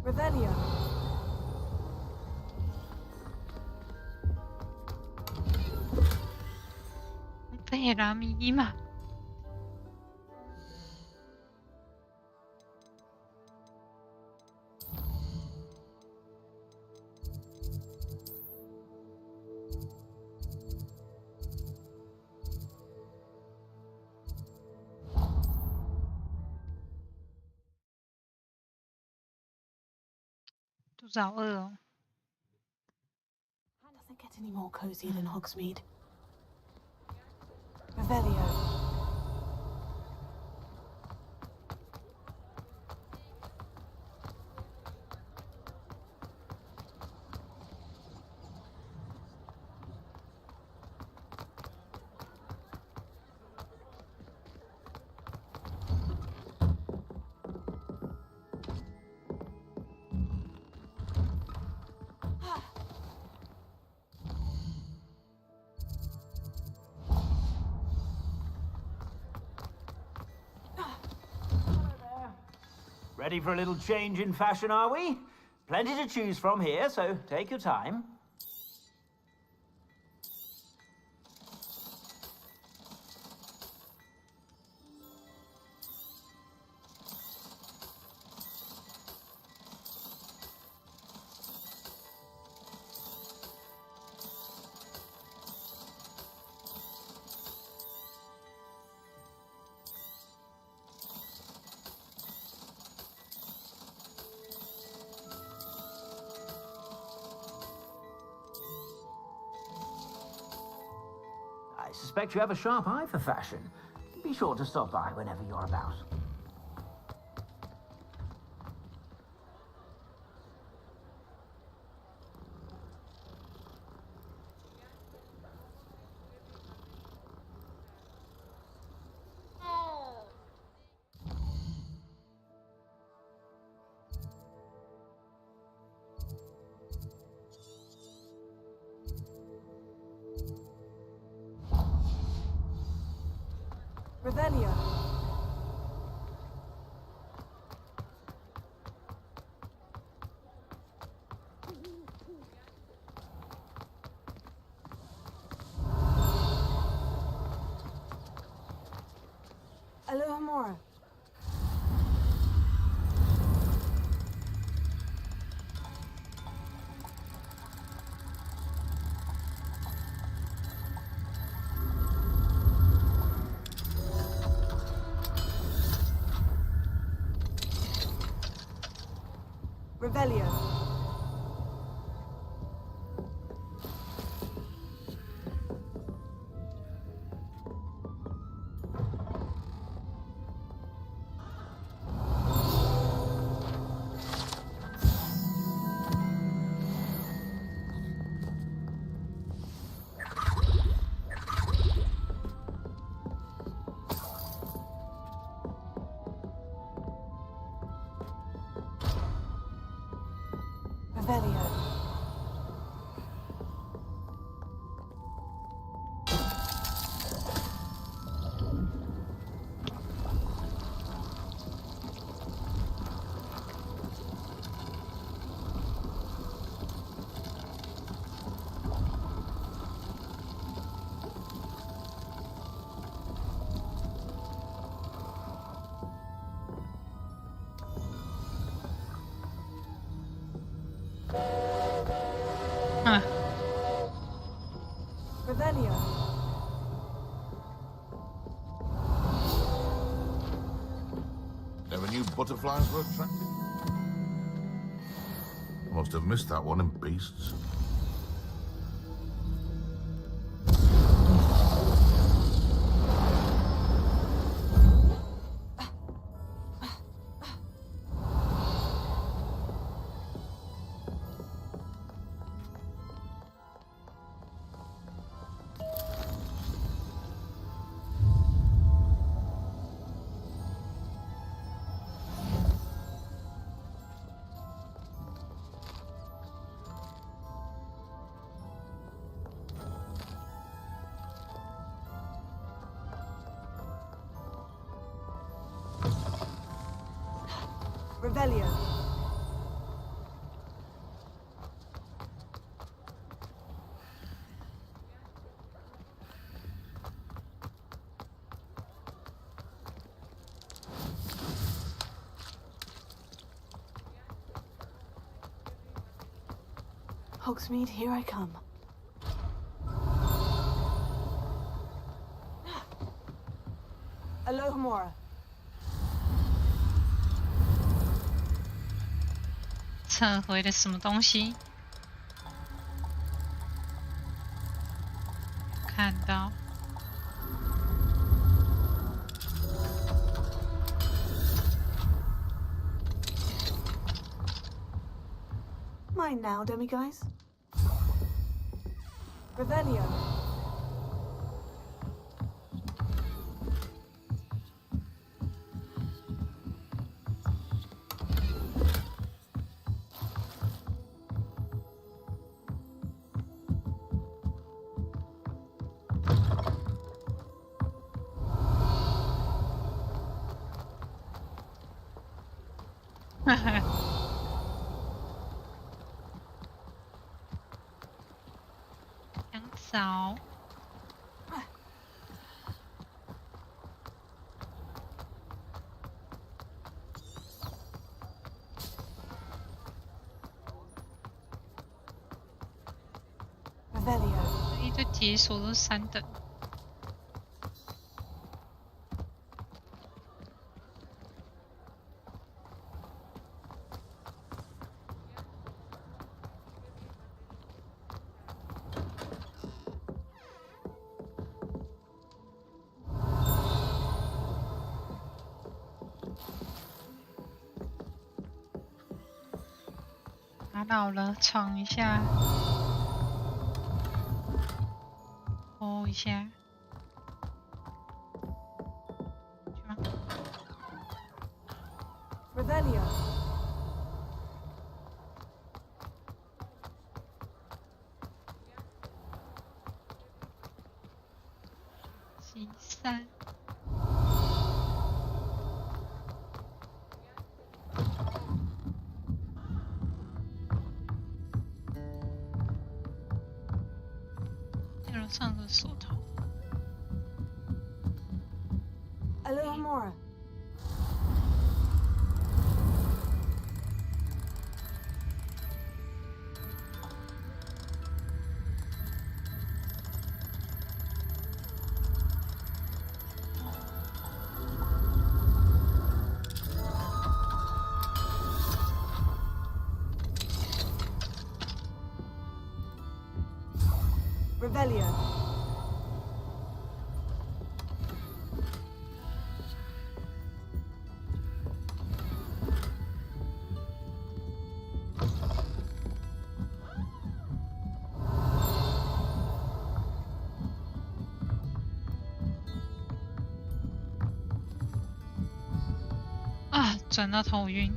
Revelio. Era mínima. Doesn't get any more cozy than Hogsmeade. Revelio. Ready for a little change in fashion, are we? Plenty to choose from here, so take your time. I suspect you have a sharp eye for fashion. Be sure to stop by whenever you're about. Revelio. Alohomora. Revelio. Revelio. Revelio. Never knew butterflies were attractive. Must have missed that one in Beasts. Revelio. Hogsmeade, here I come. Alohomora. 撤回了什么东西？看到。Mine now, demiguise. Revelio. Revelio. 扫。一堆解锁都3等。打扰了，闯一下，吼一下，去吗 Revelio. 13。上个手套。Eleonora. Revelio. Ah, 转到头晕。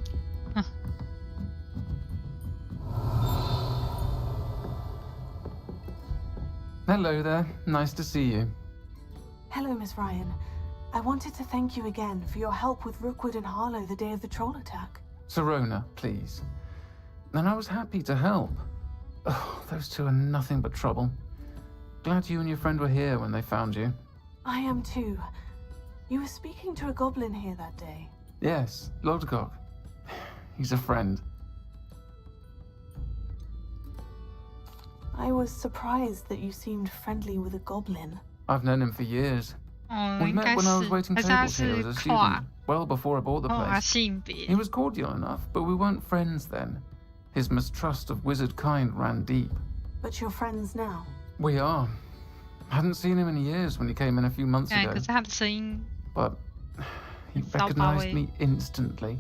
Hello there. Nice to see you. Hello, Miss Ryan. I wanted to thank you again for your help with Rookwood and Harlow the day of the troll attack. Sirona, please. And I was happy to help. Oh, those two are nothing but trouble. Glad you and your friend were here when they found you. I am too. You were speaking to a goblin here that day. Yes, Lodgok. He's a friend. I was surprised that you seemed friendly with a goblin. I've known him for years. We met when I was waiting tables here as a student, well before I bought the place. He was cordial enough, but we weren't friends then. His mistrust of wizard kind ran deep. But you're friends now? We are. Hadn't seen him in years when he came in a few months ago. But he recognized me instantly,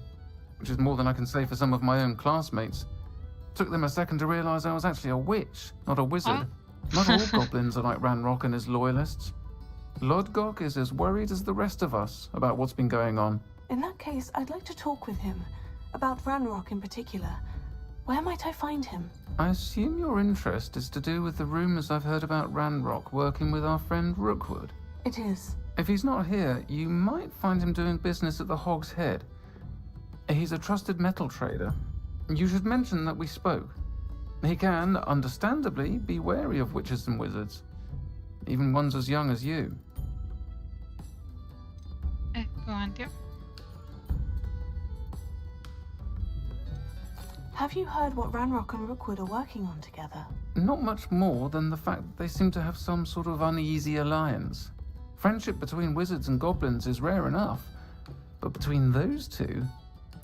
which is more than I can say for some of my own classmates. Took them a second to realize I was actually a witch, not a wizard. Not all goblins are like Ranrock and his loyalists. Lodgok is as worried as the rest of us about what's been going on. In that case, I'd like to talk with him. About Ranrock in particular. Where might I find him? I assume your interest is to do with the rumors I've heard about Ranrock working with our friend Rookwood. It is. If he's not here, you might find him doing business at the Hog's Head. He's a trusted metal trader. You should mention that we spoke. He can, understandably, be wary of witches and wizards. Even ones as young as you. Go on, dear. Have you heard what Ranrock and Rookwood are working on together? Not much more than the fact that they seem to have some sort of uneasy alliance. Friendship between wizards and goblins is rare enough. But between those two,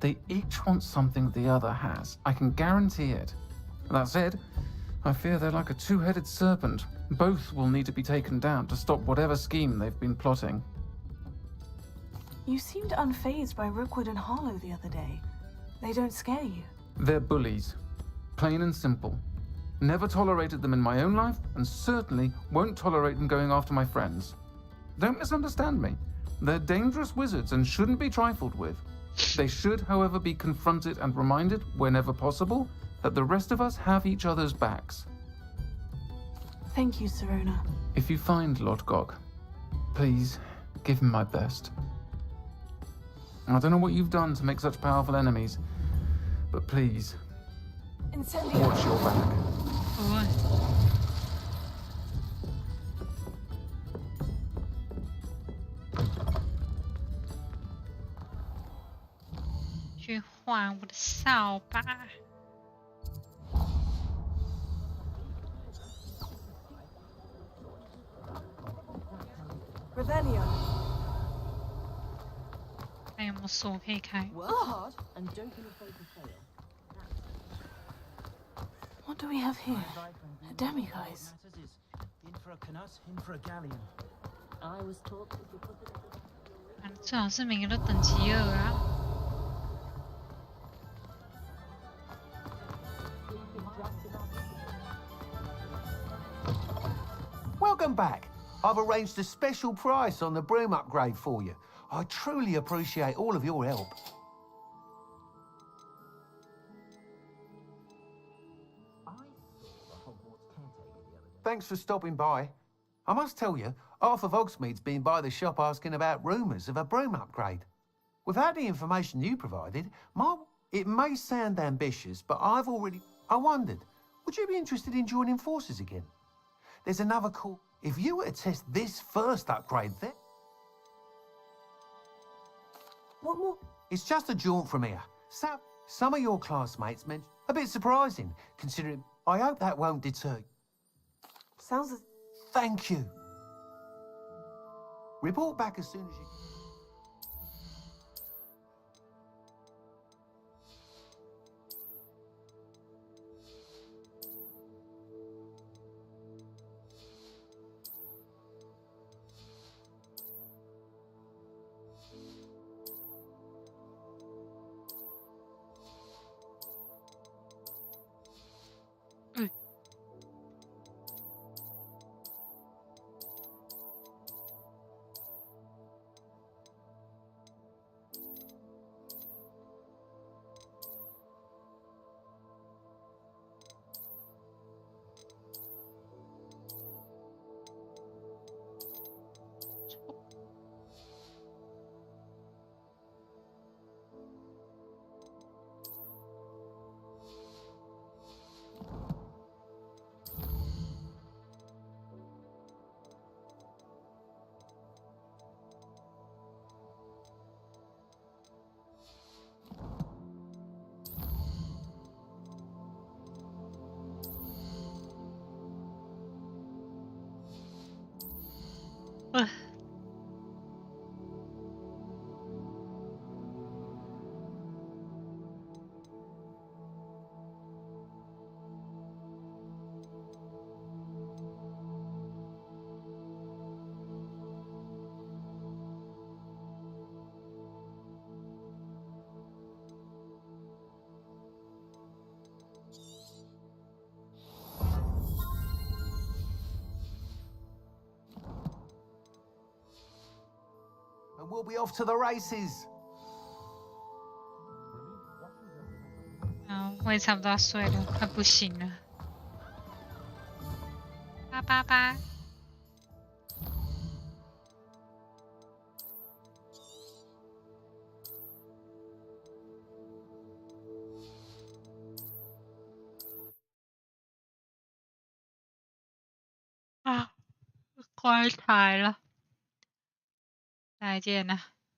they each want something the other has. I can guarantee it. That said, I fear they're like a two-headed serpent. Both will need to be taken down to stop whatever scheme they've been plotting. You seemed unfazed by Rookwood and Harlow the other day. They don't scare you. They're bullies. Plain and simple. Never tolerated them in my own life, and certainly won't tolerate them going after my friends. Don't misunderstand me. They're dangerous wizards and shouldn't be trifled with. They should, however, be confronted and reminded, whenever possible, that the rest of us have each other's backs. Thank you, Sirona. If you find Lodgok, please give him my best. I don't know what you've done to make such powerful enemies, but please, watch your back. What? 去换我的扫把。Revelio. 看有没有锁可以开。 What do we have here? A demiguise. In for a canut, in for a galleon. I was taught that you put it. 最好是每个都等级2啊。 Welcome back. I've arranged a special price on the broom upgrade for you. I truly appreciate all of your help. Thanks for stopping by. I must tell you, Arthur Vogsmead's been by the shop asking about rumours of a broom upgrade. Without the information you provided, it may sound ambitious, but I wondered, would you be interested in joining forces again? There's another call. If you were to test this first upgrade, then... What more? It's just a jaunt from here. Some of your classmates mentioned... A bit surprising, considering... I hope that won't deter you. Sounds as... Thank you. Report back as soon as you... And we'll be off to the races. 我也差不多要睡了，快不行了。拜。啊，关台了，再见了。